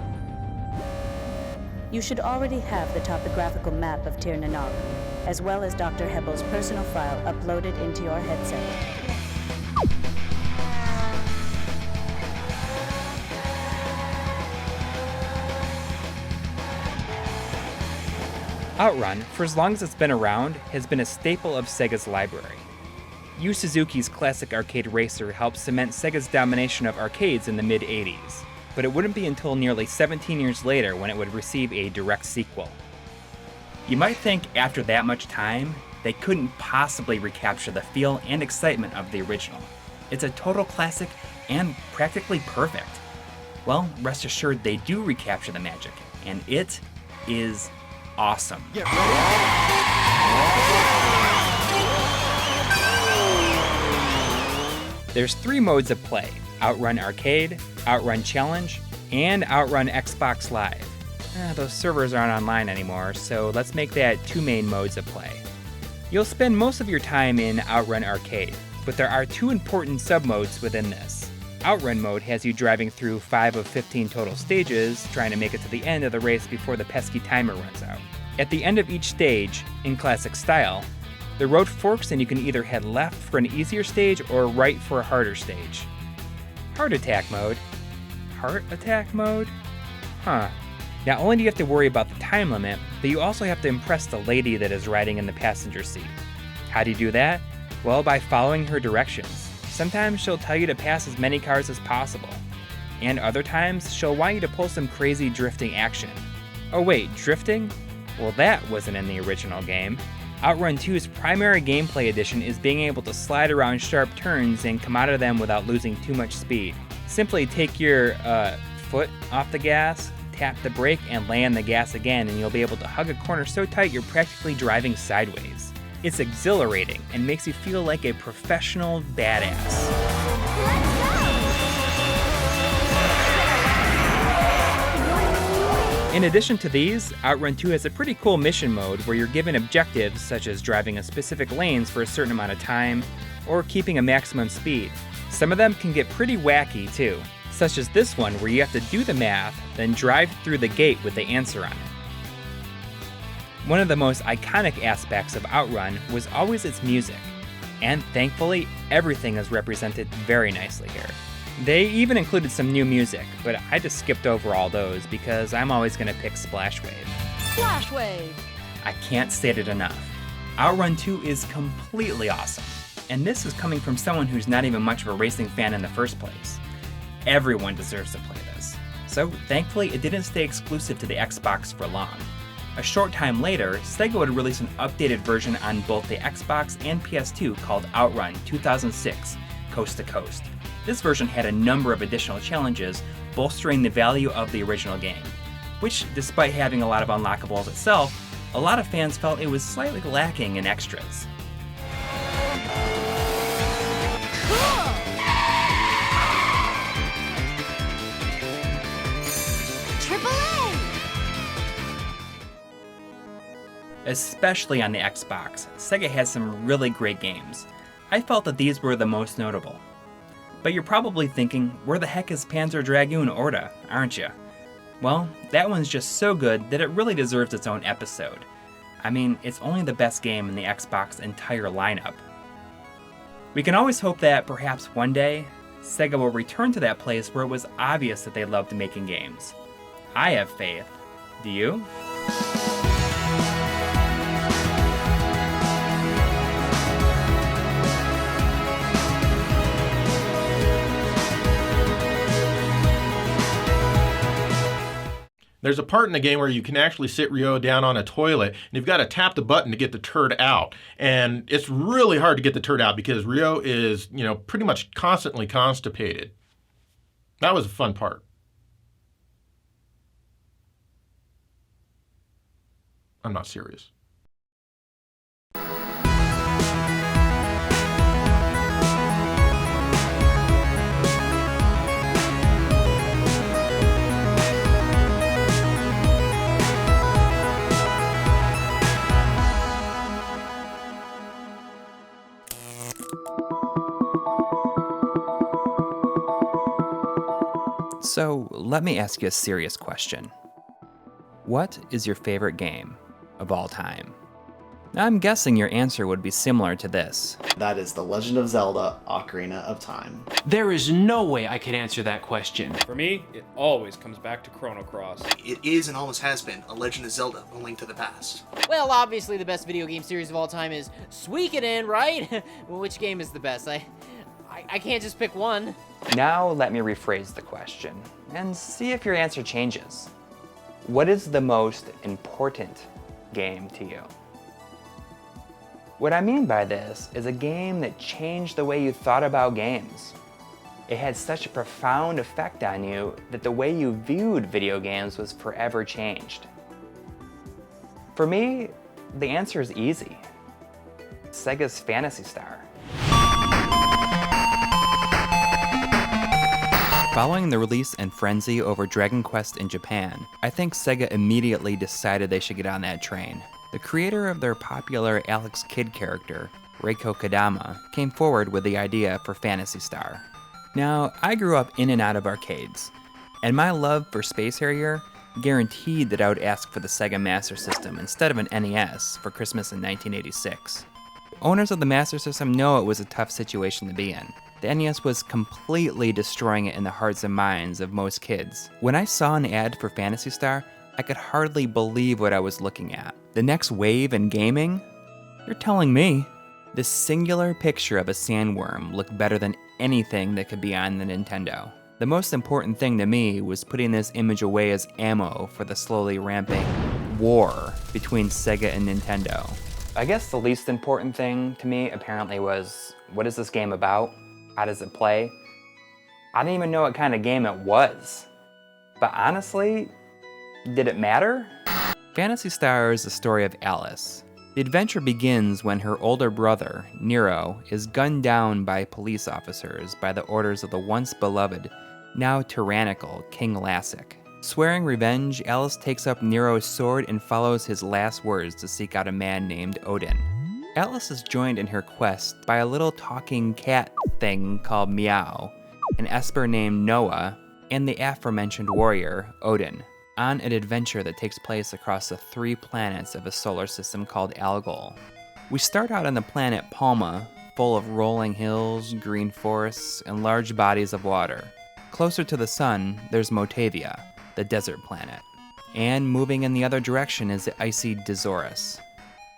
You should already have the topographical map of Tir Nanog, as well as Dr. Hebbel's personal file uploaded into your headset. Outrun, for as long as it's been around, has been a staple of Sega's library. Yu Suzuki's classic arcade racer helped cement Sega's domination of arcades in the mid-80s, but it wouldn't be until nearly 17 years later when it would receive a direct sequel. You might think after that much time, they couldn't possibly recapture the feel and excitement of the original. It's a total classic and practically perfect. Well, rest assured they do recapture the magic, and it is awesome. Get ready. There's 3 modes of play: Outrun Arcade, Outrun Challenge, and Outrun Xbox Live. Those servers aren't online anymore, so let's make that 2 main modes of play. You'll spend most of your time in Outrun Arcade, but there are 2 important sub-modes within this. Outrun mode has you driving through 5 of 15 total stages, trying to make it to the end of the race before the pesky timer runs out. At the end of each stage, in classic style, the road forks and you can either head left for an easier stage or right for a harder stage. Heart Attack mode? Heart Attack mode? Huh. Not only do you have to worry about the time limit, but you also have to impress the lady that is riding in the passenger seat. How do you do that? Well, by following her directions. Sometimes she'll tell you to pass as many cars as possible. And other times, she'll want you to pull some crazy drifting action. Oh wait, drifting? Well, that wasn't in the original game. Outrun 2's primary gameplay addition is being able to slide around sharp turns and come out of them without losing too much speed. Simply take your foot off the gas, tap the brake, and land the gas again, and you'll be able to hug a corner so tight you're practically driving sideways. It's exhilarating and makes you feel like a professional badass. In addition to these, Outrun 2 has a pretty cool mission mode where you're given objectives such as driving a specific lanes for a certain amount of time, or keeping a maximum speed. Some of them can get pretty wacky too, such as this one where you have to do the math, then drive through the gate with the answer on it. One of the most iconic aspects of Outrun was always its music, and thankfully everything is represented very nicely here. They even included some new music, but I just skipped over all those because I'm always going to pick Splash Wave. Splash Wave! I can't state it enough. Outrun 2 is completely awesome, and this is coming from someone who's not even much of a racing fan in the first place. Everyone deserves to play this. So thankfully it didn't stay exclusive to the Xbox for long. A short time later, Sega would release an updated version on both the Xbox and PS2 called Outrun 2006 Coast to Coast. This version had a number of additional challenges, bolstering the value of the original game, which, despite having a lot of unlockables itself, a lot of fans felt it was slightly lacking in extras. Especially on the Xbox, Sega has some really great games. I felt that these were the most notable. But you're probably thinking, where the heck is Panzer Dragoon Orta, aren't you? Well, that one's just so good that it really deserves its own episode. I mean, it's only the best game in the Xbox entire lineup. We can always hope that, perhaps one day, Sega will return to that place where it was obvious that they loved making games. I have faith. Do you? There's a part in the game where you can actually sit Ryo down on a toilet, and you've got to tap the button to get the turd out. And it's really hard to get the turd out because Ryo is, pretty much constantly constipated. That was a fun part. I'm not serious. So, let me ask you a serious question. What is your favorite game of all time? I'm guessing your answer would be similar to this. That is The Legend of Zelda: Ocarina of Time. There is no way I could answer that question. For me, it always comes back to Chrono Cross. It is and always has been A Legend of Zelda: A Link to the Past. Well, obviously the best video game series of all time is Suikoden, right? Well, which game is the best? I can't just pick one. Now let me rephrase the question and see if your answer changes. What is the most important game to you? What I mean by this is a game that changed the way you thought about games. It had such a profound effect on you that the way you viewed video games was forever changed. For me, the answer is easy. Sega's Phantasy Star. Following the release and frenzy over Dragon Quest in Japan, I think Sega immediately decided they should get on that train. The creator of their popular Alex Kidd character, Reiko Kodama, came forward with the idea for Phantasy Star. Now, I grew up in and out of arcades, and my love for Space Harrier guaranteed that I would ask for the Sega Master System instead of an NES for Christmas in 1986. Owners of the Master System know it was a tough situation to be in. The NES was completely destroying it in the hearts and minds of most kids. When I saw an ad for Phantasy Star, I could hardly believe what I was looking at. The next wave in gaming? You're telling me. This singular picture of a sandworm looked better than anything that could be on the Nintendo. The most important thing to me was putting this image away as ammo for the slowly ramping war between Sega and Nintendo. I guess the least important thing to me apparently was, what is this game about? How does it play? I didn't even know what kind of game it was. But honestly, did it matter? Phantasy Star is the story of Alice. The adventure begins when her older brother, Nero, is gunned down by police officers by the orders of the once beloved, now tyrannical King Lassic. Swearing revenge, Alice takes up Nero's sword and follows his last words to seek out a man named Odin. Alice is joined in her quest by a little talking cat thing called Meow, an Esper named Noah, and the aforementioned warrior, Odin, on an adventure that takes place across the 3 planets of a solar system called Algol. We start out on the planet Palma, full of rolling hills, green forests, and large bodies of water. Closer to the sun, there's Motavia, the desert planet. And moving in the other direction is the icy Dazorus.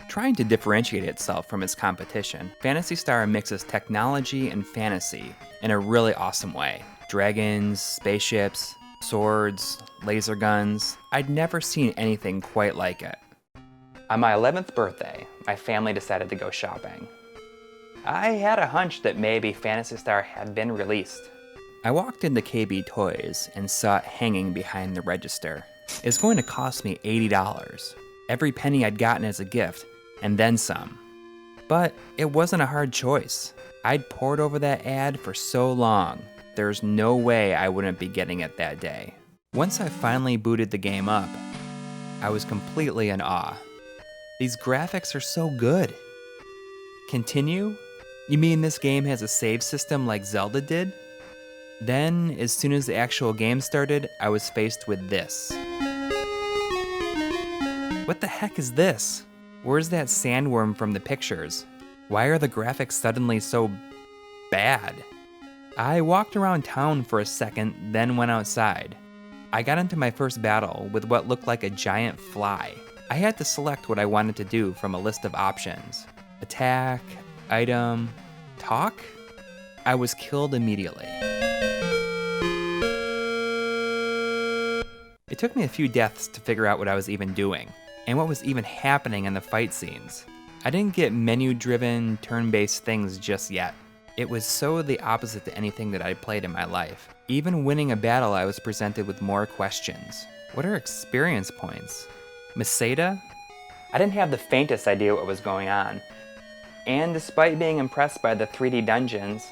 Trying to differentiate itself from its competition, Phantasy Star mixes technology and fantasy in a really awesome way. Dragons, spaceships, swords, laser guns. I'd never seen anything quite like it. On my 11th birthday, my family decided to go shopping. I had a hunch that maybe Phantasy Star had been released. I walked into KB Toys and saw it hanging behind the register. It was going to cost me $80, every penny I'd gotten as a gift, and then some. But it wasn't a hard choice. I'd pored over that ad for so long, there's no way I wouldn't be getting it that day. Once I finally booted the game up, I was completely in awe. These graphics are so good. Continue? You mean this game has a save system like Zelda did? Then, as soon as the actual game started, I was faced with this. What the heck is this? Where's that sandworm from the pictures? Why are the graphics suddenly so bad? I walked around town for a second, then went outside. I got into my first battle with what looked like a giant fly. I had to select what I wanted to do from a list of options. Attack, item, talk? I was killed immediately. It took me a few deaths to figure out what I was even doing, and what was even happening in the fight scenes. I didn't get menu-driven, turn-based things just yet. It was so the opposite to anything that I'd played in my life. Even winning a battle, I was presented with more questions. What are experience points? Meseta? I didn't have the faintest idea what was going on. And despite being impressed by the 3D dungeons,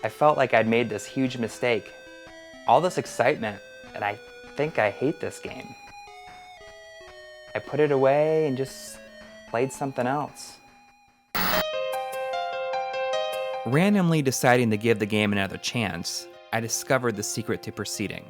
I felt like I'd made this huge mistake. All this excitement, and I think I hate this game. I put it away and just played something else. Randomly deciding to give the game another chance, I discovered the secret to proceeding.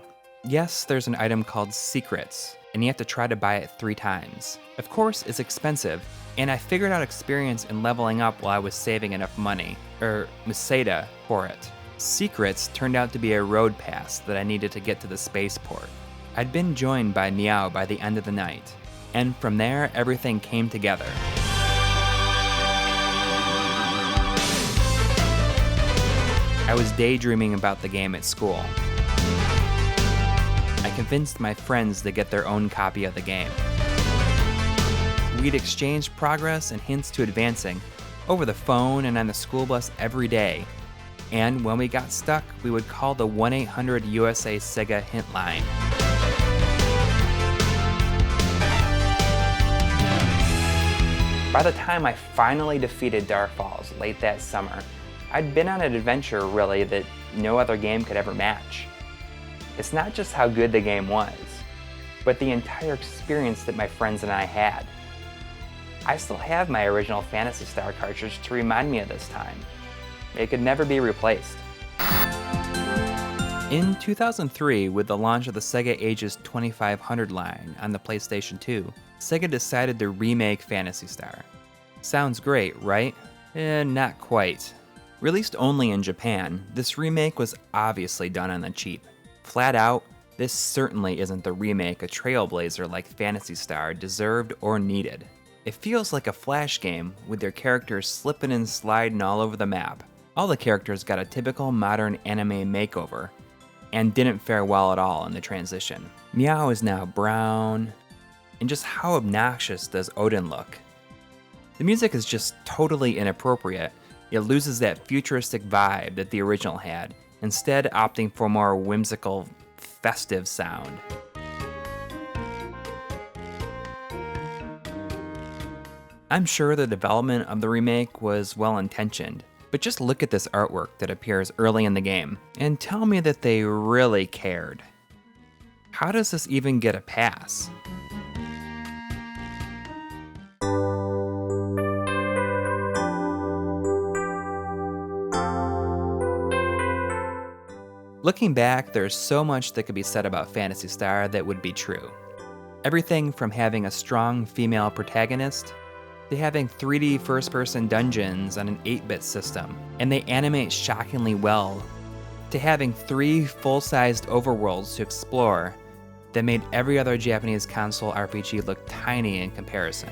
Yes, there's an item called Secrets, and you have to try to buy it 3 times. Of course, it's expensive, and I figured out experience in leveling up while I was saving enough money, Meseta, for it. Secrets turned out to be a road pass that I needed to get to the spaceport. I'd been joined by Meow by the end of the night, and from there, everything came together. I was daydreaming about the game at school. I convinced my friends to get their own copy of the game. We'd exchange progress and hints to advancing over the phone and on the school bus every day. And when we got stuck, we would call the 1-800-USA Sega hint line. By the time I finally defeated Dark Falls late that summer, I'd been on an adventure really that no other game could ever match. It's not just how good the game was, but the entire experience that my friends and I had. I still have my original Phantasy Star cartridge to remind me of this time. It could never be replaced. In 2003, with the launch of the Sega Ages 2500 line on the PlayStation 2, Sega decided to remake Phantasy Star. Sounds great, right? Not quite. Released only in Japan, this remake was obviously done on the cheap. Flat out, this certainly isn't the remake a trailblazer like Phantasy Star deserved or needed. It feels like a Flash game with their characters slipping and sliding all over the map. All the characters got a typical modern anime makeover, and didn't fare well at all in the transition. Meow is now brown, and just how obnoxious does Odin look? The music is just totally inappropriate. It loses that futuristic vibe that the original had, instead opting for a more whimsical, festive sound. I'm sure the development of the remake was well-intentioned, but just look at this artwork that appears early in the game, and tell me that they really cared. How does this even get a pass? Looking back, there's so much that could be said about Phantasy Star that would be true. Everything from having a strong female protagonist, to having 3D first-person dungeons on an 8-bit system, and they animate shockingly well, to having 3 full-sized overworlds to explore that made every other Japanese console RPG look tiny in comparison.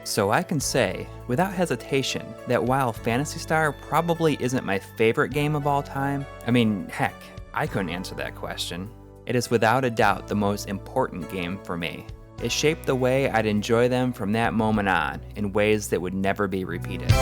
So I can say, without hesitation, that while Phantasy Star probably isn't my favorite game of all time, I mean, heck, I couldn't answer that question. It is without a doubt the most important game for me. It shaped the way I'd enjoy them from that moment on in ways that would never be repeated.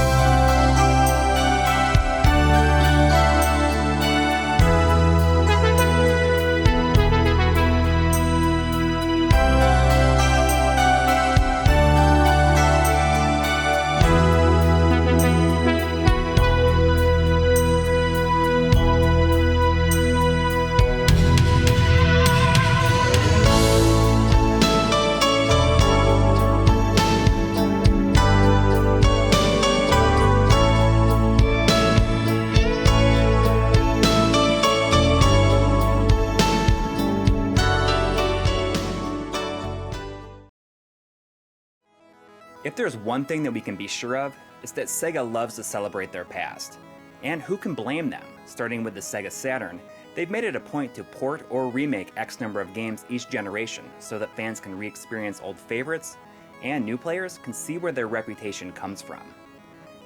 If there's one thing that we can be sure of, it's that Sega loves to celebrate their past. And who can blame them? Starting with the Sega Saturn, they've made it a point to port or remake X number of games each generation so that fans can re-experience old favorites, and new players can see where their reputation comes from.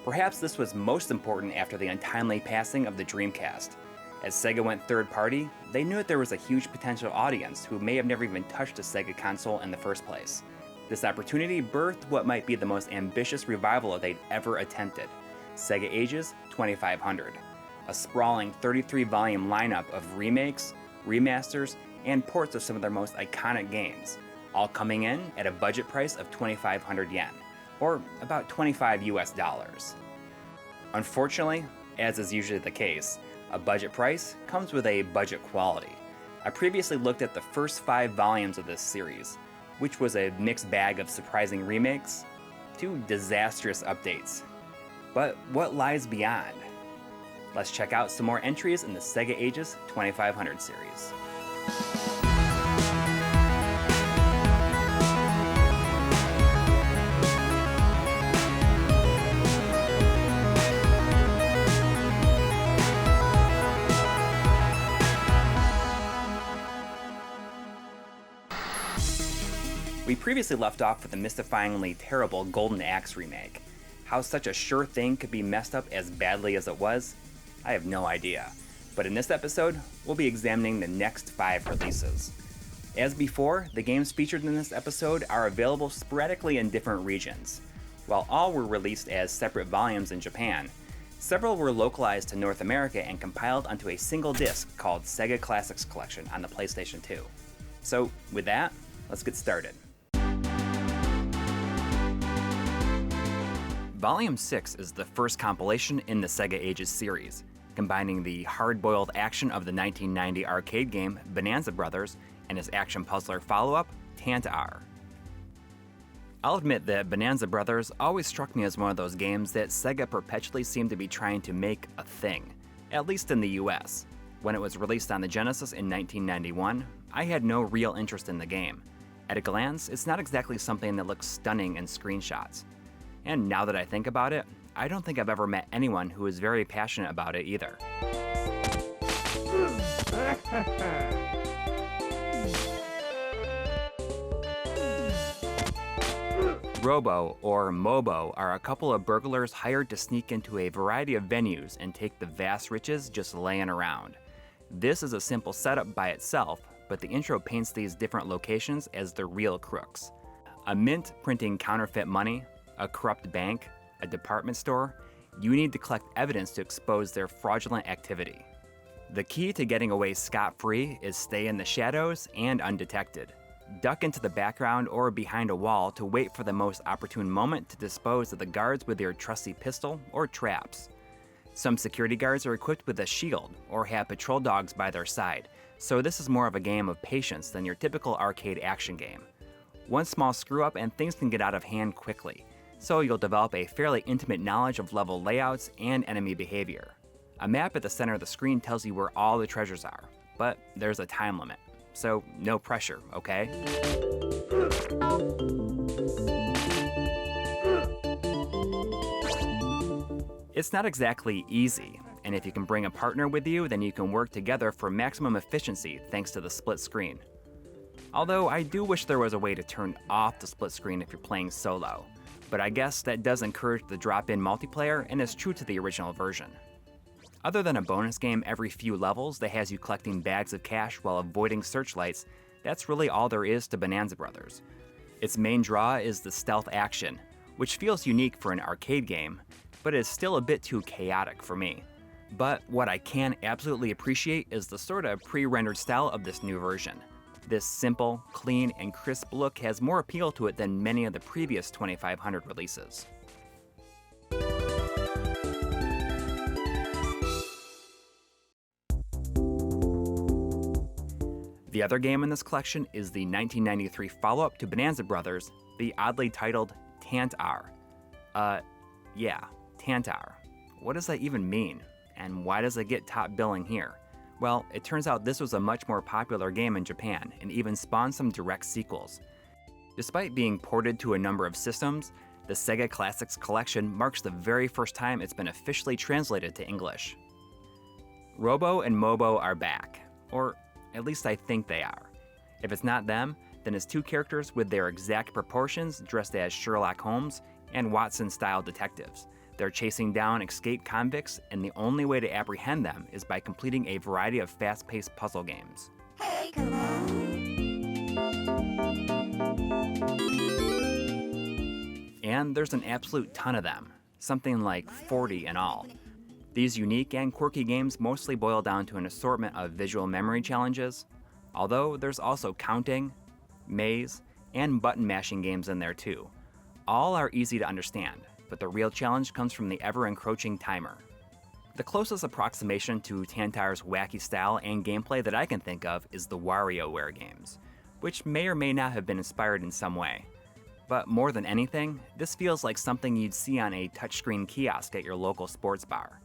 Perhaps this was most important after the untimely passing of the Dreamcast. As Sega went third party, they knew that there was a huge potential audience who may have never even touched a Sega console in the first place. This opportunity birthed what might be the most ambitious revival they'd ever attempted, Sega Ages 2500, a sprawling 33-volume lineup of remakes, remasters, and ports of some of their most iconic games, all coming in at a budget price of 2,500 yen, or about $25 US. Unfortunately, as is usually the case, a budget price comes with a budget quality. I previously looked at the first 5 volumes of this series, which was a mixed bag of surprising remakes to disastrous updates. But what lies beyond? Let's check out some more entries in the Sega Ages 2500 series. We previously left off with the mystifyingly terrible Golden Axe remake. How such a sure thing could be messed up as badly as it was, I have no idea. But in this episode, we'll be examining the next 5 releases. As before, the games featured in this episode are available sporadically in different regions. While all were released as separate volumes in Japan, Several were localized to North America and compiled onto a single disc called Sega Classics Collection on the PlayStation 2. So, with that, let's get started. Volume 6 is the first compilation in the Sega Ages series, combining the hard-boiled action of the 1990 arcade game Bonanza Brothers and its action puzzler follow-up, Tantar. I'll admit that Bonanza Brothers always struck me as one of those games that Sega perpetually seemed to be trying to make a thing, at least in the US. When it was released on the Genesis in 1991, I had no real interest in the game. At a glance, it's not exactly something that looks stunning in screenshots. And now that I think about it, I don't think I've ever met anyone who is very passionate about it either. Robo, or Mobo, are a couple of burglars hired to sneak into a variety of venues and take the vast riches just laying around. This is a simple setup by itself, but the intro paints these different locations as the real crooks. A mint printing counterfeit money, a corrupt bank, a department store. You need to collect evidence to expose their fraudulent activity. The key to getting away scot-free is stay in the shadows and undetected. Duck into the background or behind a wall to wait for the most opportune moment to dispose of the guards with your trusty pistol or traps. Some security guards are equipped with a shield or have patrol dogs by their side, so this is more of a game of patience than your typical arcade action game. One small screw-up and things can get out of hand quickly, so you'll develop a fairly intimate knowledge of level layouts and enemy behavior. A map at the center of the screen tells you where all the treasures are, but there's a time limit. So, no pressure, okay? It's not exactly easy, and if you can bring a partner with you, then you can work together for maximum efficiency thanks to the split screen. Although I do wish there was a way to turn off the split screen if you're playing solo, but I guess that does encourage the drop-in multiplayer and is true to the original version. Other than a bonus game every few levels that has you collecting bags of cash while avoiding searchlights, that's really all there is to Bonanza Brothers. Its main draw is the stealth action, which feels unique for an arcade game, but is still a bit too chaotic for me. But what I can absolutely appreciate is the sort of pre-rendered style of this new version. This simple, clean, and crisp look has more appeal to it than many of the previous 2500 releases. The other game in this collection is the 1993 follow-up to Bonanza Brothers, the oddly titled Tantar. Yeah, Tantar. What does that even mean? And why does it get top billing here? Well, it turns out this was a much more popular game in Japan and even spawned some direct sequels. Despite being ported to a number of systems, the Sega Classics Collection marks the very first time it's been officially translated to English. Robo and Mobo are back, or at least I think they are. If it's not them, then it's two characters with their exact proportions dressed as Sherlock Holmes and Watson-style detectives. They're chasing down escaped convicts, and the only way to apprehend them is by completing a variety of fast-paced puzzle games. Hey, come on. And there's an absolute ton of them, something like 40 in all. These unique and quirky games mostly boil down to an assortment of visual memory challenges, although there's also counting, maze, and button mashing games in there too. All are easy to understand, but the real challenge comes from the ever-encroaching timer. The closest approximation to Tantar's wacky style and gameplay that I can think of is the WarioWare games, which may or may not have been inspired in some way. But more than anything, this feels like something you'd see on a touchscreen kiosk at your local sports bar.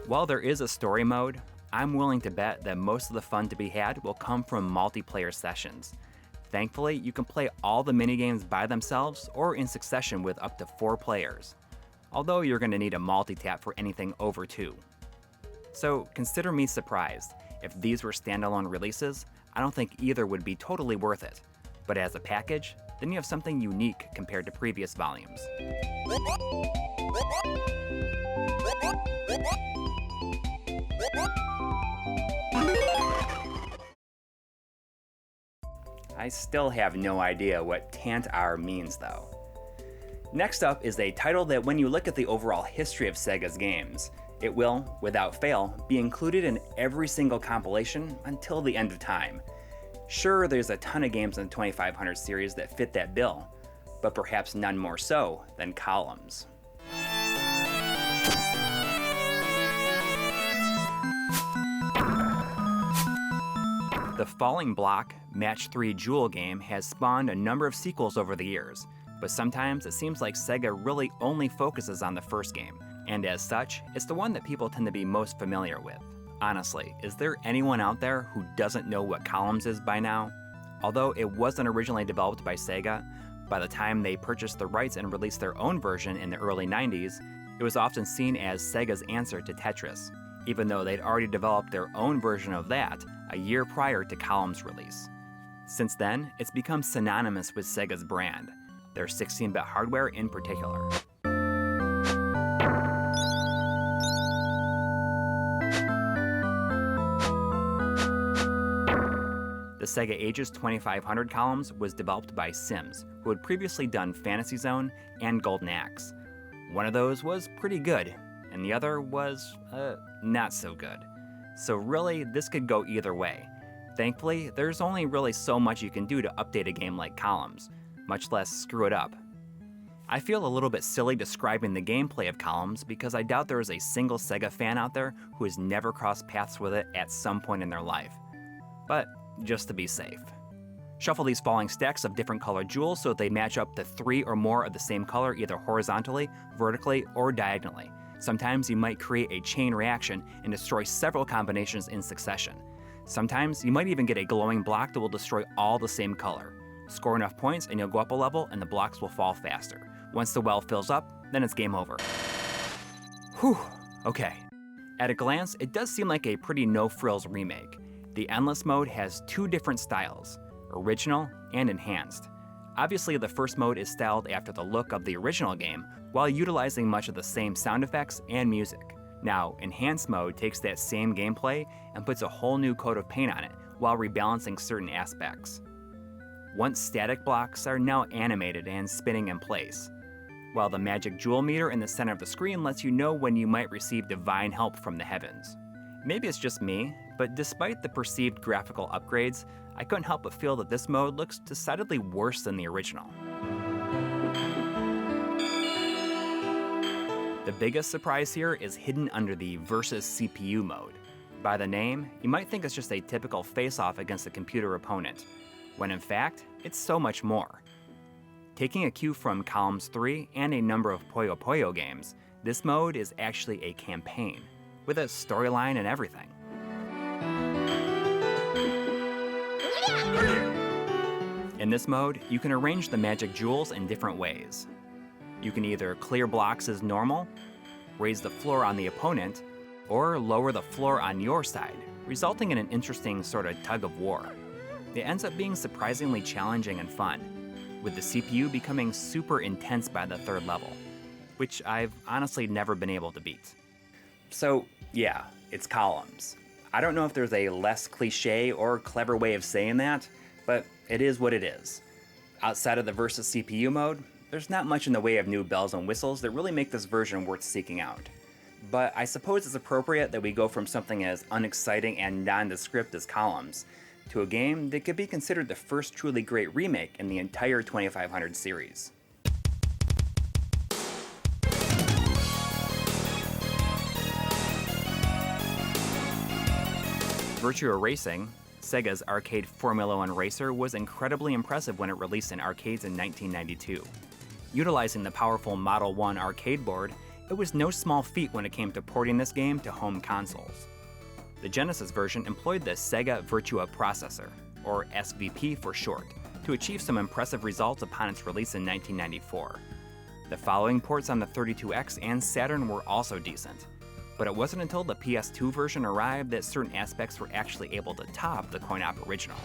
While there is a story mode, I'm willing to bet that most of the fun to be had will come from multiplayer sessions. Thankfully, you can play all the minigames by themselves or in succession with up to 4 players, although you're going to need a multi-tap for anything over 2. So consider me surprised. If these were standalone releases, I don't think either would be totally worth it. But as a package, then you have something unique compared to previous volumes. I still have no idea what Tant-R means though. Next up is a title that when you look at the overall history of Sega's games, it will, without fail, be included in every single compilation until the end of time. Sure, there's a ton of games in the 2500 series that fit that bill, but perhaps none more so than Columns. The Falling Block Match 3 Jewel game has spawned a number of sequels over the years, but sometimes it seems like Sega really only focuses on the first game, and as such, it's the one that people tend to be most familiar with. Honestly, is there anyone out there who doesn't know what Columns is by now? Although it wasn't originally developed by Sega, by the time they purchased the rights and released their own version in the early 90s, it was often seen as Sega's answer to Tetris, even though they'd already developed their own version of that a year prior to Columns' release. Since then, it's become synonymous with Sega's brand, their 16-bit hardware in particular. The Sega Ages 2500 Columns was developed by Sims, who had previously done Fantasy Zone and Golden Axe. One of those was pretty good, and the other was, not so good. So really, this could go either way. Thankfully, there's only really so much you can do to update a game like Columns, much less screw it up. I feel a little bit silly describing the gameplay of Columns because I doubt there is a single Sega fan out there who has never crossed paths with it at some point in their life. But just to be safe. Shuffle these falling stacks of different colored jewels so that they match up to 3 or more of the same color either horizontally, vertically, or diagonally. Sometimes you might create a chain reaction and destroy several combinations in succession. Sometimes you might even get a glowing block that will destroy all the same color. Score enough points and you'll go up a level and the blocks will fall faster. Once the well fills up, then it's game over. Whew, okay. At a glance, it does seem like a pretty no-frills remake. The Endless mode has 2 different styles, original and enhanced. Obviously, the first mode is styled after the look of the original game, while utilizing much of the same sound effects and music. Now, enhanced mode takes that same gameplay and puts a whole new coat of paint on it, while rebalancing certain aspects. Once static blocks are now animated and spinning in place, while the magic jewel meter in the center of the screen lets you know when you might receive divine help from the heavens. Maybe it's just me, but despite the perceived graphical upgrades, I couldn't help but feel that this mode looks decidedly worse than the original. The biggest surprise here is hidden under the Versus CPU mode. By the name, you might think it's just a typical face-off against a computer opponent, when in fact, it's so much more. Taking a cue from Columns 3 and a number of Puyo Puyo games, this mode is actually a campaign, with a storyline and everything. In this mode, you can arrange the magic jewels in different ways. You can either clear blocks as normal, raise the floor on the opponent, or lower the floor on your side, resulting in an interesting sort of tug of war. It ends up being surprisingly challenging and fun, with the CPU becoming super intense by the 3rd level, which I've honestly never been able to beat. So yeah, it's Columns. I don't know if there's a less cliche or clever way of saying that, but it is what it is. Outside of the Versus CPU mode, there's not much in the way of new bells and whistles that really make this version worth seeking out. But I suppose it's appropriate that we go from something as unexciting and nondescript as Columns to a game that could be considered the first truly great remake in the entire 2500 series. Virtua Racing, Sega's arcade Formula 1 racer, was incredibly impressive when it released in arcades in 1992. Utilizing the powerful Model 1 arcade board, it was no small feat when it came to porting this game to home consoles. The Genesis version employed the Sega Virtua processor, or SVP for short, to achieve some impressive results upon its release in 1994. The following ports on the 32X and Saturn were also decent, but it wasn't until the PS2 version arrived that certain aspects were actually able to top the coin-op original.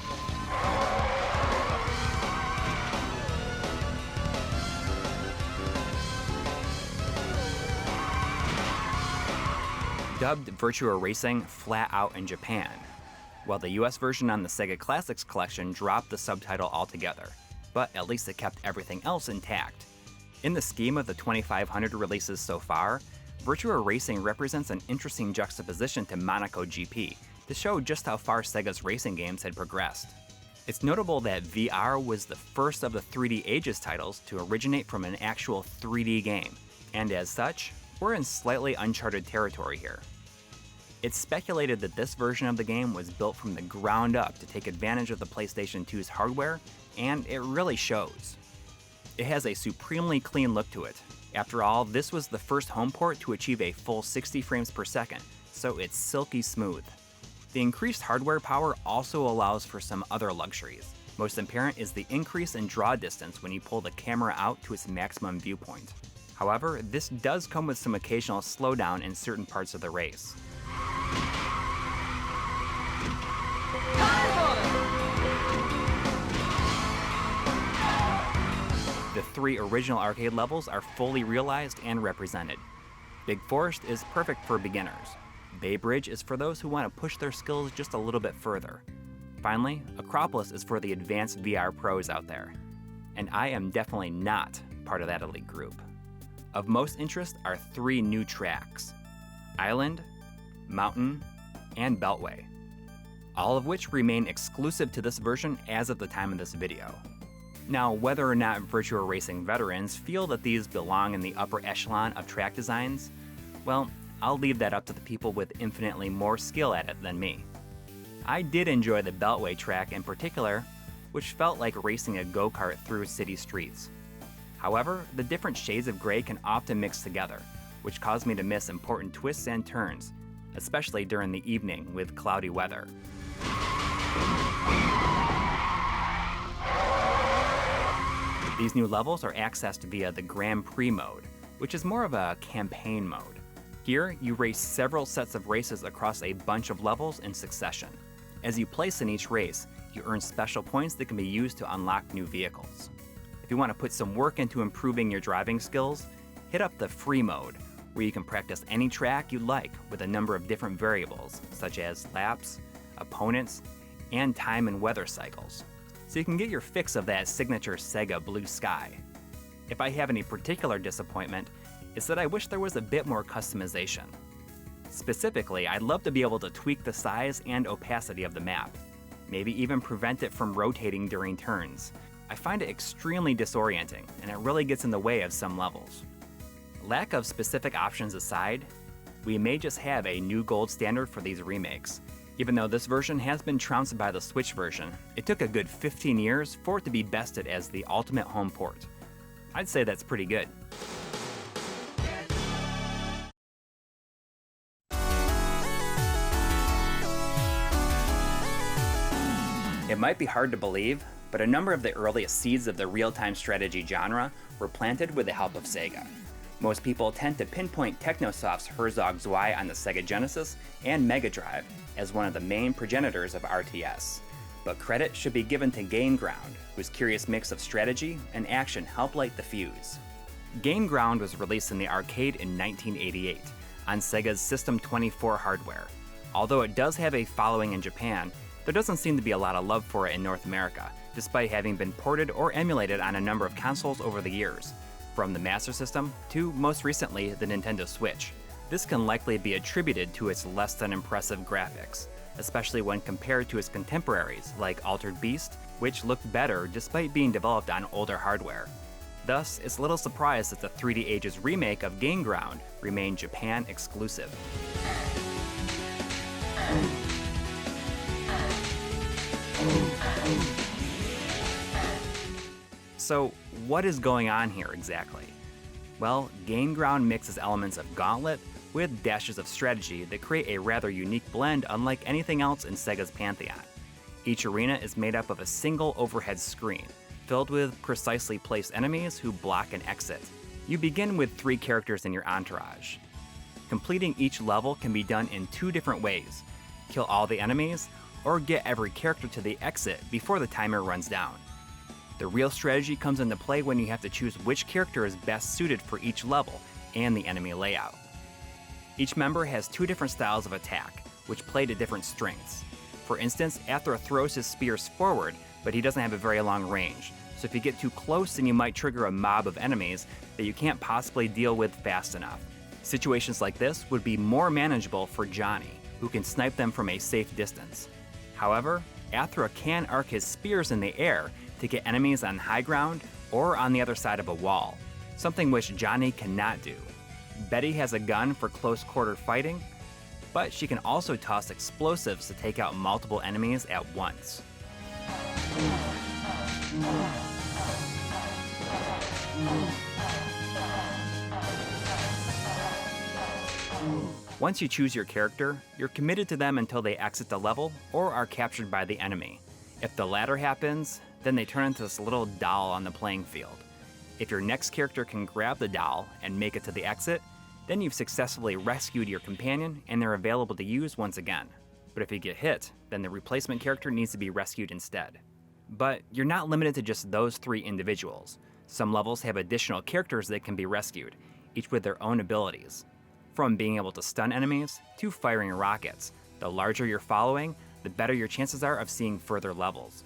Dubbed Virtua Racing flat out in Japan, while the US version on the Sega Classics collection dropped the subtitle altogether, but at least it kept everything else intact. In the scheme of the 2,500 releases so far, Virtua Racing represents an interesting juxtaposition to Monaco GP to show just how far Sega's racing games had progressed. It's notable that VR was the first of the 3D Ages titles to originate from an actual 3D game, and as such, we're in slightly uncharted territory here. It's speculated that this version of the game was built from the ground up to take advantage of the PlayStation 2's hardware, and it really shows. It has a supremely clean look to it. After all, this was the first home port to achieve a full 60 frames per second, so it's silky smooth. The increased hardware power also allows for some other luxuries. Most apparent is the increase in draw distance when you pull the camera out to its maximum viewpoint. However, this does come with some occasional slowdown in certain parts of the race. The 3 original arcade levels are fully realized and represented. Big Forest is perfect for beginners. Bay Bridge is for those who want to push their skills just a little bit further. Finally, Acropolis is for the advanced VR pros out there. And I am definitely not part of that elite group. Of most interest are 3 new tracks: Island, Mountain, and Beltway, all of which remain exclusive to this version as of the time of this video. Now, whether or not Virtua Racing veterans feel that these belong in the upper echelon of track designs, well, I'll leave that up to the people with infinitely more skill at it than me. I did enjoy the Beltway track in particular, which felt like racing a go-kart through city streets. However, the different shades of gray can often mix together, which caused me to miss important twists and turns, especially during the evening with cloudy weather. These new levels are accessed via the Grand Prix mode, which is more of a campaign mode. Here, you race several sets of races across a bunch of levels in succession. As you place in each race, you earn special points that can be used to unlock new vehicles. If you want to put some work into improving your driving skills, hit up the free mode, where you can practice any track you like with a number of different variables, such as laps, opponents, and time and weather cycles, so you can get your fix of that signature Sega blue sky. If I have any particular disappointment, it's that I wish there was a bit more customization. Specifically, I'd love to be able to tweak the size and opacity of the map, maybe even prevent it from rotating during turns. I find it extremely disorienting, and it really gets in the way of some levels. Lack of specific options aside, we may just have a new gold standard for these remakes. Even though this version has been trounced by the Switch version, it took a good 15 years for it to be bested as the ultimate home port. I'd say that's pretty good. It might be hard to believe, but a number of the earliest seeds of the real-time strategy genre were planted with the help of Sega. Most people tend to pinpoint Technosoft's Herzog Zwei on the Sega Genesis and Mega Drive as one of the main progenitors of RTS. But credit should be given to Gain Ground, whose curious mix of strategy and action helped light the fuse. Gain Ground was released in the arcade in 1988 on Sega's System 24 hardware. Although it does have a following in Japan, there doesn't seem to be a lot of love for it in North America, despite having been ported or emulated on a number of consoles over the years, from the Master System to, most recently, the Nintendo Switch. This can likely be attributed to its less than impressive graphics, especially when compared to its contemporaries like Altered Beast, which looked better despite being developed on older hardware. Thus, it's little surprise that the 3D Ages remake of Gain Ground remained Japan exclusive. So, what is going on here exactly? Well, Gain Ground mixes elements of Gauntlet with dashes of strategy that create a rather unique blend unlike anything else in Sega's pantheon. Each arena is made up of a single overhead screen, filled with precisely placed enemies who block and exit. You begin with 3 characters in your entourage. Completing each level can be done in 2 different ways: kill all the enemies, or get every character to the exit before the timer runs down. The real strategy comes into play when you have to choose which character is best suited for each level and the enemy layout. Each member has 2 different styles of attack, which play to different strengths. For instance, Athra throws his spears forward, but he doesn't have a very long range, so if you get too close then you might trigger a mob of enemies that you can't possibly deal with fast enough. Situations like this would be more manageable for Johnny, who can snipe them from a safe distance. However, Athra can arc his spears in the air to get enemies on high ground or on the other side of a wall, something which Johnny cannot do. Betty has a gun for close quarter fighting, but she can also toss explosives to take out multiple enemies at once. Once you choose your character, you're committed to them until they exit the level or are captured by the enemy. If the latter happens, then they turn into this little doll on the playing field. If your next character can grab the doll and make it to the exit, then you've successfully rescued your companion and they're available to use once again. But if you get hit, then the replacement character needs to be rescued instead. But you're not limited to just those 3 individuals. Some levels have additional characters that can be rescued, each with their own abilities. From being able to stun enemies to firing rockets, the larger you're following, the better your chances are of seeing further levels.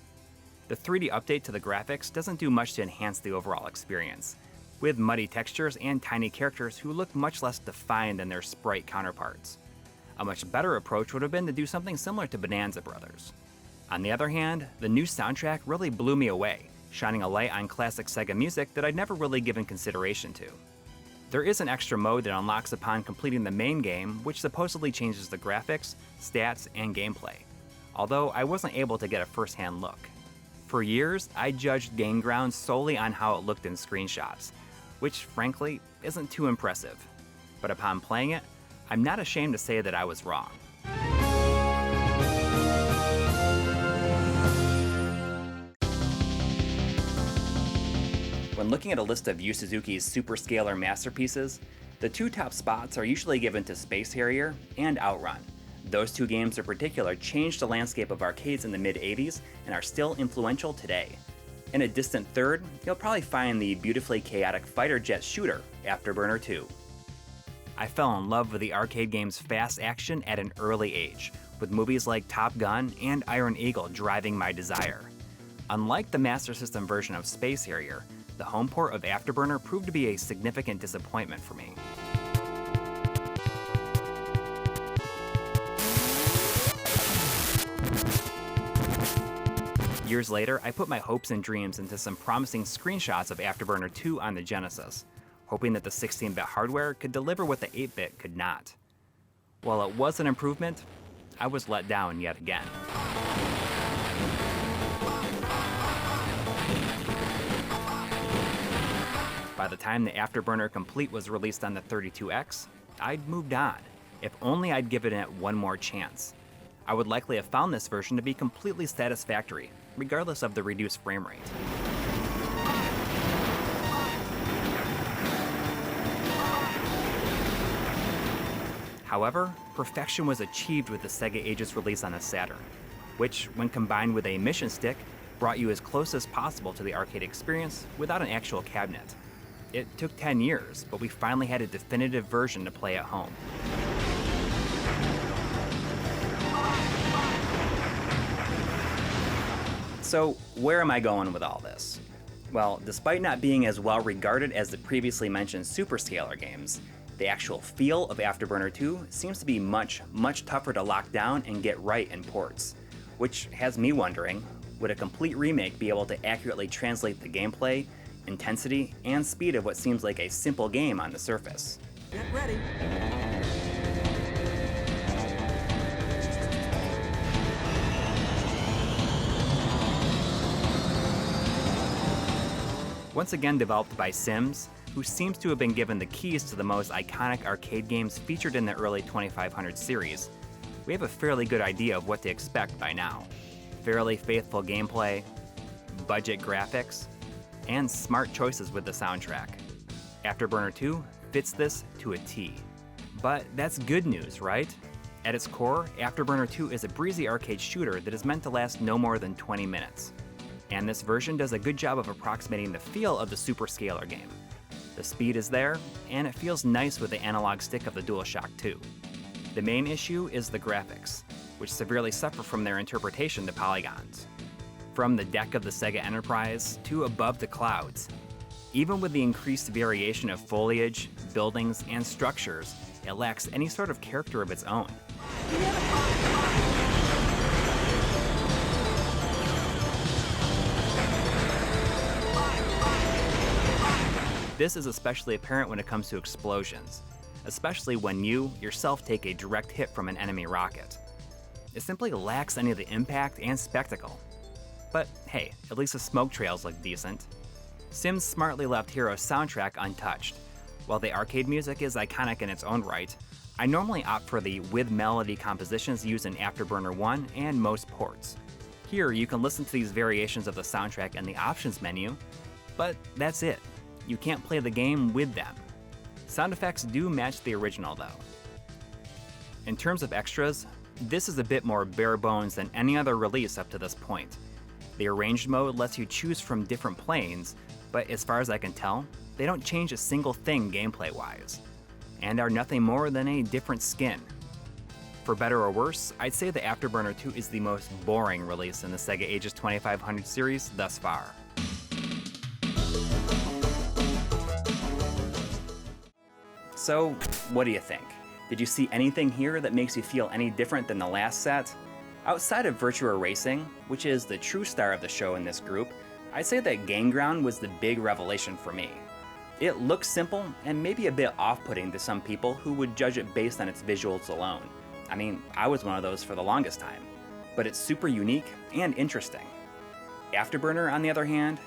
The 3D update to the graphics doesn't do much to enhance the overall experience, with muddy textures and tiny characters who look much less defined than their sprite counterparts. A much better approach would have been to do something similar to Bonanza Brothers. On the other hand, the new soundtrack really blew me away, shining a light on classic Sega music that I'd never really given consideration to. There is an extra mode that unlocks upon completing the main game, which supposedly changes the graphics, stats, and gameplay, although I wasn't able to get a first-hand look. For years, I judged Game Ground solely on how it looked in screenshots, which frankly isn't too impressive. But upon playing it, I'm not ashamed to say that I was wrong. When looking at a list of Yu Suzuki's superscalar masterpieces, the 2 top spots are usually given to Space Harrier and Outrun. Those 2 games in particular changed the landscape of arcades in the mid-80s and are still influential today. In a distant third, you'll probably find the beautifully chaotic fighter jet shooter, Afterburner 2. I fell in love with the arcade game's fast action at an early age, with movies like Top Gun and Iron Eagle driving my desire. Unlike the Master System version of Space Harrier, the home port of Afterburner proved to be a significant disappointment for me. Years later, I put my hopes and dreams into some promising screenshots of Afterburner 2 on the Genesis, hoping that the 16-bit hardware could deliver what the 8-bit could not. While it was an improvement, I was let down yet again. By the time the Afterburner Complete was released on the 32X, I'd moved on, if only I'd given it one more chance. I would likely have found this version to be completely satisfactory, regardless of the reduced frame rate. However, perfection was achieved with the Sega Ages release on the Saturn, which, when combined with a mission stick, brought you as close as possible to the arcade experience without an actual cabinet. It took 10 years, but we finally had a definitive version to play at home. So, where am I going with all this? Well, despite not being as well regarded as the previously mentioned Superscalar games, the actual feel of Afterburner 2 seems to be much tougher to lock down and get right in ports, which has me wondering, would a complete remake be able to accurately translate the gameplay, intensity, and speed of what seems like a simple game on the surface? Get ready. Once again developed by Sims, who seems to have been given the keys to the most iconic arcade games featured in the early 2500 series, we have a fairly good idea of what to expect by now. Fairly faithful gameplay, budget graphics, and smart choices with the soundtrack. Afterburner 2 fits this to a T. But that's good news, right? At its core, Afterburner 2 is a breezy arcade shooter that is meant to last no more than 20 minutes. And this version does a good job of approximating the feel of the Superscalar game. The speed is there, and it feels nice with the analog stick of the DualShock 2. The main issue is the graphics. which severely suffer from their interpretation to polygons. From the deck of the Sega Enterprise to above the clouds. Even with the increased variation of foliage, buildings, and structures, it lacks any sort of character of its own. This is especially apparent when it comes to explosions, especially when you, yourself, take a direct hit from an enemy rocket. It simply lacks any of the impact and spectacle. But hey, at least the smoke trails look decent. Sims smartly left Hero's soundtrack untouched. While the arcade music is iconic in its own right, I normally opt for the with melody compositions used in Afterburner 1 and most ports. Here you can listen to these variations of the soundtrack in the options menu, but that's it. You can't play the game with them. Sound effects do match the original though. In terms of extras, this is a bit more bare bones than any other release up to this point. The arranged mode lets you choose from different planes, but as far as I can tell, they don't change a single thing gameplay-wise, and are nothing more than a different skin. For better or worse, I'd say the Afterburner 2 is the most boring release in the Sega Ages 2500 series thus far. So, what do you think? Did you see anything here that makes you feel any different than the last set? Outside of Virtua Racing, which is the true star of the show in this group, I'd say that Game Ground was the big revelation for me. It looks simple and maybe a bit off-putting to some people who would judge it based on its visuals alone. I mean, I was one of those for the longest time. But it's super unique and interesting. Afterburner, on the other hand,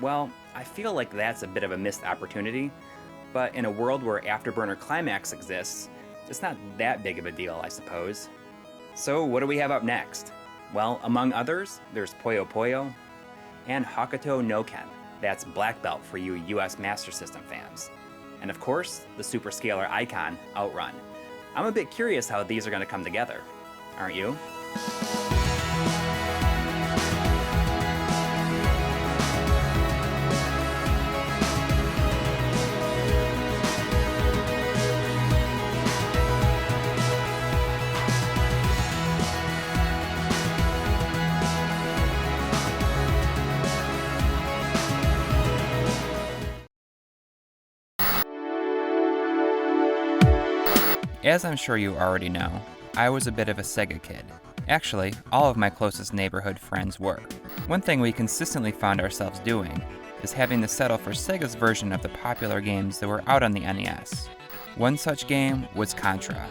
well, I feel like that's a bit of a missed opportunity, but in a world where Afterburner Climax exists, it's not that big of a deal, I suppose. So what do we have up next? Well, among others, there's Puyo Puyo and Hokuto no Ken. That's Black Belt for you US Master System fans. And of course, the superscalar icon, Outrun. I'm a bit curious how these are going to come together. Aren't you? As I'm sure you already know, I was a bit of a Sega kid. Actually, all of my closest neighborhood friends were. One thing we consistently found ourselves doing is having to settle for Sega's version of the popular games that were out on the NES. One such game was Contra.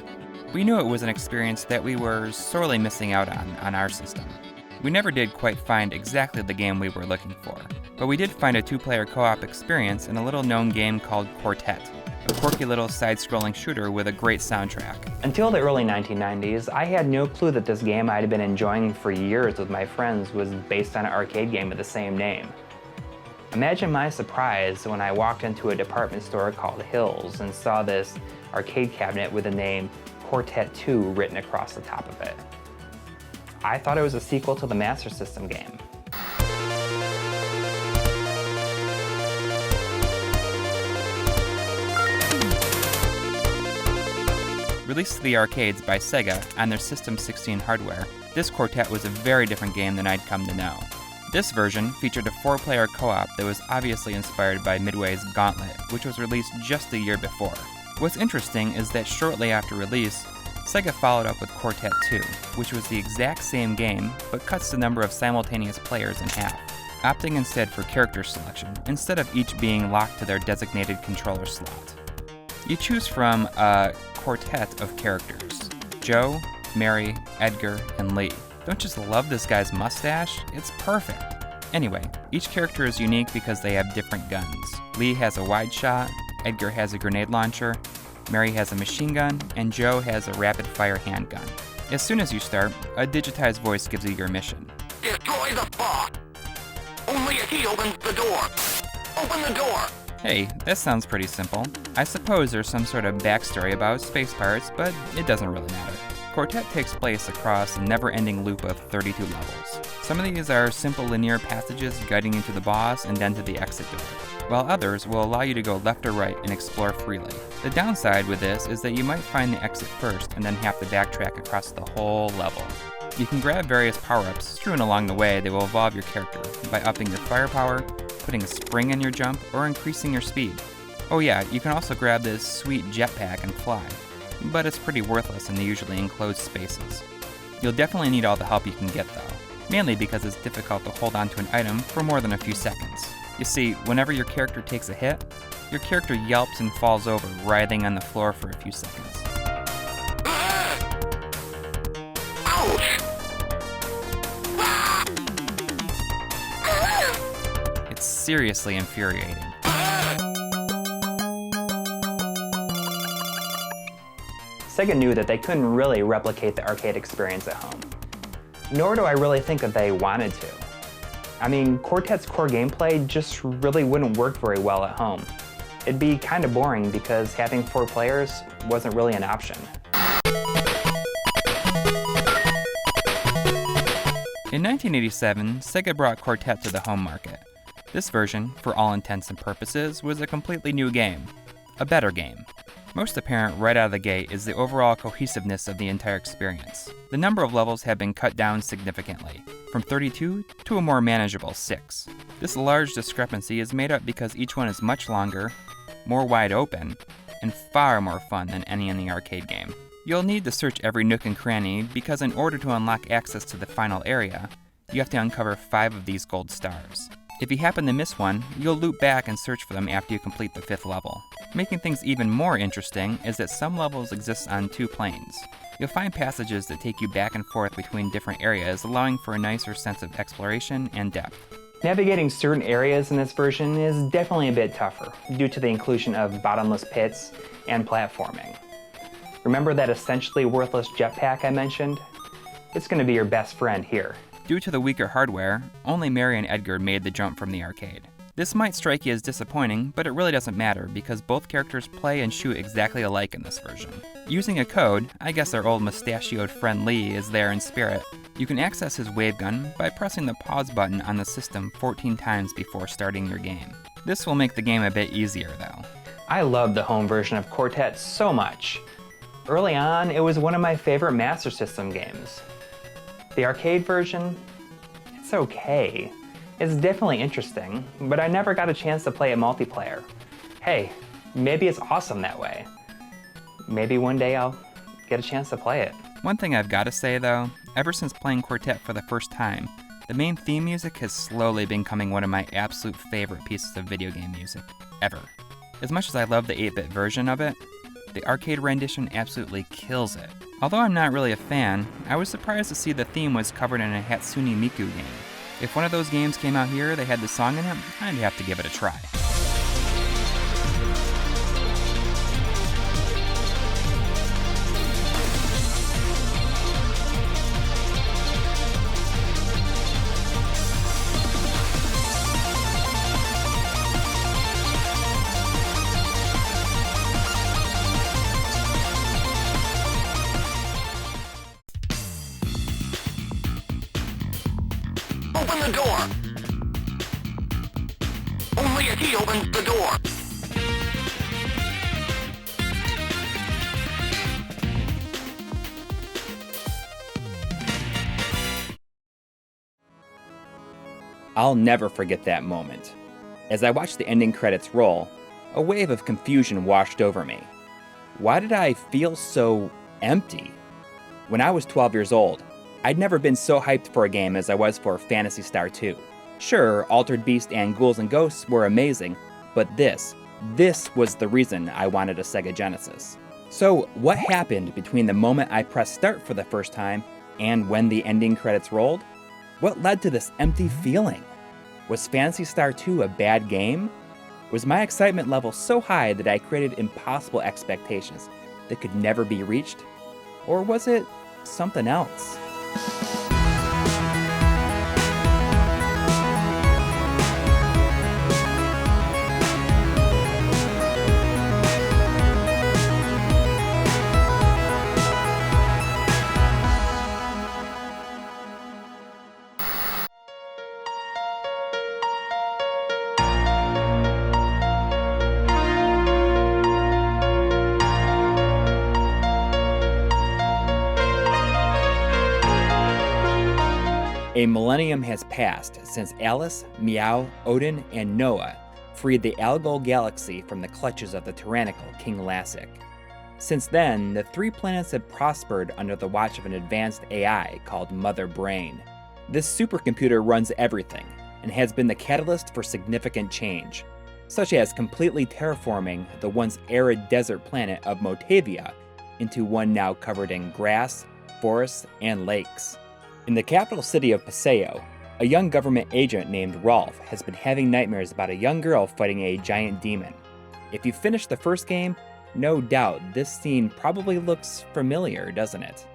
We knew it was an experience that we were sorely missing out on our system. We never did quite find exactly the game we were looking for, but we did find a two-player co-op experience in a little-known game called Quartet, a quirky little side-scrolling shooter with a great soundtrack. Until the early 1990s, I had no clue that this game I'd been enjoying for years with my friends was based on an arcade game with the same name. Imagine my surprise when I walked into a department store called Hills and saw this arcade cabinet with the name Quartet 2 written across the top of it. I thought it was a sequel to the Master System game. Released to the arcades by Sega on their System 16 hardware, this Quartet was a very different game than I'd come to know. This version featured a 4-player co-op that was obviously inspired by Midway's Gauntlet, which was released just the year before. What's interesting is that shortly after release, Sega followed up with Quartet 2, which was the exact same game, but cuts the number of simultaneous players in half, opting instead for character selection, instead of each being locked to their designated controller slot. You choose from a quartet of characters: Joe, Mary, Edgar, and Lee. Don't just love this guy's mustache? It's perfect. Anyway, each character is unique because they have different guns. Lee has a wide shot, Edgar has a grenade launcher, Mary has a machine gun, and Joe has a rapid-fire handgun. As soon as you start, a digitized voice gives you your mission. Destroy the box! Only if he opens the door! Open the door! Hey, that sounds pretty simple. I suppose there's some sort of backstory about space pirates, but it doesn't really matter. Quartet takes place across a never-ending loop of 32 levels. Some of these are simple linear passages guiding you to the boss and then to the exit door, while others will allow you to go left or right and explore freely. The downside with this is that you might find the exit first and then have to backtrack across the whole level. You can grab various power-ups strewn along the way that will evolve your character by upping your firepower, putting a spring in your jump, or increasing your speed. Oh yeah, you can also grab this sweet jetpack and fly, but it's pretty worthless in the usually enclosed spaces. You'll definitely need all the help you can get though, mainly because it's difficult to hold onto an item for more than a few seconds. You see, whenever your character takes a hit, your character yelps and falls over, writhing on the floor for a few seconds. It's seriously infuriating. Sega knew that they couldn't really replicate the arcade experience at home. Nor do I really think that they wanted to. I mean, Quartet's core gameplay just really wouldn't work very well at home. It'd be kind of boring because having 4 players wasn't really an option. In 1987, Sega brought Quartet to the home market. This version, for all intents and purposes, was a completely new game. A better game. Most apparent right out of the gate is the overall cohesiveness of the entire experience. The number of levels have been cut down significantly, from 32 to a more manageable 6. This large discrepancy is made up because each one is much longer, more wide open, and far more fun than any in the arcade game. You'll need to search every nook and cranny because in order to unlock access to the final area, you have to uncover 5 of these gold stars. If you happen to miss one, you'll loop back and search for them after you complete the 5th level. Making things even more interesting is that some levels exist on 2 planes. You'll find passages that take you back and forth between different areas, allowing for a nicer sense of exploration and depth. Navigating certain areas in this version is definitely a bit tougher, due to the inclusion of bottomless pits and platforming. Remember that essentially worthless jetpack I mentioned? It's going to be your best friend here. Due to the weaker hardware, only Mary and Edgar made the jump from the arcade. This might strike you as disappointing, but it really doesn't matter because both characters play and shoot exactly alike in this version. Using a code, I guess our old mustachioed friend Lee is there in spirit. You can access his wave gun by pressing the pause button on the system 14 times before starting your game. This will make the game a bit easier though. I love the home version of Quartet so much. Early on, it was one of my favorite Master System games. The arcade version, it's okay. It's definitely interesting, but I never got a chance to play it multiplayer. Hey, maybe it's awesome that way. Maybe one day I'll get a chance to play it. One thing I've got to say though, ever since playing Quartet for the first time, the main theme music has slowly been becoming one of my absolute favorite pieces of video game music, ever. As much as I love the 8-bit version of it, the arcade rendition absolutely kills it. Although I'm not really a fan, I was surprised to see the theme was covered in a Hatsune Miku game. If one of those games came out here that had the song in it, I'd have to give it a try. Open the door! Only a key opens the door! I'll never forget that moment. As I watched the ending credits roll, a wave of confusion washed over me. Why did I feel so empty? When I was 12 years old, I'd never been so hyped for a game as I was for Phantasy Star 2. Sure, Altered Beast and Ghouls and Ghosts were amazing, but this was the reason I wanted a Sega Genesis. So what happened between the moment I pressed start for the first time and when the ending credits rolled? What led to this empty feeling? Was Phantasy Star 2 a bad game? Was my excitement level so high that I created impossible expectations that could never be reached? Or was it something else? A millennium has passed since Alice, Meow, Odin, and Noah freed the Algol galaxy from the clutches of the tyrannical King Lassic. Since then, the 3 planets have prospered under the watch of an advanced AI called Mother Brain. This supercomputer runs everything, and has been the catalyst for significant change, such as completely terraforming the once arid desert planet of Motavia into one now covered in grass, forests, and lakes. In the capital city of Paseo, a young government agent named Rolf has been having nightmares about a young girl fighting a giant demon. If you finish the first game, no doubt this scene probably looks familiar, doesn't it?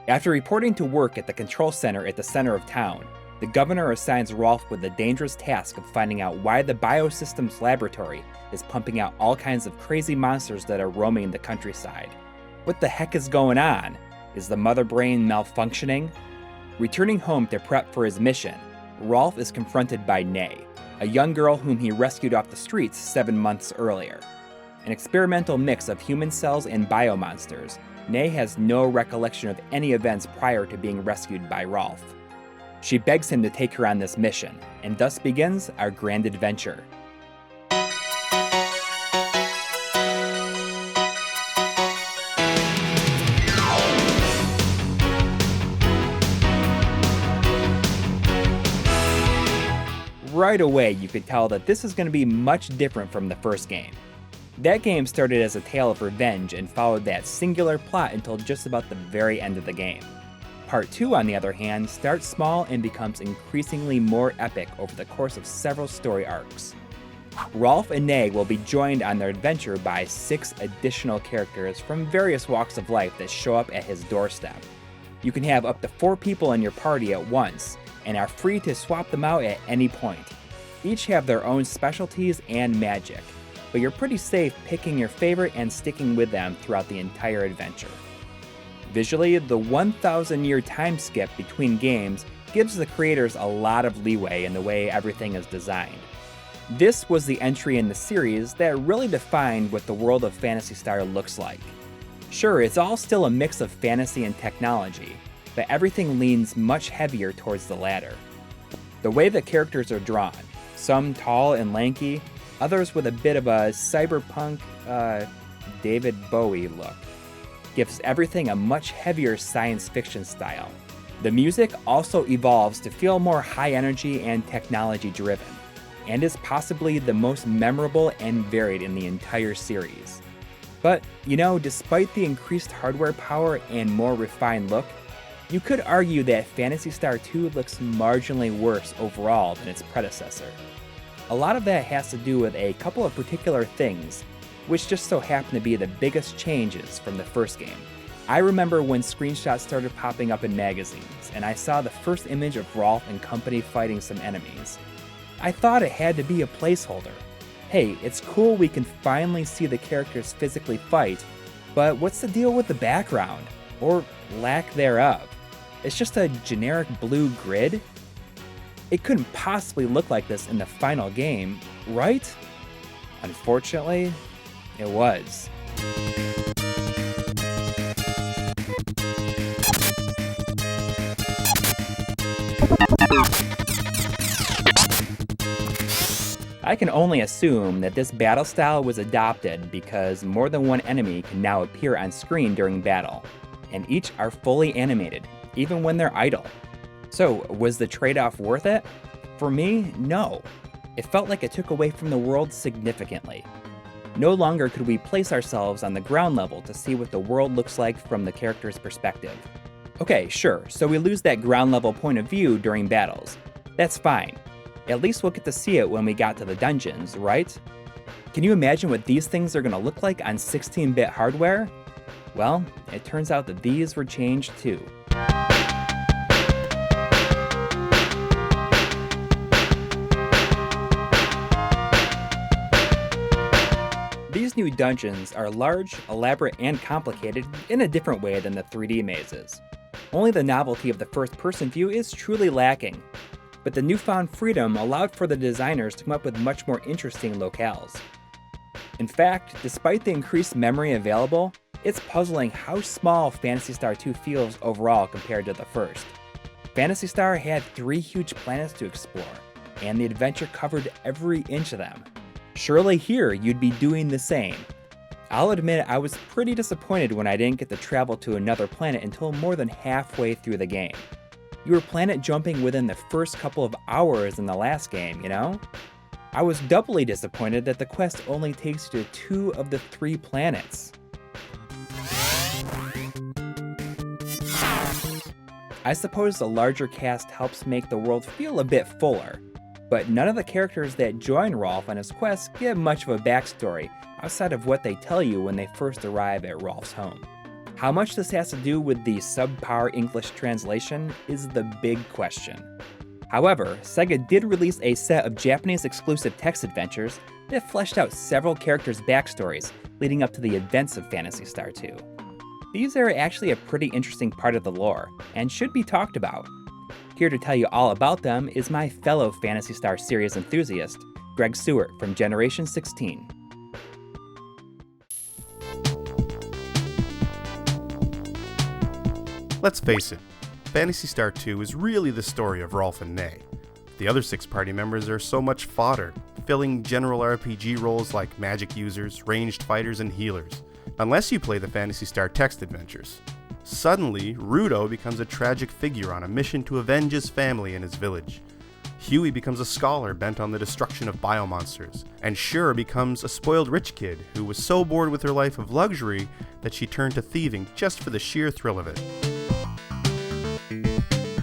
After reporting to work at the control center at the center of town, the governor assigns Rolf with the dangerous task of finding out why the Biosystems Laboratory is pumping out all kinds of crazy monsters that are roaming the countryside. What the heck is going on? Is the Mother Brain malfunctioning? Returning home to prep for his mission, Rolf is confronted by Nay, a young girl whom he rescued off the streets 7 months earlier. An experimental mix of human cells and biomonsters, Nay has no recollection of any events prior to being rescued by Rolf. She begs him to take her on this mission, and thus begins our grand adventure. Right away, you could tell that this is going to be much different from the first game. That game started as a tale of revenge and followed that singular plot until just about the very end of the game. Part 2, on the other hand, starts small and becomes increasingly more epic over the course of several story arcs. Rolf and Nay will be joined on their adventure by 6 additional characters from various walks of life that show up at his doorstep. You can have up to 4 people in your party at once, and are free to swap them out at any point. Each have their own specialties and magic, but you're pretty safe picking your favorite and sticking with them throughout the entire adventure. Visually, the 1,000-year time skip between games gives the creators a lot of leeway in the way everything is designed. This was the entry in the series that really defined what the world of Phantasy Star looks like. Sure, it's all still a mix of fantasy and technology, but everything leans much heavier towards the latter. The way the characters are drawn, some tall and lanky, others with a bit of a cyberpunk, David Bowie look, gives everything a much heavier science fiction style. The music also evolves to feel more high energy and technology driven, and is possibly the most memorable and varied in the entire series. But, despite the increased hardware power and more refined look, you could argue that Phantasy Star 2 looks marginally worse overall than its predecessor. A lot of that has to do with a couple of particular things, which just so happen to be the biggest changes from the first game. I remember when screenshots started popping up in magazines, and I saw the first image of Rolf and company fighting some enemies. I thought it had to be a placeholder. Hey, it's cool we can finally see the characters physically fight, but what's the deal with the background? Or lack thereof? It's just a generic blue grid? It couldn't possibly look like this in the final game, right? Unfortunately, it was. I can only assume that this battle style was adopted because more than one enemy can now appear on screen during battle, and each are fully animated, even when they're idle. So, was the trade-off worth it? For me, no. It felt like it took away from the world significantly. No longer could we place ourselves on the ground level to see what the world looks like from the character's perspective. Okay, sure, so we lose that ground level point of view during battles. That's fine. At least we'll get to see it when we got to the dungeons, right? Can you imagine what these things are going to look like on 16-bit hardware? Well, it turns out that these were changed too. These new dungeons are large, elaborate, and complicated in a different way than the 3D mazes. Only the novelty of the first-person view is truly lacking, but the newfound freedom allowed for the designers to come up with much more interesting locales. In fact, despite the increased memory available, it's puzzling how small Phantasy Star 2 feels overall compared to the first. Phantasy Star had 3 huge planets to explore, and the adventure covered every inch of them. Surely here you'd be doing the same. I'll admit I was pretty disappointed when I didn't get to travel to another planet until more than halfway through the game. You were planet jumping within the first couple of hours in the last game, you know? I was doubly disappointed that the quest only takes you to 2 of the 3 planets. I suppose the larger cast helps make the world feel a bit fuller, but none of the characters that join Rolf on his quest give much of a backstory outside of what they tell you when they first arrive at Rolf's home. How much this has to do with the subpar English translation is the big question. However, Sega did release a set of Japanese exclusive text adventures that fleshed out several characters' backstories leading up to the events of Phantasy Star 2. These are actually a pretty interesting part of the lore, and should be talked about. Here to tell you all about them is my fellow Phantasy Star series enthusiast, Greg Stewart from Generation 16. Let's face it, Phantasy Star 2 is really the story of Rolf and Nay. The other 6 party members are so much fodder, filling general RPG roles like magic users, ranged fighters, and healers, unless you play the Phantasy Star text adventures. Suddenly, Rudo becomes a tragic figure on a mission to avenge his family and his village. Huey becomes a scholar bent on the destruction of biomonsters, and Shure becomes a spoiled rich kid who was so bored with her life of luxury that she turned to thieving just for the sheer thrill of it.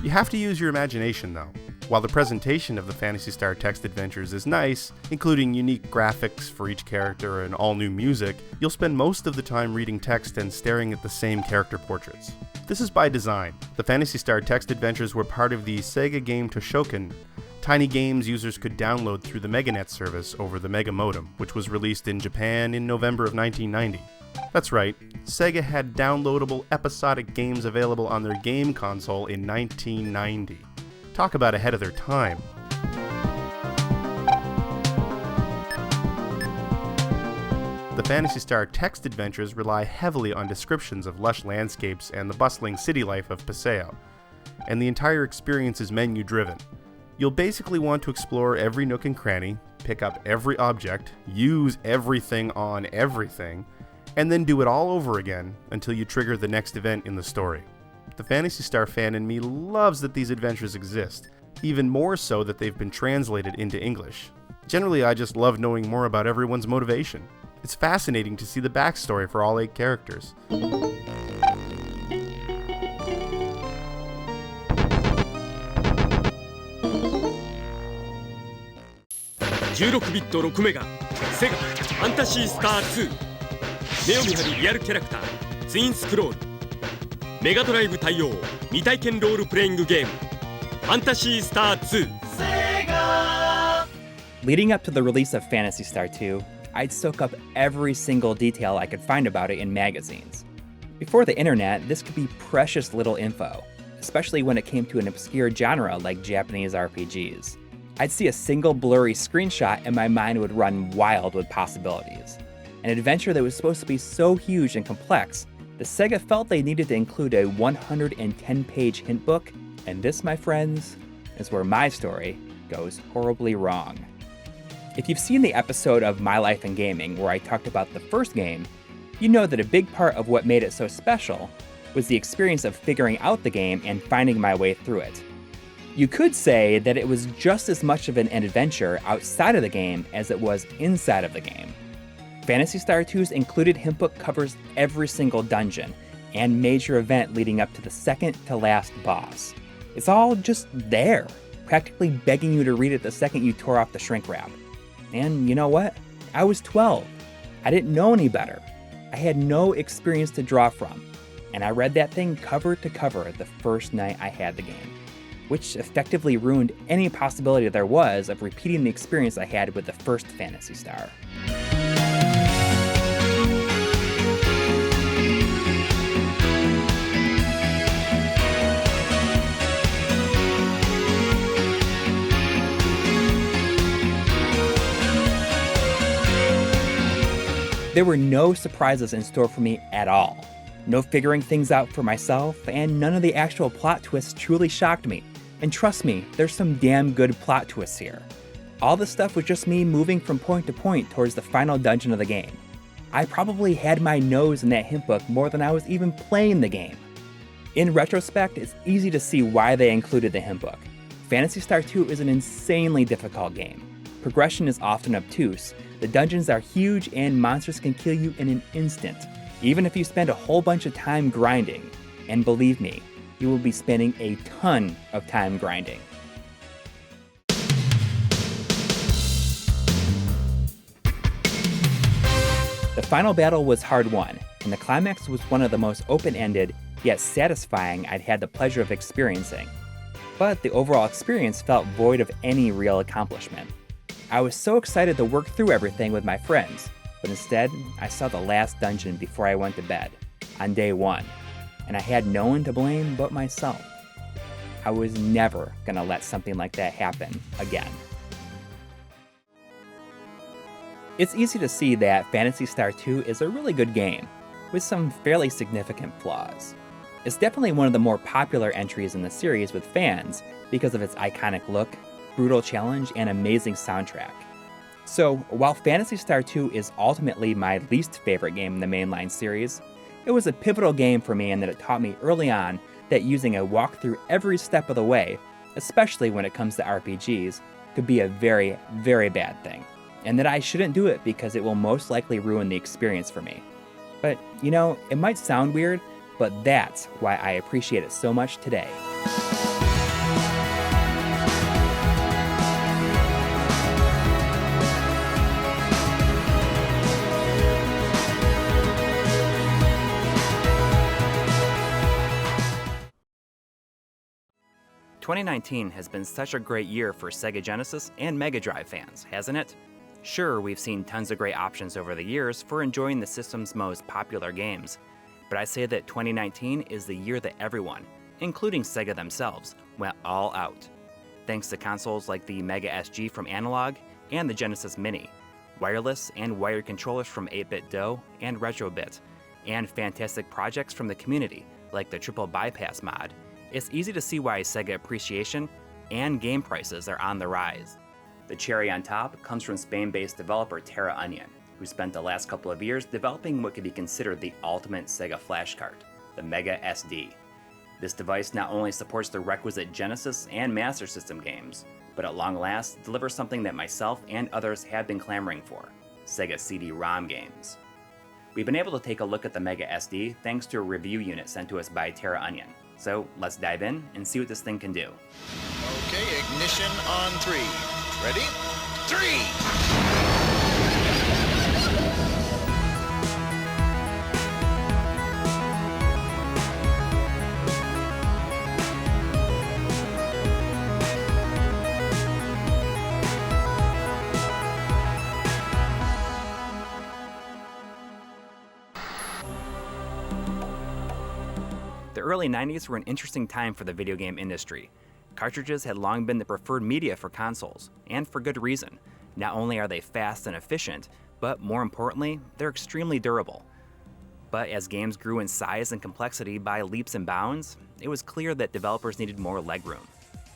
You have to use your imagination though. While the presentation of the Phantasy Star text adventures is nice, including unique graphics for each character and all new music, you'll spend most of the time reading text and staring at the same character portraits. This is by design. The Phantasy Star text adventures were part of the Sega game Toshokan, tiny games users could download through the MegaNet service over the Mega Modem, which was released in Japan in November of 1990. That's right, Sega had downloadable episodic games available on their game console in 1990. Talk about ahead of their time. The Phantasy Star text adventures rely heavily on descriptions of lush landscapes and the bustling city life of Paseo, and the entire experience is menu-driven. You'll basically want to explore every nook and cranny, pick up every object, use everything on everything, and then do it all over again until you trigger the next event in the story. The Phantasy Star fan in me loves that these adventures exist, even more so that they've been translated into English. Generally, I just love knowing more about everyone's motivation. It's fascinating to see the backstory for all 8 characters. 16ビット6メガセガファンタシースター2目を見張るリアルキャラクターツインスクロールメガドライブ対応未体験ロールプレイングゲームファンタシースター2 Leading up to the release of Phantasy Star 2, I'd soak up every single detail I could find about it in magazines. Before the internet, this could be precious little info, especially when it came to an obscure genre like Japanese RPGs. I'd see a single blurry screenshot and my mind would run wild with possibilities. An adventure that was supposed to be so huge and complex, the Sega felt they needed to include a 110-page hint book, and this, my friends, is where my story goes horribly wrong. If you've seen the episode of My Life in Gaming where I talked about the first game, you know that a big part of what made it so special was the experience of figuring out the game and finding my way through it. You could say that it was just as much of an adventure outside of the game as it was inside of the game. Phantasy Star 2's included hint book covers every single dungeon and major event leading up to the second to last boss. It's all just there, practically begging you to read it the second you tore off the shrink wrap. And you know what? I was 12. I didn't know any better. I had no experience to draw from, and I read that thing cover to cover the first night I had the game, which effectively ruined any possibility there was of repeating the experience I had with the first Phantasy Star. There were no surprises in store for me at all. No figuring things out for myself, and none of the actual plot twists truly shocked me. And trust me, there's some damn good plot twists here. All this stuff was just me moving from point to point towards the final dungeon of the game. I probably had my nose in that hint book more than I was even playing the game. In retrospect, it's easy to see why they included the hint book. Phantasy Star 2 is an insanely difficult game. Progression is often obtuse, the dungeons are huge, and monsters can kill you in an instant, even if you spend a whole bunch of time grinding. And believe me, you will be spending a ton of time grinding. The final battle was hard won, and the climax was one of the most open-ended, yet satisfying I'd had the pleasure of experiencing. But the overall experience felt void of any real accomplishment. I was so excited to work through everything with my friends, but instead, I saw the last dungeon before I went to bed, on day 1, and I had no one to blame but myself. I was never gonna let something like that happen again. It's easy to see that Phantasy Star 2 is a really good game, with some fairly significant flaws. It's definitely one of the more popular entries in the series with fans because of its iconic look, brutal challenge, and amazing soundtrack. So, while Phantasy Star 2 is ultimately my least favorite game in the mainline series, it was a pivotal game for me in that it taught me early on that using a walkthrough every step of the way, especially when it comes to RPGs, could be a very, very bad thing, and that I shouldn't do it because it will most likely ruin the experience for me. But, you know, it might sound weird, but that's why I appreciate it so much today. "2019 has been such a great year for Sega Genesis and Mega Drive fans, hasn't it? Sure, we've seen tons of great options over the years for enjoying the system's most popular games, but I say that 2019 is the year that everyone, including Sega themselves, went all out. Thanks to consoles like the Mega SG from Analog and the Genesis Mini, wireless and wired controllers from 8-Bit Do and Retrobit, and fantastic projects from the community like the Triple Bypass mod, it's easy to see why Sega appreciation and game prices are on the rise. The cherry on top comes from Spain-based developer Terra Onion, who spent the last couple of years developing what could be considered the ultimate Sega flash card, the Mega SD. This device not only supports the requisite Genesis and Master System games, but at long last delivers something that myself and others have been clamoring for, Sega CD-ROM games. We've been able to take a look at the Mega SD thanks to a review unit sent to us by Terra Onion. So let's dive in and see what this thing can do. Okay, ignition on 3. Ready? 3! The early 90s were an interesting time for the video game industry. Cartridges had long been the preferred media for consoles, and for good reason. Not only are they fast and efficient, but more importantly, they're extremely durable. But as games grew in size and complexity by leaps and bounds, it was clear that developers needed more legroom.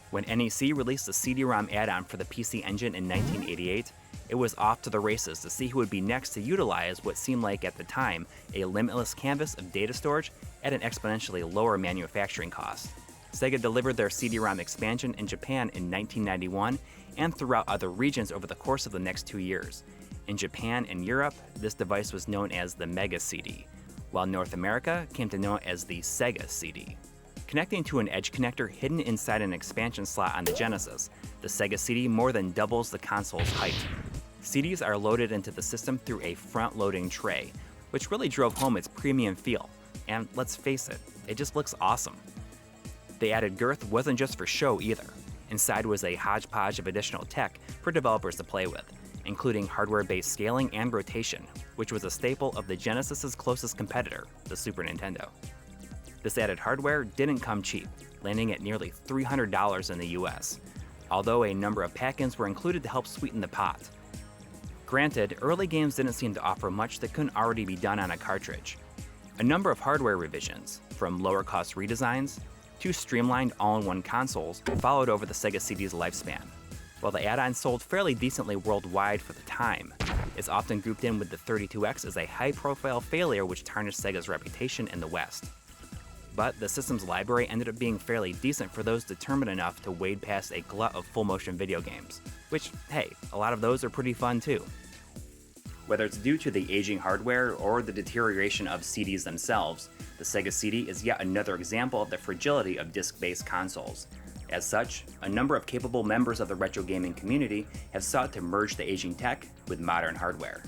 When NEC released the CD-ROM add-on for the PC Engine in 1988, it was off to the races to see who would be next to utilize what seemed like at the time a limitless canvas of data storage at an exponentially lower manufacturing cost. Sega delivered their CD-ROM expansion in Japan in 1991 and throughout other regions over the course of the next 2 years. In Japan and Europe, this device was known as the Mega CD, while North America came to know it as the Sega CD. Connecting to an edge connector hidden inside an expansion slot on the Genesis, the Sega CD more than doubles the console's height. CDs are loaded into the system through a front-loading tray, which really drove home its premium feel, and let's face it, it just looks awesome. The added girth wasn't just for show either. Inside was a hodgepodge of additional tech for developers to play with, including hardware-based scaling and rotation, which was a staple of the Genesis's closest competitor, the Super Nintendo. This added hardware didn't come cheap, landing at nearly $300 in the US, although a number of pack-ins were included to help sweeten the pot. Granted, early games didn't seem to offer much that couldn't already be done on a cartridge. A number of hardware revisions, from lower cost redesigns to streamlined all-in-one consoles, followed over the Sega CD's lifespan. While the add-on sold fairly decently worldwide for the time, it's often grouped in with the 32X as a high-profile failure which tarnished Sega's reputation in the West. But the system's library ended up being fairly decent for those determined enough to wade past a glut of full-motion video games, which, hey, a lot of those are pretty fun too. Whether it's due to the aging hardware or the deterioration of CDs themselves, the Sega CD is yet another example of the fragility of disc-based consoles. As such, a number of capable members of the retro gaming community have sought to merge the aging tech with modern hardware.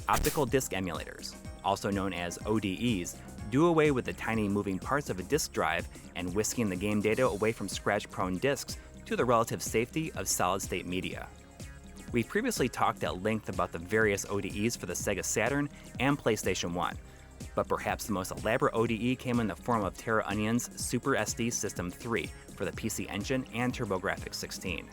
Optical disc emulators, also known as ODEs, do away with the tiny moving parts of a disk drive and whisking the game data away from scratch-prone discs to the relative safety of solid-state media. We previously talked at length about the various ODEs for the Sega Saturn and PlayStation 1, but perhaps the most elaborate ODE came in the form of Terra Onion's Super SD System 3 for the PC Engine and TurboGrafx 16.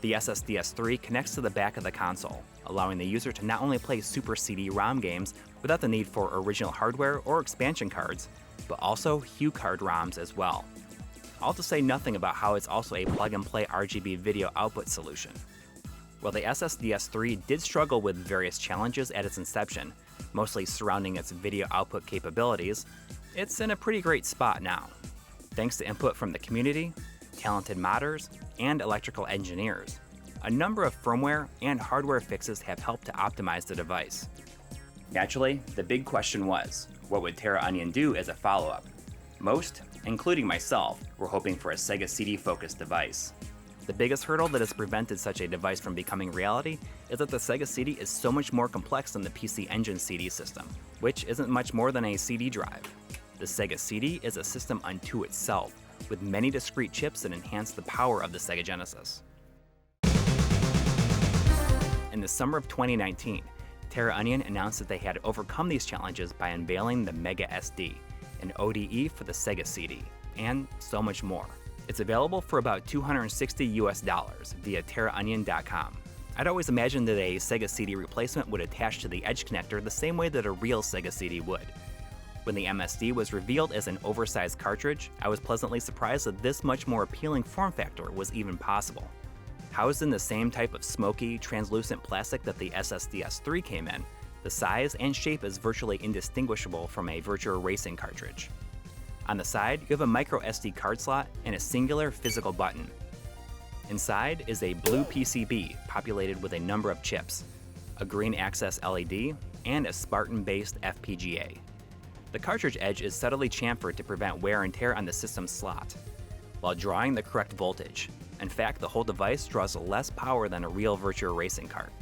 The SSDS3 connects to the back of the console, allowing the user to not only play Super CD-ROM games without the need for original hardware or expansion cards, but also HuCard ROMs as well. All to say nothing about how it's also a plug-and-play RGB video output solution. While the SSDS3 did struggle with various challenges at its inception, mostly surrounding its video output capabilities, it's in a pretty great spot now. Thanks to input from the community, talented modders, and electrical engineers, a number of firmware and hardware fixes have helped to optimize the device. Naturally, the big question was, what would Terra Onion do as a follow-up? Most, including myself, were hoping for a Sega CD-focused device. The biggest hurdle that has prevented such a device from becoming reality is that the Sega CD is so much more complex than the PC Engine CD system, which isn't much more than a CD drive. The Sega CD is a system unto itself, with many discrete chips that enhance the power of the Sega Genesis. In the summer of 2019, Terra Onion announced that they had overcome these challenges by unveiling the Mega SD, an ODE for the Sega CD, and so much more. It's available for about $260 via TerraOnion.com. I'd always imagined that a Sega CD replacement would attach to the edge connector the same way that a real Sega CD would. When the MSD was revealed as an oversized cartridge, I was pleasantly surprised that this much more appealing form factor was even possible. Housed in the same type of smoky, translucent plastic that the SSDS3 came in, the size and shape is virtually indistinguishable from a Virtua Racing cartridge. On the side, you have a micro SD card slot and a singular physical button. Inside is a blue PCB populated with a number of chips, a green access LED, and a Spartan-based FPGA. The cartridge edge is subtly chamfered to prevent wear and tear on the system's slot, while drawing the correct voltage. In fact, the whole device draws less power than a real Virtua Racing cart.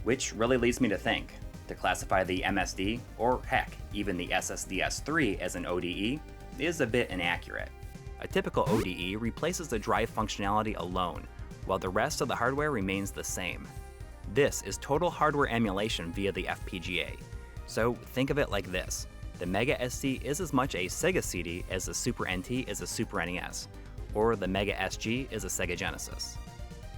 Which really leads me to think, to classify the MSD, or heck, even the SSDS3 as an ODE, is a bit inaccurate. A typical ODE replaces the drive functionality alone, while the rest of the hardware remains the same. This is total hardware emulation via the FPGA. So think of it like this. The Mega SD is as much a Sega CD as the Super NT is a Super NES, or the Mega SG is a Sega Genesis.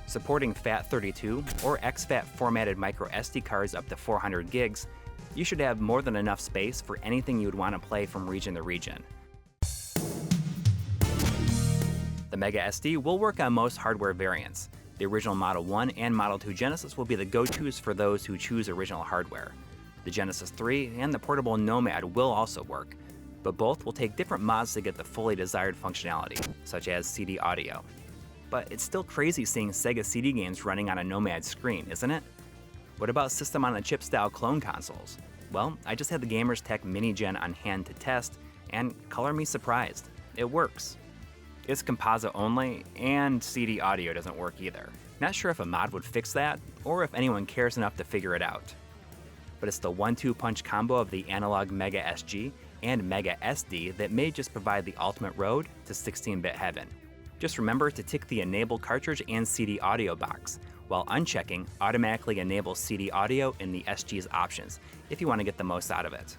Supporting FAT32 or exFAT formatted micro SD cards up to 400 gigs, you should have more than enough space for anything you would want to play from region to region. The Mega SD will work on most hardware variants. The original Model 1 and Model 2 Genesis will be the go-tos for those who choose original hardware. The Genesis 3 and the portable Nomad will also work, but both will take different mods to get the fully desired functionality, such as CD audio. But it's still crazy seeing Sega CD games running on a Nomad screen, isn't it? What about system-on-a-chip style clone consoles? Well, I just had the Gamers Tech Mini-Gen on hand to test, and color me surprised. It works. It's composite only, and CD audio doesn't work either. Not sure if a mod would fix that, or if anyone cares enough to figure it out. But it's the 1-2 punch combo of the analog Mega SG and Mega SD that may just provide the ultimate road to 16-bit heaven. Just remember to tick the Enable Cartridge and CD Audio box, while unchecking automatically enables CD Audio in the SG's options if you want to get the most out of it.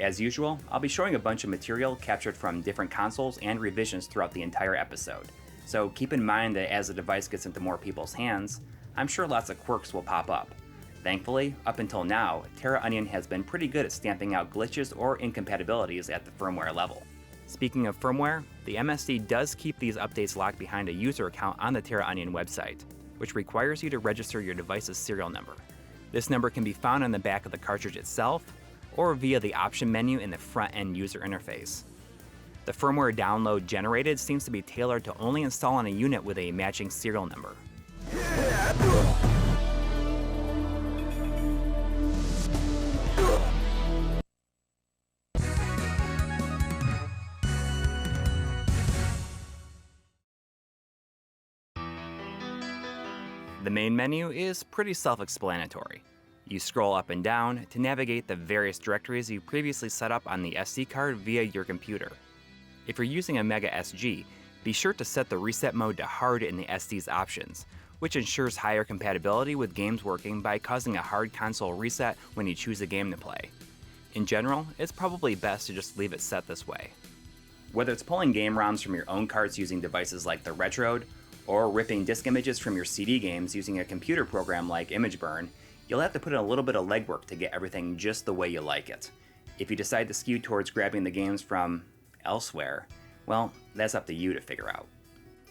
As usual, I'll be showing a bunch of material captured from different consoles and revisions throughout the entire episode, so keep in mind that as the device gets into more people's hands, I'm sure lots of quirks will pop up. Thankfully, up until now, Terra Onion has been pretty good at stamping out glitches or incompatibilities at the firmware level. Speaking of firmware, the MSD does keep these updates locked behind a user account on the Terra Onion website, which requires you to register your device's serial number. This number can be found on the back of the cartridge itself, or via the option menu in the front-end user interface. The firmware download generated seems to be tailored to only install on a unit with a matching serial number. The main menu is pretty self-explanatory. You scroll up and down to navigate the various directories you previously set up on the SD card via your computer. If you're using a Mega SG, be sure to set the reset mode to hard in the SD's options, which ensures higher compatibility with games working by causing a hard console reset when you choose a game to play. In general, it's probably best to just leave it set this way. Whether it's pulling game ROMs from your own carts using devices like the Retrode, or ripping disk images from your CD games using a computer program like ImageBurn, you'll have to put in a little bit of legwork to get everything just the way you like it. If you decide to skew towards grabbing the games from elsewhere, well, that's up to you to figure out.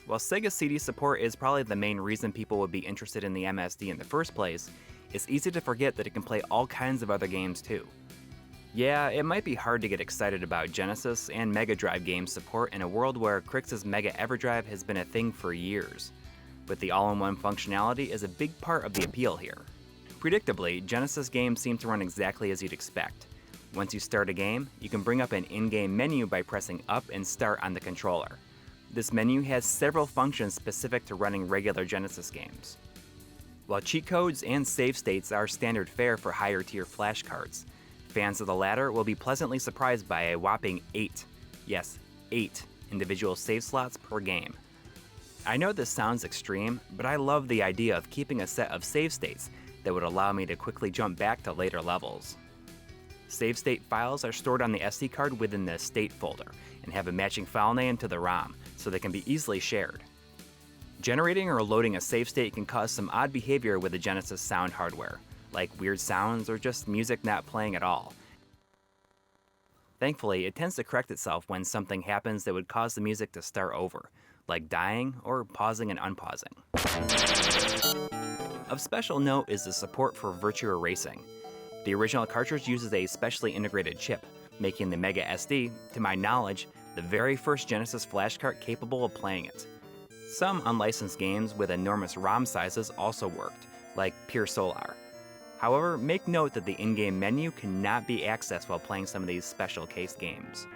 While Sega CD support is probably the main reason people would be interested in the MSD in the first place, it's easy to forget that it can play all kinds of other games too. Yeah, it might be hard to get excited about Genesis and Mega Drive game support in a world where Krix's Mega EverDrive has been a thing for years, but the all-in-one functionality is a big part of the appeal here. Predictably, Genesis games seem to run exactly as you'd expect. Once you start a game, you can bring up an in-game menu by pressing up and start on the controller. This menu has several functions specific to running regular Genesis games. While cheat codes and save states are standard fare for higher tier flash cards, fans of the latter will be pleasantly surprised by a whopping 8, yes, 8 individual save slots per game. I know this sounds extreme, but I love the idea of keeping a set of save states that would allow me to quickly jump back to later levels. Save state files are stored on the SD card within the state folder and have a matching file name to the ROM, so they can be easily shared. Generating or loading a save state can cause some odd behavior with the Genesis sound hardware, like weird sounds or just music not playing at all. Thankfully, it tends to correct itself when something happens that would cause the music to start over, like dying or pausing and unpausing. Of special note is the support for Virtua Racing. The original cartridge uses a specially integrated chip, making the Mega SD, to my knowledge, the very first Genesis flash cart capable of playing it. Some unlicensed games with enormous ROM sizes also worked, like Pure Solar. However, make note that the in-game menu cannot be accessed while playing some of these special case games.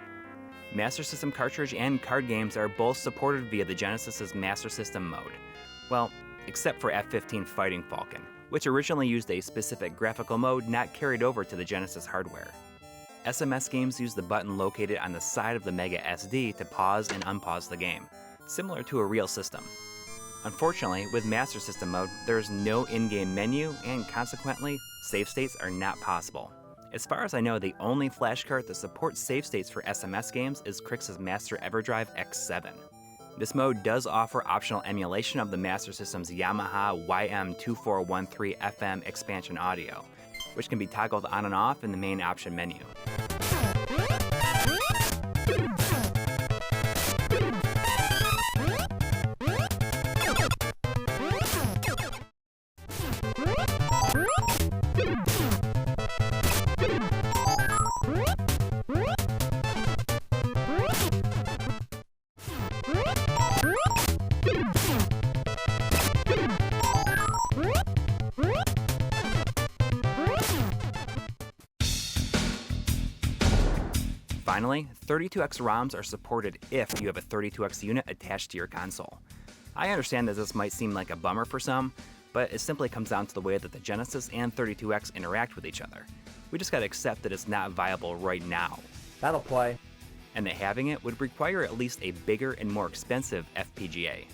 Master System cartridge and card games are both supported via the Genesis's Master System mode. Well, except for F-15 Fighting Falcon, which originally used a specific graphical mode not carried over to the Genesis hardware. SMS games use the button located on the side of the Mega SD to pause and unpause the game, similar to a real system. Unfortunately, with Master System mode, there is no in-game menu, and consequently, save states are not possible. As far as I know, the only flash cart that supports save states for SMS games is Krix's Master EverDrive X7. This mode does offer optional emulation of the Master System's Yamaha YM2413 FM expansion audio, which can be toggled on and off in the main option menu. Finally, 32X ROMs are supported if you have a 32X unit attached to your console. I understand that this might seem like a bummer for some, but it simply comes down to the way that the Genesis and 32X interact with each other. We just gotta accept that it's not viable right now. That'll play. And that having it would require at least a bigger and more expensive FPGA.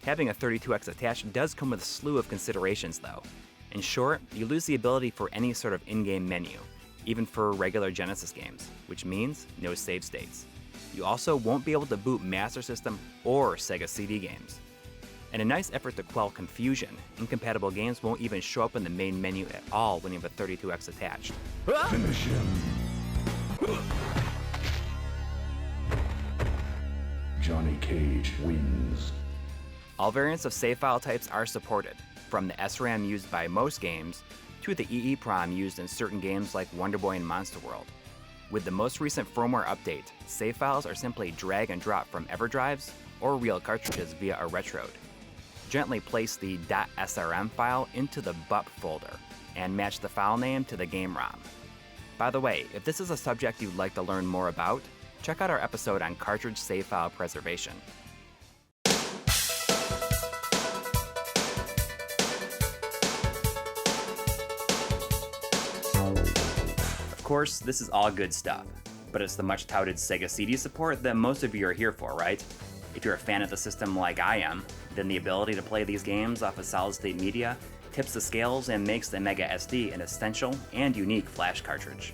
Having a 32X attached does come with a slew of considerations though. In short, you lose the ability for any sort of in-game menu, even for regular Genesis games, which means no save states. You also won't be able to boot Master System or Sega CD games. In a nice effort to quell confusion, incompatible games won't even show up in the main menu at all when you have a 32X attached. Finish him. Johnny Cage wins. All variants of save file types are supported, from the SRAM used by most games to the EEPROM used in certain games like Wonder Boy and Monster World. With the most recent firmware update, save files are simply drag and drop from EverDrives or real cartridges via a retrode. Gently place the .srm file into the BUP folder and match the file name to the game ROM. By the way, if this is a subject you'd like to learn more about, check out our episode on cartridge save file preservation. Of course, this is all good stuff, but it's the much touted Sega CD support that most of you are here for, right? If you're a fan of the system like I am, then the ability to play these games off of solid-state media tips the scales and makes the Mega SD an essential and unique flash cartridge.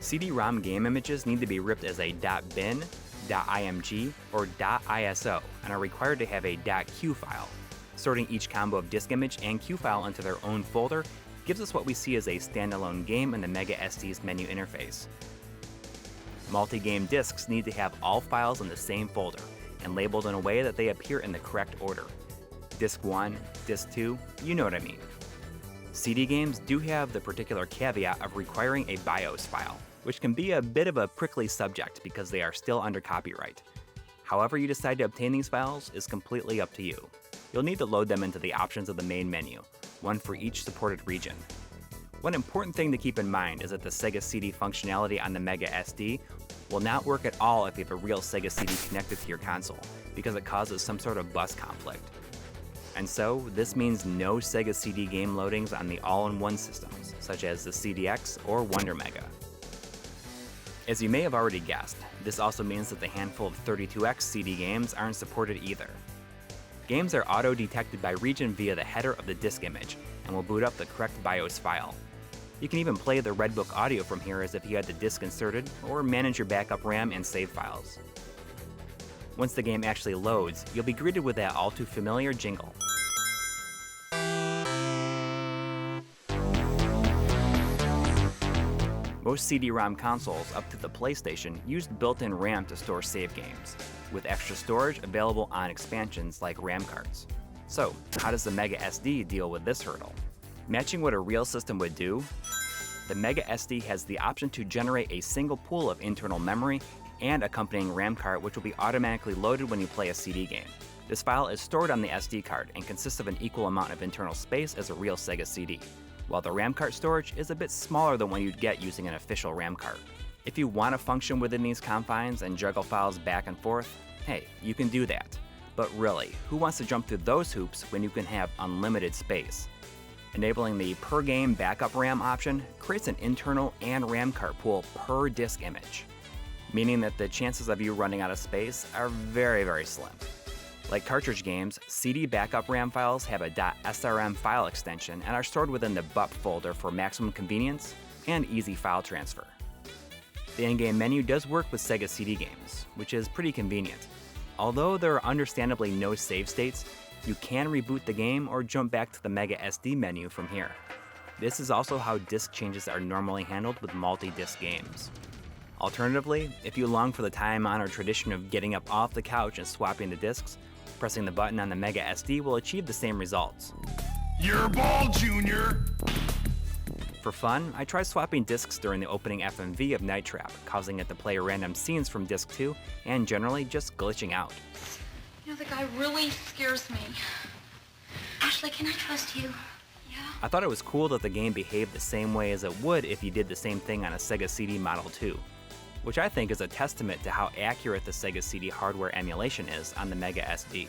CD-ROM game images need to be ripped as a .bin, .img, or .iso, and are required to have a .q file. Sorting each combo of disk image and q file into their own folder gives us what we see as a standalone game in the Mega SD's menu interface. Multi-game disks need to have all files in the same folder, and labeled in a way that they appear in the correct order. Disc 1, Disc 2, you know what I mean. CD games do have the particular caveat of requiring a BIOS file, which can be a bit of a prickly subject because they are still under copyright. However you decide to obtain these files is completely up to you. You'll need to load them into the options of the main menu, one for each supported region. One important thing to keep in mind is that the Sega CD functionality on the Mega SD will not work at all if you have a real Sega CD connected to your console, because it causes some sort of bus conflict. And so, this means no Sega CD game loadings on the all-in-one systems, such as the CDX or Wonder Mega. As you may have already guessed, this also means that the handful of 32X CD games aren't supported either. Games are auto-detected by region via the header of the disk image, and will boot up the correct BIOS file. You can even play the Red Book audio from here as if you had the disk inserted, or manage your backup RAM and save files. Once the game actually loads, you'll be greeted with that all too familiar jingle. Most CD-ROM consoles up to the PlayStation used built-in RAM to store save games, with extra storage available on expansions like RAM cards. So, how does the Mega SD deal with this hurdle? Matching what a real system would do, the Mega SD has the option to generate a single pool of internal memory and accompanying RAM card, which will be automatically loaded when you play a CD game. This file is stored on the SD card and consists of an equal amount of internal space as a real Sega CD, while the RAM card storage is a bit smaller than what you'd get using an official RAM card. If you want to function within these confines and juggle files back and forth, hey, you can do that. But really, who wants to jump through those hoops when you can have unlimited space? Enabling the per game backup RAM option creates an internal and RAM card pool per disk image, meaning that the chances of you running out of space are very, very slim. Like cartridge games, CD backup RAM files have a .srm file extension and are stored within the BUP folder for maximum convenience and easy file transfer. The in-game menu does work with Sega CD games, which is pretty convenient. Although there are understandably no save states, you can reboot the game or jump back to the Mega SD menu from here. This is also how disk changes are normally handled with multi-disc games. Alternatively, if you long for the time-honored tradition of getting up off the couch and swapping the discs, pressing the button on the Mega SD will achieve the same results. Your ball, Junior! For fun, I tried swapping discs during the opening FMV of Night Trap, causing it to play random scenes from disc 2 and generally just glitching out. You know, the guy really scares me. Ashley, can I trust you? Yeah. I thought it was cool that the game behaved the same way as it would if you did the same thing on a Sega CD Model 2, which I think is a testament to how accurate the Sega CD hardware emulation is on the Mega SD.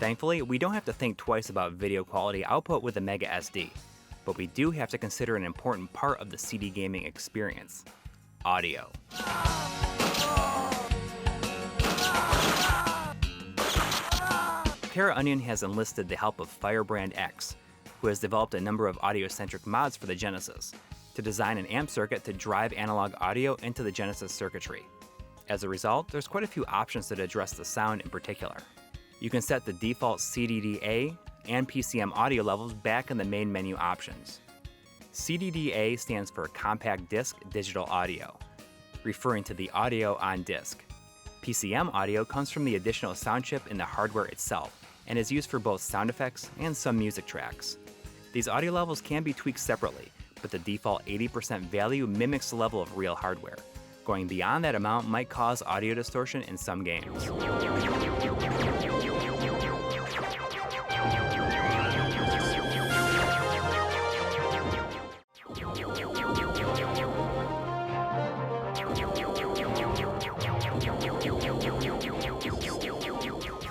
Thankfully, we don't have to think twice about video quality output with the Mega SD, but we do have to consider an important part of the CD gaming experience: audio. Terra Onion has enlisted the help of Firebrand X, who has developed a number of audio-centric mods for the Genesis, to design an amp circuit to drive analog audio into the Genesis circuitry. As a result, there's quite a few options that address the sound in particular. You can set the default CDDA and PCM audio levels back in the main menu options. CDDA stands for Compact Disc Digital Audio, referring to the audio on disc. PCM audio comes from the additional sound chip in the hardware itself and is used for both sound effects and some music tracks. These audio levels can be tweaked separately, but the default 80% value mimics the level of real hardware. Going beyond that amount might cause audio distortion in some games.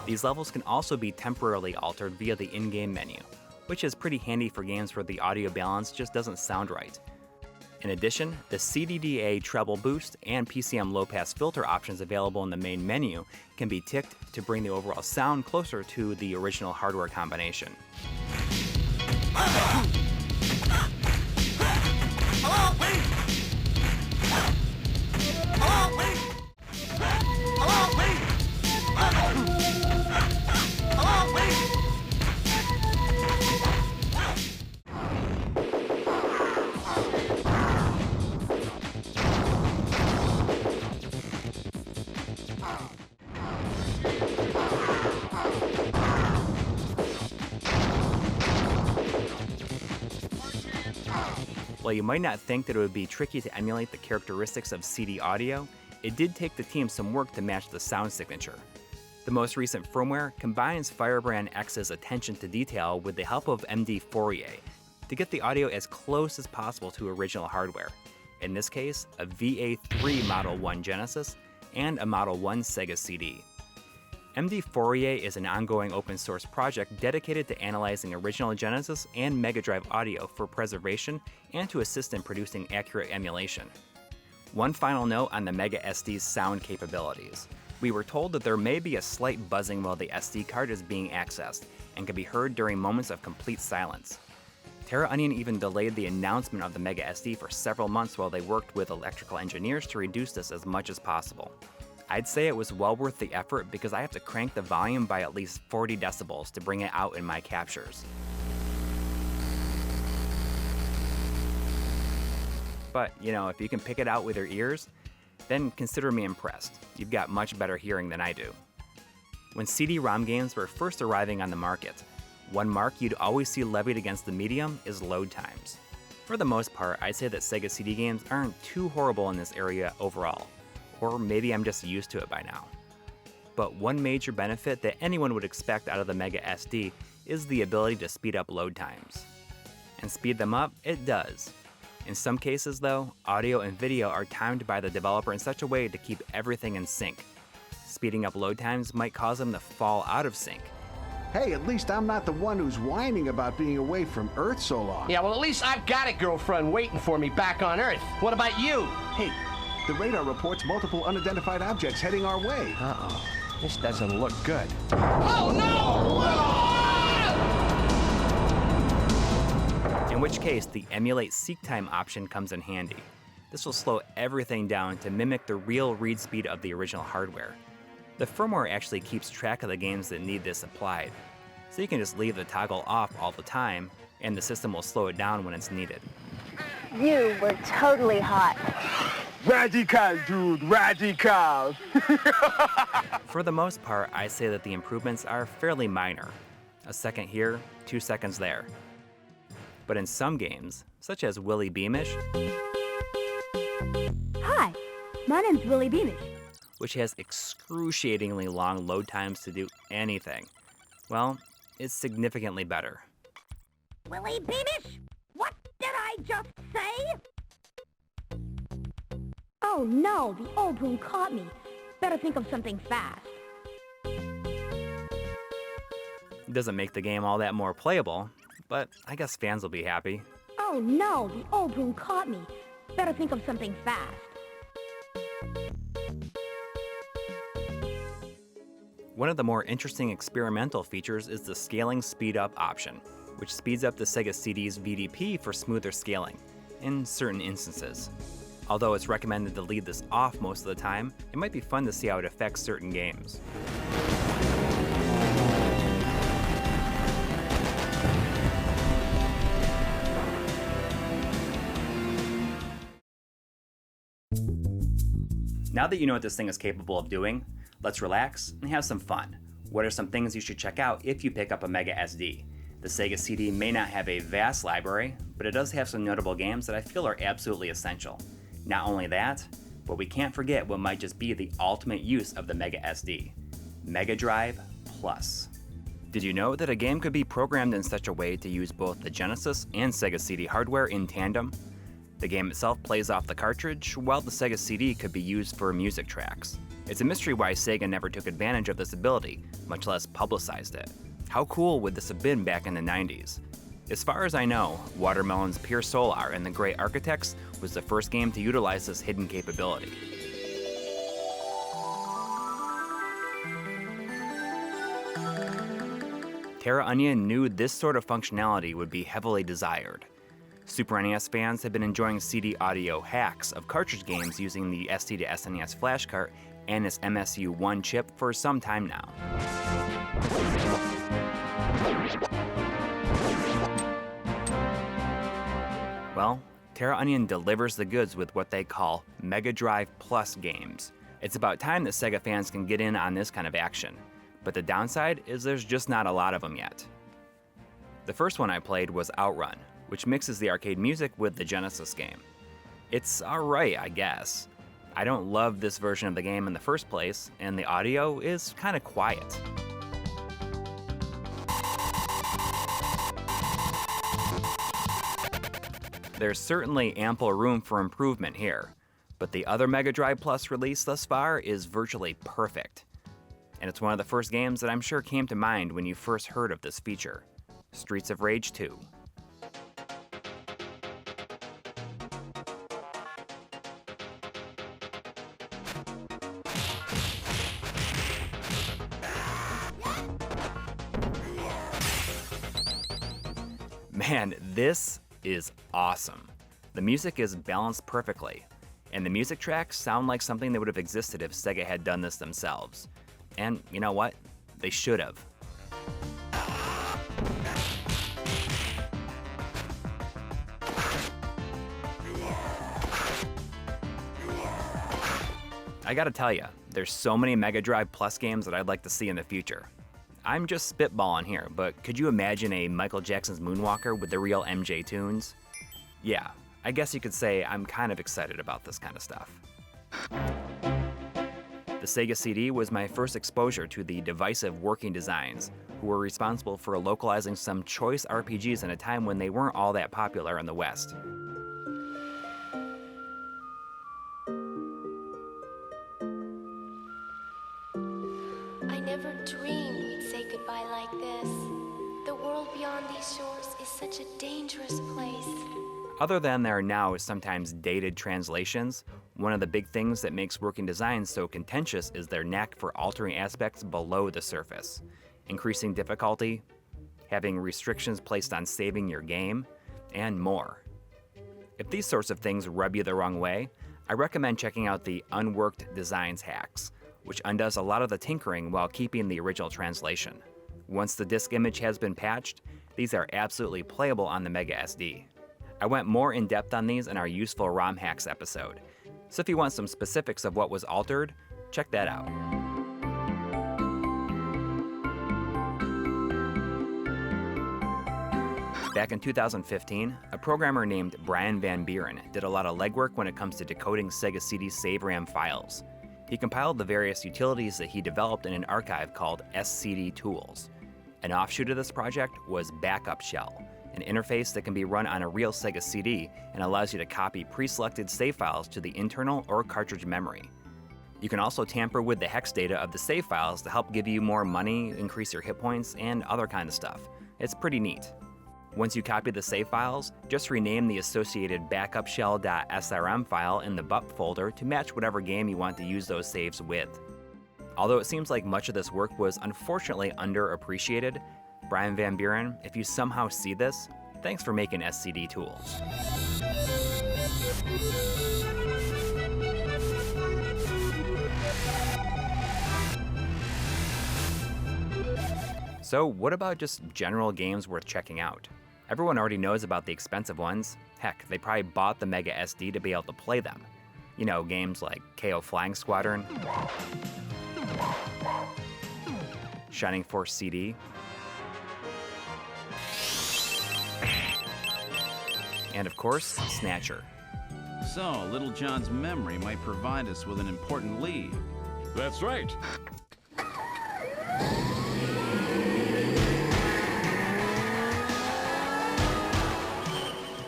These levels can also be temporarily altered via the in-game menu, which is pretty handy for games where the audio balance just doesn't sound right. In addition, the CDDA treble boost and PCM low-pass filter options available in the main menu can be ticked to bring the overall sound closer to the original hardware combination. While you might not think that it would be tricky to emulate the characteristics of CD audio, it did take the team some work to match the sound signature. The most recent firmware combines Firebrand X's attention to detail with the help of MD Fourier to get the audio as close as possible to original hardware. In this case, a VA3 Model 1 Genesis and a Model 1 Sega CD. MD Fourier is an ongoing open source project dedicated to analyzing original Genesis and Mega Drive audio for preservation and to assist in producing accurate emulation. One final note on the Mega SD's sound capabilities. We were told that there may be a slight buzzing while the SD card is being accessed and can be heard during moments of complete silence. Terra Onion even delayed the announcement of the Mega SD for several months while they worked with electrical engineers to reduce this as much as possible. I'd say it was well worth the effort because I have to crank the volume by at least 40 decibels to bring it out in my captures. But, if you can pick it out with your ears, then consider me impressed. You've got much better hearing than I do. When CD-ROM games were first arriving on the market, one mark you'd always see levied against the medium is load times. For the most part, I'd say that Sega CD games aren't too horrible in this area overall. Or maybe I'm just used to it by now. But one major benefit that anyone would expect out of the Mega SD is the ability to speed up load times. And speed them up, it does. In some cases though, audio and video are timed by the developer in such a way to keep everything in sync. Speeding up load times might cause them to fall out of sync. Hey, at least I'm not the one who's whining about being away from Earth so long. Yeah, well, at least I've got a girlfriend waiting for me back on Earth. What about you? Hey, the radar reports multiple unidentified objects heading our way. Uh-oh. This doesn't look good. Oh, no! In which case, the Emulate Seek Time option comes in handy. This will slow everything down to mimic the real read speed of the original hardware. The firmware actually keeps track of the games that need this applied, so you can just leave the toggle off all the time, and the system will slow it down when it's needed. You were totally hot. Radical, dude, radical. For the most part, I say that the improvements are fairly minor. A second here, 2 seconds there. But in some games, such as Willy Beamish, Hi, my name's Willy Beamish. Which has excruciatingly long load times to do anything, well, it's significantly better. Willy Beamish? What did I just say? Oh no, the old broom caught me. Better think of something fast. It doesn't make the game all that more playable, but I guess fans will be happy. Oh no, the old broom caught me. Better think of something fast. One of the more interesting experimental features is the scaling speed up option, which speeds up the Sega CD's VDP for smoother scaling, in certain instances. Although it's recommended to leave this off most of the time, it might be fun to see how it affects certain games. Now that you know what this thing is capable of doing, let's relax and have some fun. What are some things you should check out if you pick up a Mega SD? The Sega CD may not have a vast library, but it does have some notable games that I feel are absolutely essential. Not only that, but we can't forget what might just be the ultimate use of the Mega SD, Mega Drive Plus. Did you know that a game could be programmed in such a way to use both the Genesis and Sega CD hardware in tandem? The game itself plays off the cartridge, while the Sega CD could be used for music tracks. It's a mystery why Sega never took advantage of this ability, much less publicized it. How cool would this have been back in the 90s? As far as I know, Watermelon's Pure Solar and the Grey Architects was the first game to utilize this hidden capability. Terra Onion knew this sort of functionality would be heavily desired. Super NES fans have been enjoying CD audio hacks of cartridge games using the SD to SNES flash cart and its MSU1 chip for some time now. Well, Terra Onion delivers the goods with what they call Mega Drive Plus games. It's about time that Sega fans can get in on this kind of action, but the downside is there's just not a lot of them yet. The first one I played was Outrun, which mixes the arcade music with the Genesis game. It's alright, I guess. I don't love this version of the game in the first place, and the audio is kinda quiet. There's certainly ample room for improvement here, but the other Mega Drive Plus release thus far is virtually perfect. And it's one of the first games that I'm sure came to mind when you first heard of this feature, Streets of Rage 2. Man, this is awesome. The music is balanced perfectly, and the music tracks sound like something that would have existed if Sega had done this themselves. And you know what? They should have. I gotta tell ya, there's so many Mega Drive Plus games that I'd like to see in the future. I'm just spitballing here, but could you imagine a Michael Jackson's Moonwalker with the real MJ tunes? Yeah, I guess you could say I'm kind of excited about this kind of stuff. The Sega CD was my first exposure to the divisive working designs, who were responsible for localizing some choice RPGs in a time when they weren't all that popular in the West. I never dreamed we'd say goodbye like this. The world beyond these shores is such a dangerous place. Other than there now is sometimes dated translations, one of the big things that makes working designs so contentious is their knack for altering aspects below the surface, increasing difficulty, having restrictions placed on saving your game, and more. If these sorts of things rub you the wrong way, I recommend checking out the Unworked Designs hacks, which undoes a lot of the tinkering while keeping the original translation. Once the disk image has been patched, these are absolutely playable on the Mega SD. I went more in depth on these in our Useful ROM Hacks episode, so if you want some specifics of what was altered, check that out. Back in 2015, a programmer named Brian Van Buren did a lot of legwork when it comes to decoding Sega CD save RAM files. He compiled the various utilities that he developed in an archive called SCD Tools. An offshoot of this project was Backup Shell, an interface that can be run on a real Sega CD and allows you to copy pre-selected save files to the internal or cartridge memory. You can also tamper with the hex data of the save files to help give you more money, increase your hit points, and other kind of stuff. It's pretty neat. Once you copy the save files, just rename the associated backupshell.srm file in the BUP folder to match whatever game you want to use those saves with. Although it seems like much of this work was unfortunately underappreciated, Brian Van Buren, if you somehow see this, thanks for making SCD tools. So what about just general games worth checking out? Everyone already knows about the expensive ones. Heck, they probably bought the Mega SD to be able to play them. You know, games like KO Flying Squadron, Shining Force CD, and of course, Snatcher. So, Little John's memory might provide us with an important lead. That's right.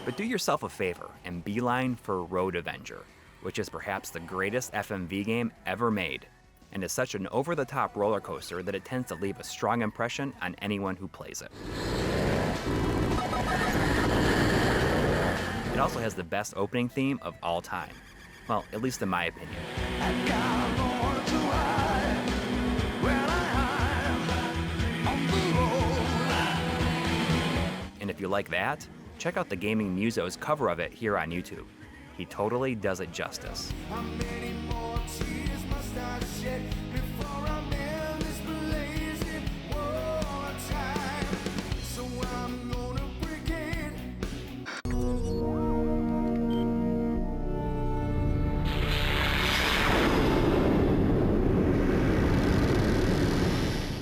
But do yourself a favor and beeline for Road Avenger, which is perhaps the greatest FMV game ever made, and is such an over-the-top roller coaster that it tends to leave a strong impression on anyone who plays it. It also has the best opening theme of all time. Well, at least in my opinion. And if you like that, check out the Gaming Muso's cover of it here on YouTube. He totally does it justice.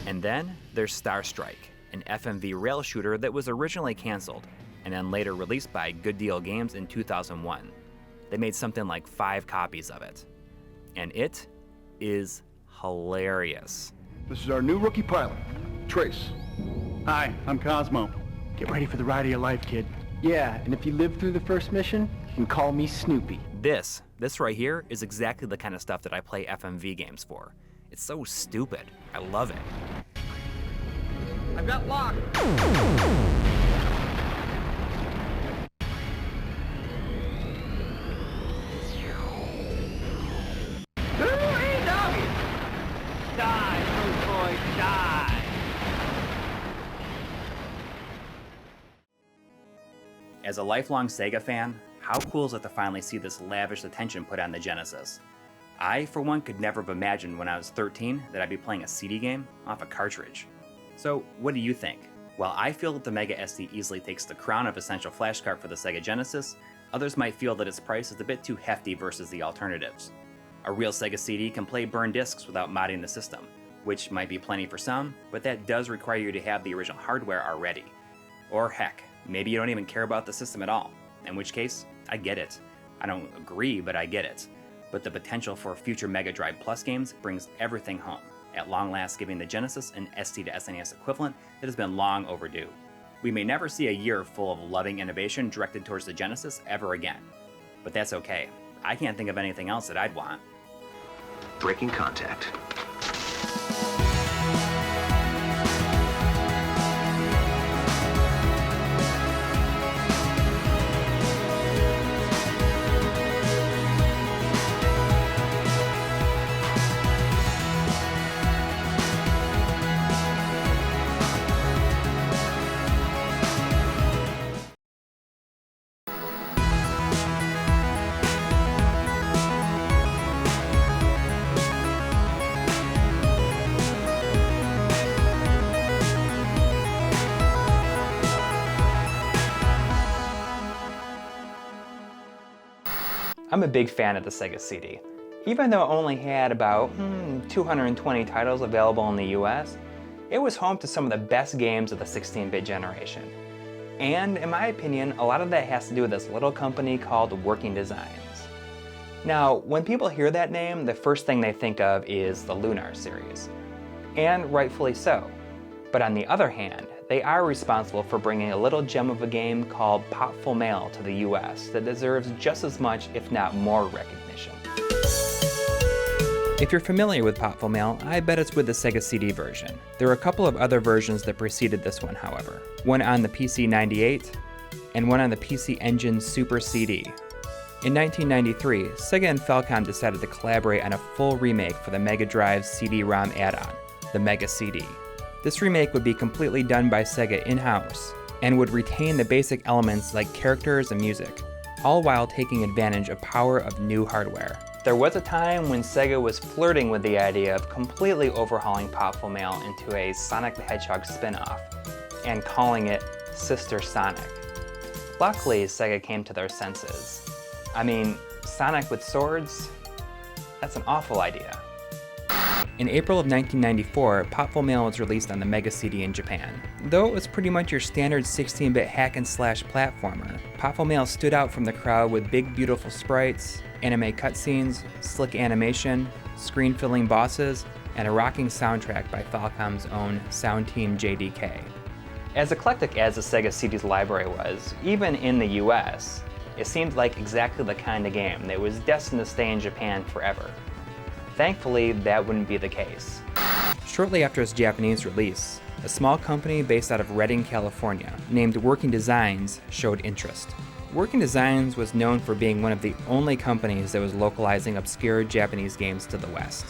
And then there's Star Strike, an FMV rail shooter that was originally canceled and then later released by Good Deal Games in 2001. They made something like 5 copies of it. And it is hilarious. This is our new rookie pilot, Trace. Hi, I'm Cosmo. Get ready for the ride of your life, kid. Yeah, and if you live through the first mission, you can call me Snoopy. This right here is exactly the kind of stuff that I play FMV games for. It's so stupid. I love it. I've got lock. As a lifelong Sega fan, how cool is it to finally see this lavish attention put on the Genesis? I, for one, could never have imagined when I was 13 that I'd be playing a CD game off a cartridge. So, what do you think? While I feel that the Mega SD easily takes the crown of essential flash cart for the Sega Genesis, others might feel that its price is a bit too hefty versus the alternatives. A real Sega CD can play burned discs without modding the system, which might be plenty for some, but that does require you to have the original hardware already. Or heck, maybe you don't even care about the system at all, in which case, I get it. I don't agree, but I get it. But the potential for future Mega Drive Plus games brings everything home, at long last giving the Genesis an ST to SNES equivalent that has been long overdue. We may never see a year full of loving innovation directed towards the Genesis ever again. But that's okay. I can't think of anything else that I'd want. Breaking contact. I'm a big fan of the Sega CD. Even though it only had about 220 titles available in the US, it was home to some of the best games of the 16-bit generation. And in my opinion, a lot of that has to do with this little company called Working Designs. Now, when people hear that name, the first thing they think of is the Lunar series. And rightfully so. But on the other hand, they are responsible for bringing a little gem of a game called Popful Mail to the US that deserves just as much, if not more, recognition. If you're familiar with Popful Mail, I bet it's with the Sega CD version. There are a couple of other versions that preceded this one, however. One on the PC-98, and one on the PC Engine Super CD. In 1993, Sega and Falcom decided to collaborate on a full remake for the Mega Drive's CD-ROM add-on, the Mega CD. This remake would be completely done by Sega in-house, and would retain the basic elements like characters and music, all while taking advantage of power of new hardware. There was a time when Sega was flirting with the idea of completely overhauling Popful Mail into a Sonic the Hedgehog spin-off, and calling it Sister Sonic. Luckily, Sega came to their senses. I mean, Sonic with swords? That's an awful idea. In April of 1994, Popful Mail was released on the Mega CD in Japan. Though it was pretty much your standard 16-bit hack-and-slash platformer, Popful Mail stood out from the crowd with big beautiful sprites, anime cutscenes, slick animation, screen-filling bosses, and a rocking soundtrack by Falcom's own sound team JDK. As eclectic as the Sega CD's library was, even in the US, it seemed like exactly the kind of game that was destined to stay in Japan forever. Thankfully, that wouldn't be the case. Shortly after its Japanese release, a small company based out of Redding, California, named Working Designs, showed interest. Working Designs was known for being one of the only companies that was localizing obscure Japanese games to the West.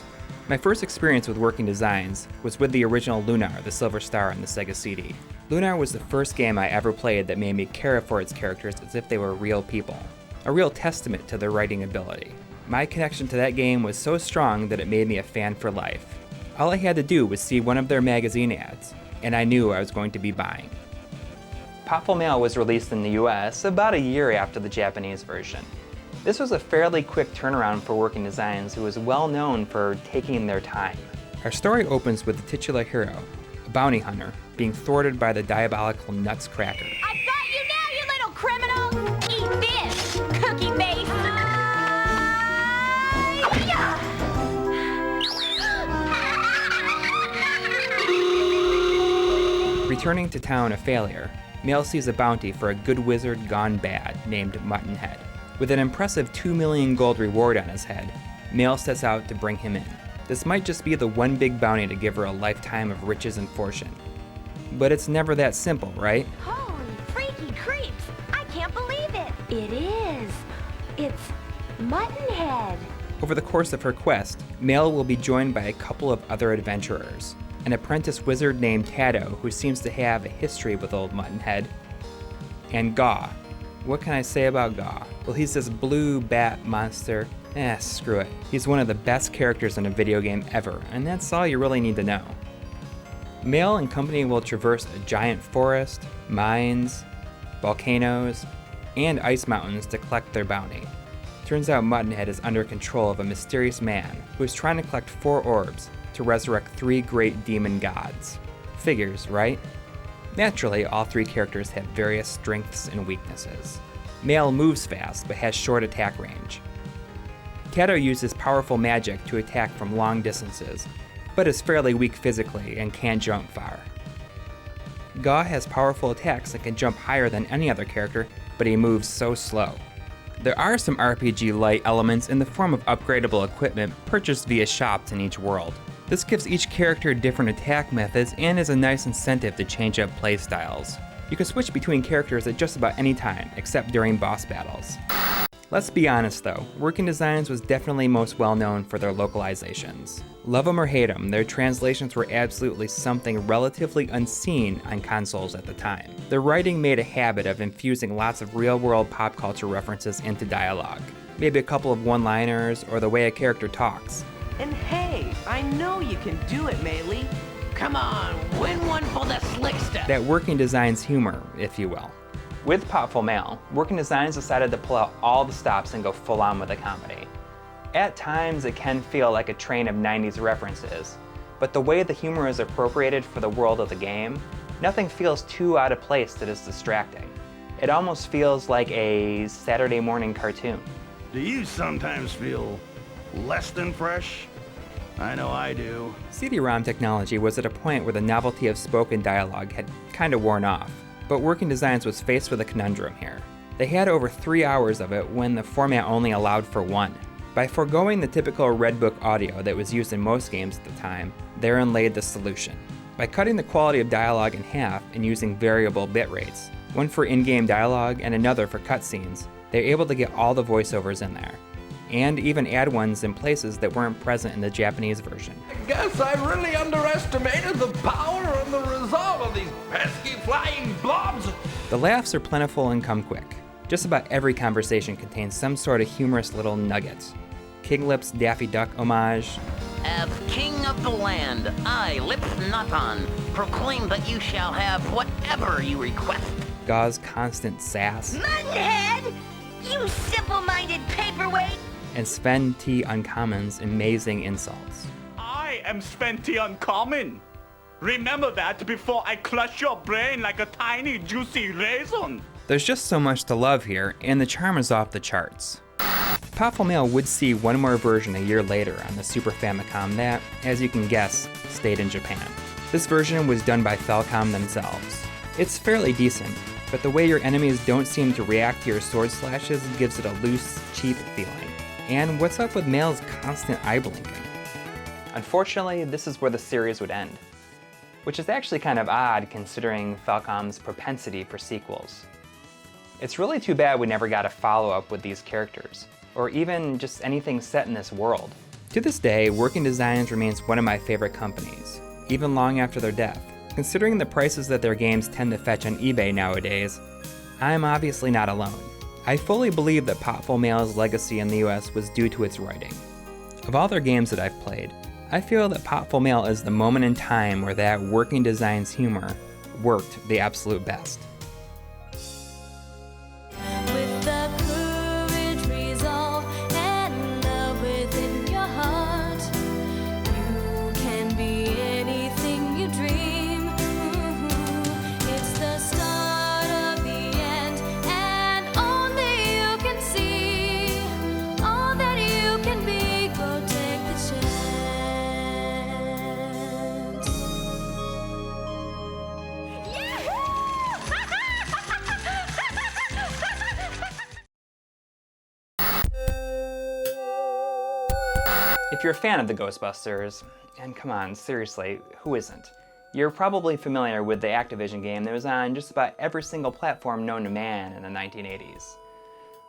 My first experience with Working Designs was with the original Lunar, the Silver Star on the Sega CD. Lunar was the first game I ever played that made me care for its characters as if they were real people, a real testament to their writing ability. My connection to that game was so strong that it made me a fan for life. All I had to do was see one of their magazine ads, and I knew I was going to be buying. Popful Mail was released in the US about a year after the Japanese version. This was a fairly quick turnaround for Working Designs, who was well known for taking their time. Our story opens with the titular hero, a bounty hunter, being thwarted by the diabolical Nuts Cracker. I've got you now, you little criminal! Eat this, cookie face! Returning to town a failure, Mail sees a bounty for a good wizard gone bad named Muttonhead. With an impressive 2 million gold reward on his head, Mail sets out to bring him in. This might just be the one big bounty to give her a lifetime of riches and fortune. But it's never that simple, right? Holy freaky creeps! I can't believe it! It is! It's Muttonhead! Over the course of her quest, Mail will be joined by a couple of other adventurers. An apprentice wizard named Tado, who seems to have a history with old Muttonhead, and Gaw. What can I say about Gaw? Well, he's this blue bat monster. Screw it. He's one of the best characters in a video game ever, and that's all you really need to know. Mail and company will traverse a giant forest, mines, volcanoes, and ice mountains to collect their bounty. Turns out Muttonhead is under control of a mysterious man who is trying to collect 4 orbs to resurrect 3 great demon gods. Figures, right? Naturally, all 3 characters have various strengths and weaknesses. Mail moves fast, but has short attack range. Tado uses powerful magic to attack from long distances, but is fairly weak physically and can't jump far. Gaw has powerful attacks and can jump higher than any other character, but he moves so slow. There are some RPG-light elements in the form of upgradable equipment purchased via shops in each world. This gives each character different attack methods and is a nice incentive to change up playstyles. You can switch between characters at just about any time, except during boss battles. Let's be honest though, Working Designs was definitely most well known for their localizations. Love them or hate them, their translations were absolutely something relatively unseen on consoles at the time. Their writing made a habit of infusing lots of real-world pop culture references into dialogue. Maybe a couple of one-liners or the way a character talks. And hey, I know you can do it, Melee. Come on, win one for the slick stuff. That Working Designs humor, if you will. With Popful Mail, Working Designs decided to pull out all the stops and go full on with the comedy. At times, it can feel like a train of 90s references, but the way the humor is appropriated for the world of the game, nothing feels too out of place that is distracting. It almost feels like a Saturday morning cartoon. Do you sometimes feel less than fresh? I know I do. CD-ROM technology was at a point where the novelty of spoken dialogue had kind of worn off, but Working Designs was faced with a conundrum here. They had over 3 hours of it when the format only allowed for 1. By foregoing the typical Red Book audio that was used in most games at the time, therein laid the solution. By cutting the quality of dialogue in half and using variable bit rates, one for in-game dialogue and another for cutscenes, They're able to get all the voiceovers in there, and even add ones in places that weren't present in the Japanese version. I guess I really underestimated the power and the resolve of these pesky flying blobs. The laughs are plentiful and come quick. Just about every conversation contains some sort of humorous little nugget. King Lip's Daffy Duck homage. As king of the land, I, Lips Natan, proclaim that you shall have whatever you request. Gau's constant sass. Muttonhead! You simple-minded paperweight! And Sven T. Uncommon's amazing insults. I am Sven T. Uncommon. Remember that before I crush your brain like a tiny, juicy raisin. There's just so much to love here, and the charm is off the charts. Popful Mail would see one more version a year later on the Super Famicom that, as you can guess, stayed in Japan. This version was done by Falcom themselves. It's fairly decent, but the way your enemies don't seem to react to your sword slashes gives it a loose, cheap feeling. And what's up with Mail's constant eye blinking? Unfortunately, this is where the series would end, which is actually kind of odd considering Falcom's propensity for sequels. It's really too bad we never got a follow-up with these characters, or even just anything set in this world. To this day, Working Designs remains one of my favorite companies, even long after their death. Considering the prices that their games tend to fetch on eBay nowadays, I'm obviously not alone. I fully believe that Popful Mail's legacy in the US was due to its writing. Of all their games that I've played, I feel that Popful Mail is the moment in time where that Working Designs humor worked the absolute best. If you're a fan of the Ghostbusters, and come on, seriously, who isn't? You're probably familiar with the Activision game that was on just about every single platform known to man in the 1980s.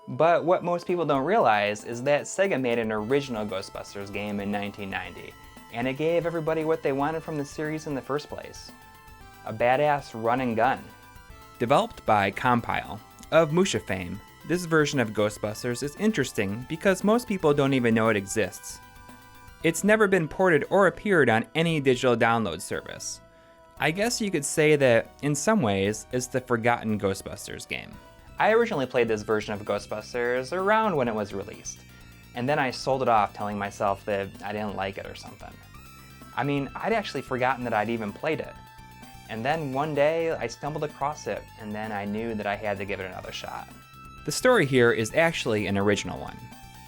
But what most people don't realize is that Sega made an original Ghostbusters game in 1990, and it gave everybody what they wanted from the series in the first place. A badass run and gun. Developed by Compile, of Musha fame, this version of Ghostbusters is interesting because most people don't even know it exists. It's never been ported or appeared on any digital download service. I guess you could say that, in some ways, it's the forgotten Ghostbusters game. I originally played this version of Ghostbusters around when it was released, and then I sold it off telling myself that I didn't like it or something. I mean, I'd actually forgotten that I'd even played it. And then one day, I stumbled across it, and then I knew that I had to give it another shot. The story here is actually an original one,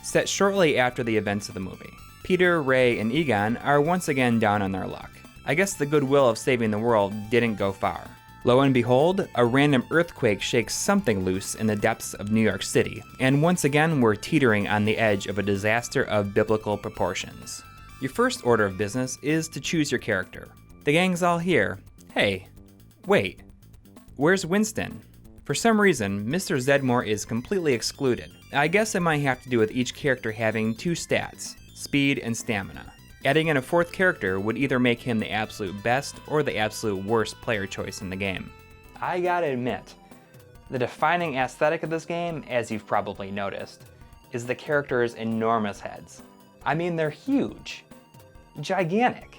set shortly after the events of the movie. Peter, Ray, and Egon are once again down on their luck. I guess the goodwill of saving the world didn't go far. Lo and behold, a random earthquake shakes something loose in the depths of New York City, and once again we're teetering on the edge of a disaster of biblical proportions. Your first order of business is to choose your character. The gang's all here. Hey, wait, where's Winston? For some reason, Mr. Zedmore is completely excluded. I guess it might have to do with each character having two stats, speed and stamina. Adding in a fourth character would either make him the absolute best or the absolute worst player choice in the game. I gotta admit, the defining aesthetic of this game, as you've probably noticed, is the characters' enormous heads. I mean, they're huge, gigantic,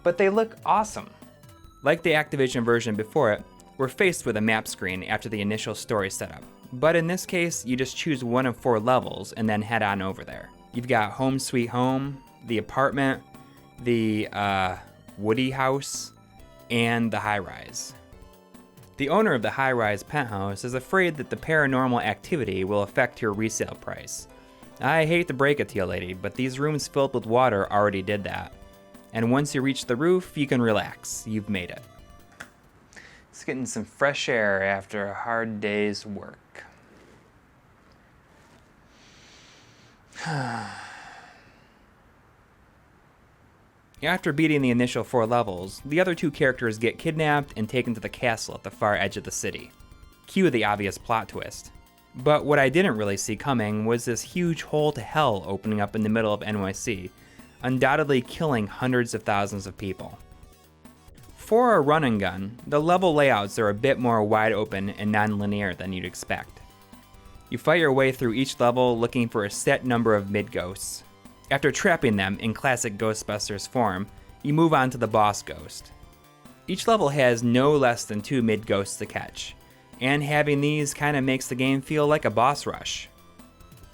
but they look awesome. Like the Activision version before it, we're faced with a map screen after the initial story setup, but in this case, you just choose one of 4 levels and then head on over there. You've got Home Sweet Home, the apartment, the Woody house, and the high-rise. The owner of the high-rise penthouse is afraid that the paranormal activity will affect your resale price. I hate to break it to you, lady, but these rooms filled with water already did that. And once you reach the roof, you can relax. You've made it. It's getting some fresh air after a hard day's work. After beating the initial 4 levels, the other 2 characters get kidnapped and taken to the castle at the far edge of the city. Cue the obvious plot twist. But what I didn't really see coming was this huge hole to hell opening up in the middle of NYC, undoubtedly killing hundreds of thousands of people. For a run and gun, the level layouts are a bit more wide open and non-linear than you'd expect. You fight your way through each level looking for a set number of mid-ghosts. After trapping them in classic Ghostbusters form, you move on to the boss ghost. Each level has no less than 2 mid-ghosts to catch, and having these kinda makes the game feel like a boss rush.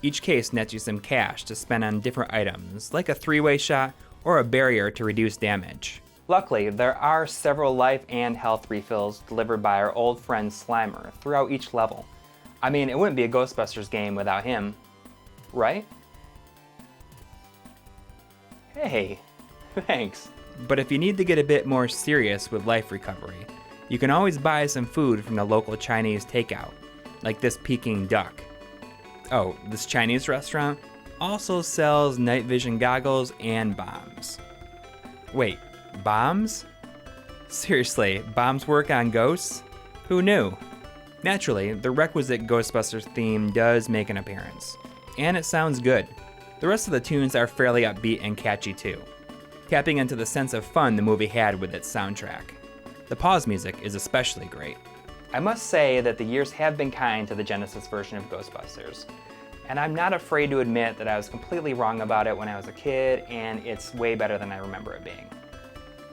Each case nets you some cash to spend on different items, like a 3-way shot or a barrier to reduce damage. Luckily, there are several life and health refills delivered by our old friend Slimer throughout each level. I mean, it wouldn't be a Ghostbusters game without him, right? Hey, thanks. But if you need to get a bit more serious with life recovery, you can always buy some food from the local Chinese takeout, like this Peking duck. Oh, this Chinese restaurant also sells night vision goggles and bombs. Wait, bombs? Seriously, bombs work on ghosts? Who knew? Naturally, the requisite Ghostbusters theme does make an appearance, and it sounds good. The rest of the tunes are fairly upbeat and catchy too, tapping into the sense of fun the movie had with its soundtrack. The pause music is especially great. I must say that the years have been kind to the Genesis version of Ghostbusters, and I'm not afraid to admit that I was completely wrong about it when I was a kid, and it's way better than I remember it being.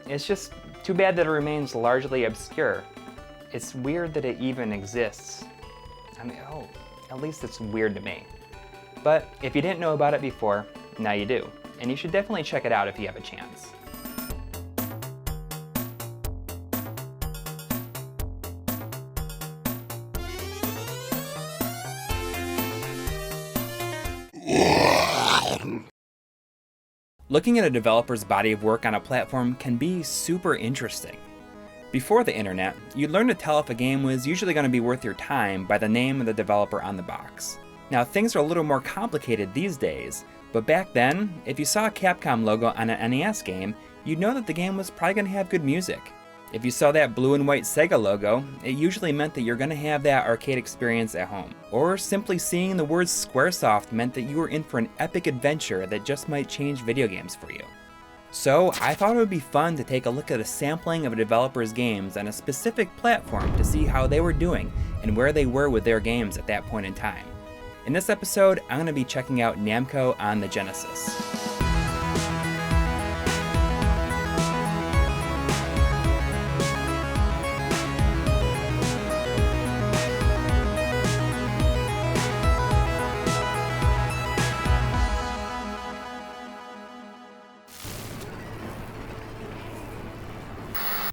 It's just too bad that it remains largely obscure. It's weird that it even exists. I mean, at least it's weird to me. But if you didn't know about it before, now you do, and you should definitely check it out if you have a chance. Looking at a developer's body of work on a platform can be super interesting. Before the internet, you'd learn to tell if a game was usually going to be worth your time by the name of the developer on the box. Now, things are a little more complicated these days, but back then, if you saw a Capcom logo on an NES game, you'd know that the game was probably going to have good music. If you saw that blue and white Sega logo, it usually meant that you're going to have that arcade experience at home. Or simply seeing the words Squaresoft meant that you were in for an epic adventure that just might change video games for you. So I thought it would be fun to take a look at a sampling of a developer's games on a specific platform to see how they were doing and where they were with their games at that point in time. In this episode, I'm going to be checking out Namco on the Genesis.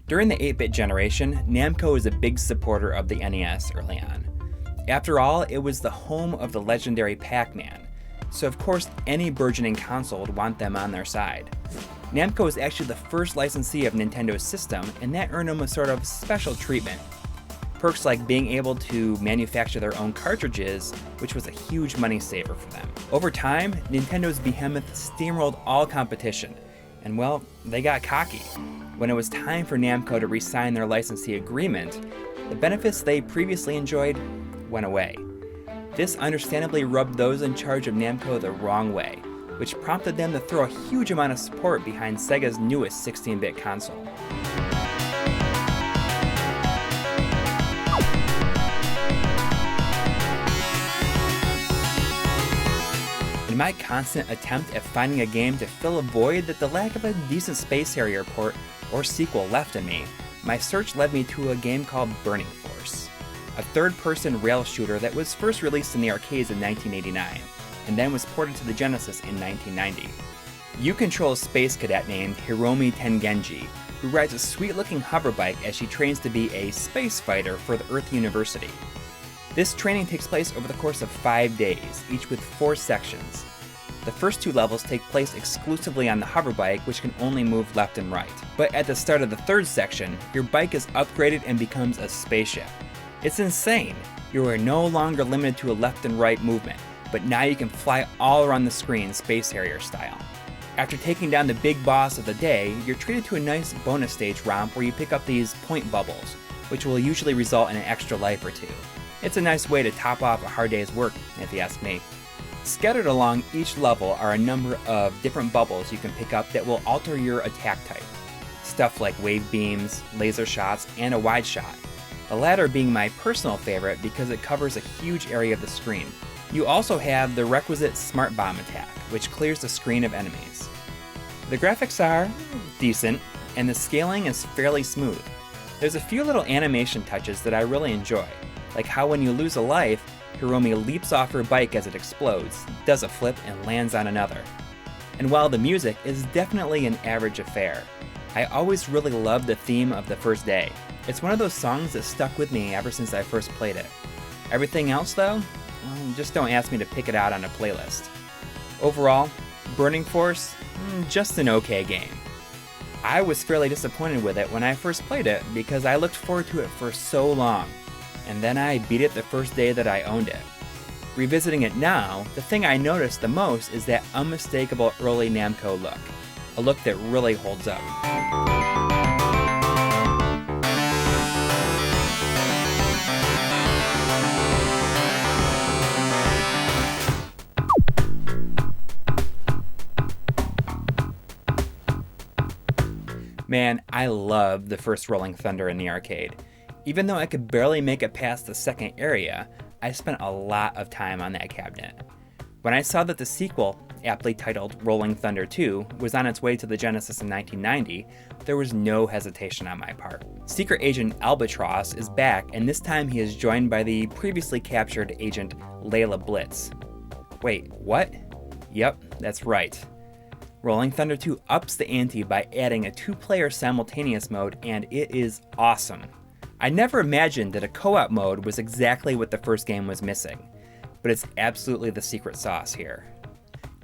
During the 8-bit generation, Namco was a big supporter of the NES early on. After all, it was the home of the legendary Pac-Man, so of course any burgeoning console would want them on their side. Namco was actually the first licensee of Nintendo's system, and that earned them a sort of special treatment. Perks like being able to manufacture their own cartridges, which was a huge money saver for them. Over time, Nintendo's behemoth steamrolled all competition, and well, they got cocky. When it was time for Namco to re-sign their licensee agreement, the benefits they previously enjoyed went away. This understandably rubbed those in charge of Namco the wrong way, which prompted them to throw a huge amount of support behind Sega's newest 16-bit console. In my constant attempt at finding a game to fill a void that the lack of a decent Space Harrier port or sequel left in me, my search led me to a game called Burning Force, a third-person rail shooter that was first released in the arcades in 1989, and then was ported to the Genesis in 1990. You control a space cadet named Hiromi Tengenji, who rides a sweet-looking hoverbike as she trains to be a space fighter for the Earth University. This training takes place over the course of 5 days, each with 4 sections. The first 2 levels take place exclusively on the hoverbike, which can only move left and right. But at the start of the 3rd section, your bike is upgraded and becomes a spaceship. It's insane! You are no longer limited to a left and right movement, but now you can fly all around the screen Space Harrier style. After taking down the big boss of the day, you're treated to a nice bonus stage romp where you pick up these point bubbles, which will usually result in an extra life or 2. It's a nice way to top off a hard day's work, if you ask me. Scattered along each level are a number of different bubbles you can pick up that will alter your attack type. Stuff like wave beams, laser shots, and a wide shot. The latter being my personal favorite because it covers a huge area of the screen. You also have the requisite smart bomb attack, which clears the screen of enemies. The graphics are decent, and the scaling is fairly smooth. There's a few little animation touches that I really enjoy, like how when you lose a life, Hiromi leaps off her bike as it explodes, does a flip, and lands on another. And while the music is definitely an average affair, I always really loved the theme of the first day. It's one of those songs that stuck with me ever since I first played it. Everything else though, well, just don't ask me to pick it out on a playlist. Overall, Burning Force, just an okay game. I was fairly disappointed with it when I first played it because I looked forward to it for so long, and then I beat it the first day that I owned it. Revisiting it now, the thing I noticed the most is that unmistakable early Namco look, a look that really holds up. Man, I loved the first Rolling Thunder in the arcade. Even though I could barely make it past the second area, I spent a lot of time on that cabinet. When I saw that the sequel, aptly titled Rolling Thunder 2, was on its way to the Genesis in 1990, there was no hesitation on my part. Secret Agent Albatross is back, and this time he is joined by the previously captured Agent Layla Blitz. Wait, what? Yep, that's right. Rolling Thunder 2 ups the ante by adding a 2-player simultaneous mode, and it is awesome. I never imagined that a co-op mode was exactly what the first game was missing, but it's absolutely the secret sauce here.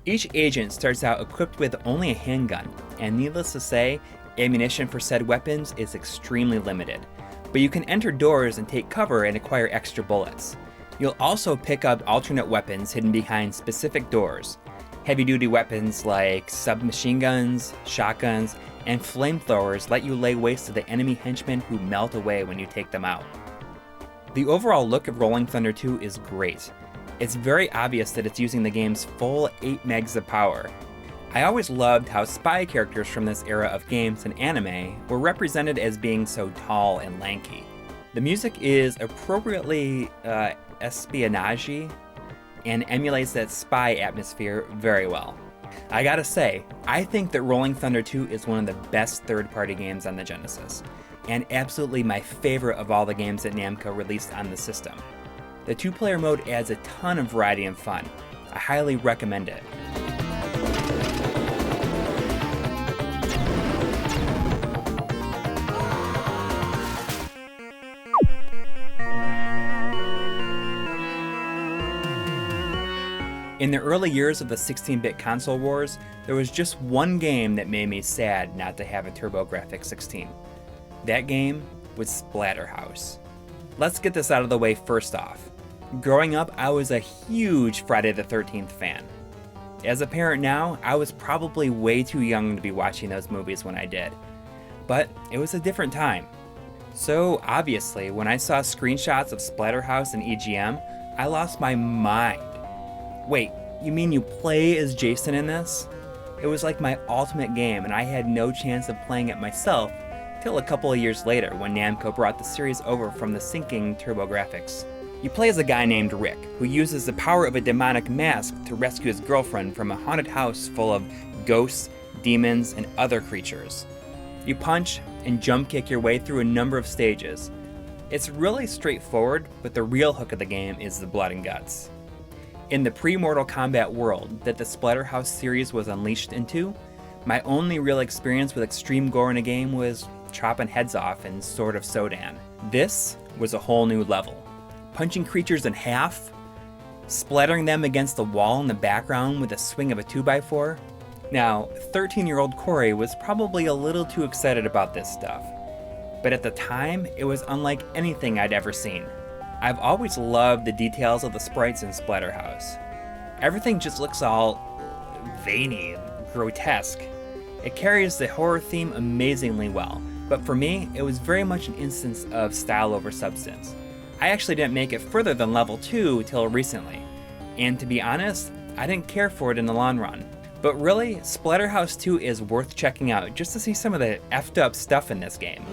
Each agent starts out equipped with only a handgun, and needless to say, ammunition for said weapons is extremely limited, but you can enter doors and take cover and acquire extra bullets. You'll also pick up alternate weapons hidden behind specific doors. Heavy-duty weapons like submachine guns, shotguns, and flamethrowers let you lay waste to the enemy henchmen who melt away when you take them out. The overall look of Rolling Thunder 2 is great. It's very obvious that it's using the game's full 8 megs of power. I always loved how spy characters from this era of games and anime were represented as being so tall and lanky. The music is appropriately espionage-y and emulates that spy atmosphere very well. I gotta say, I think that Rolling Thunder 2 is one of the best third-party games on the Genesis, and absolutely my favorite of all the games that Namco released on the system. The 2-player mode adds a ton of variety and fun. I highly recommend it. In the early years of the 16-bit console wars, there was just one game that made me sad not to have a TurboGrafx 16. That game was Splatterhouse. Let's get this out of the way first off. Growing up, I was a huge Friday the 13th fan. As a parent now, I was probably way too young to be watching those movies when I did. But it was a different time. So obviously, when I saw screenshots of Splatterhouse and EGM, I lost my mind. Wait, you mean you play as Jason in this? It was like my ultimate game, and I had no chance of playing it myself till a couple of years later when Namco brought the series over from the sinking TurboGrafx. You play as a guy named Rick, who uses the power of a demonic mask to rescue his girlfriend from a haunted house full of ghosts, demons, and other creatures. You punch and jump kick your way through a number of stages. It's really straightforward, but the real hook of the game is the blood and guts. In the pre-Mortal Kombat world that the Splatterhouse series was unleashed into, my only real experience with extreme gore in a game was chopping heads off in Sword of Sodan. This was a whole new level. Punching creatures in half, splattering them against the wall in the background with a swing of a 2x4. Now, 13-year-old Corey was probably a little too excited about this stuff, but at the time, it was unlike anything I'd ever seen. I've always loved the details of the sprites in Splatterhouse. Everything just looks all veiny, grotesque. It carries the horror theme amazingly well, but for me, it was very much an instance of style over substance. I actually didn't make it further than level 2 till recently, and to be honest, I didn't care for it in the long run. But really, Splatterhouse 2 is worth checking out just to see some of the effed up stuff in this game.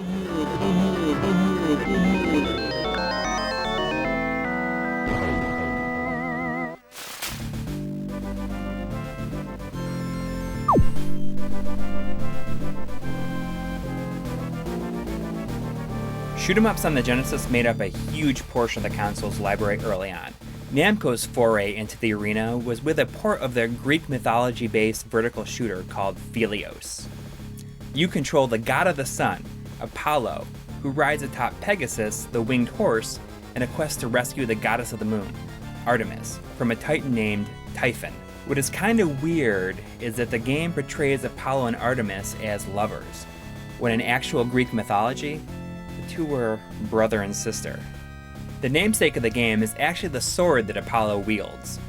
Shoot 'em ups on the Genesis made up a huge portion of the console's library early on. Namco's foray into the arena was with a port of their Greek mythology-based vertical shooter called Philios. You control the god of the sun, Apollo, who rides atop Pegasus, the winged horse, in a quest to rescue the goddess of the moon, Artemis, from a titan named Typhon. What is kinda weird is that the game portrays Apollo and Artemis as lovers, when in actual Greek mythology, the two were brother and sister. The namesake of the game is actually the sword that Apollo wields.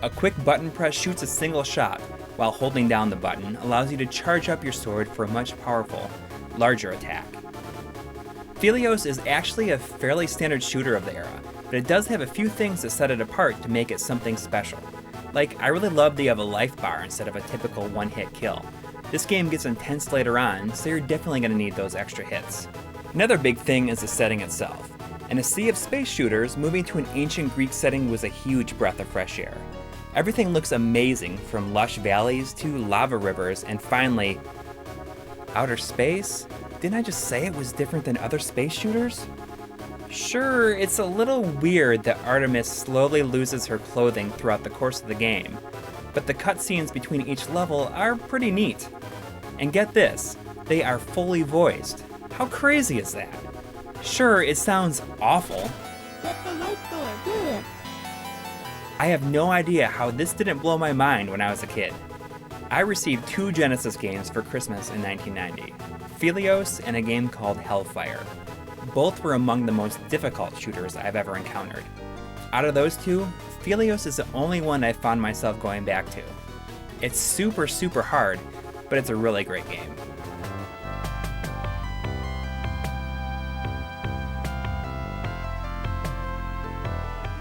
A quick button press shoots a single shot, while holding down the button allows you to charge up your sword for a much powerful, larger attack. Philios is actually a fairly standard shooter of the era, but it does have a few things that set it apart to make it something special. Like, I really love that you have a life bar instead of a typical one-hit kill. This game gets intense later on, so you're definitely going to need those extra hits. Another big thing is the setting itself. In a sea of space shooters, moving to an ancient Greek setting was a huge breath of fresh air. Everything looks amazing, from lush valleys to lava rivers, and finally, outer space? Didn't I just say it was different than other space shooters? Sure, it's a little weird that Artemis slowly loses her clothing throughout the course of the game, but the cutscenes between each level are pretty neat. And get this, they are fully voiced. How crazy is that? Sure, it sounds awful. I have no idea how this didn't blow my mind when I was a kid. I received 2 Genesis games for Christmas in 1990, Philios and a game called Hellfire. Both were among the most difficult shooters I've ever encountered. Out of those 2, Philios is the only one I found myself going back to. It's super hard, but it's a really great game.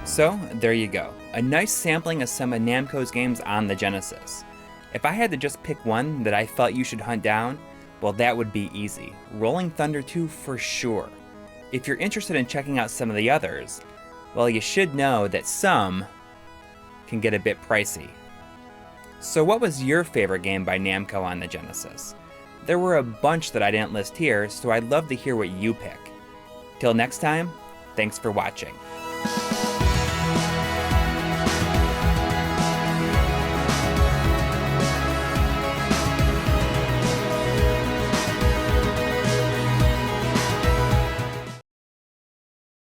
So, there you go. A nice sampling of some of Namco's games on the Genesis. If I had to just pick one that I felt you should hunt down, well, that would be easy. Rolling Thunder 2 for sure. If you're interested in checking out some of the others, well, you should know that some can get a bit pricey. So what was your favorite game by Namco on the Genesis? There were a bunch that I didn't list here, so I'd love to hear what you pick. Till next time, thanks for watching.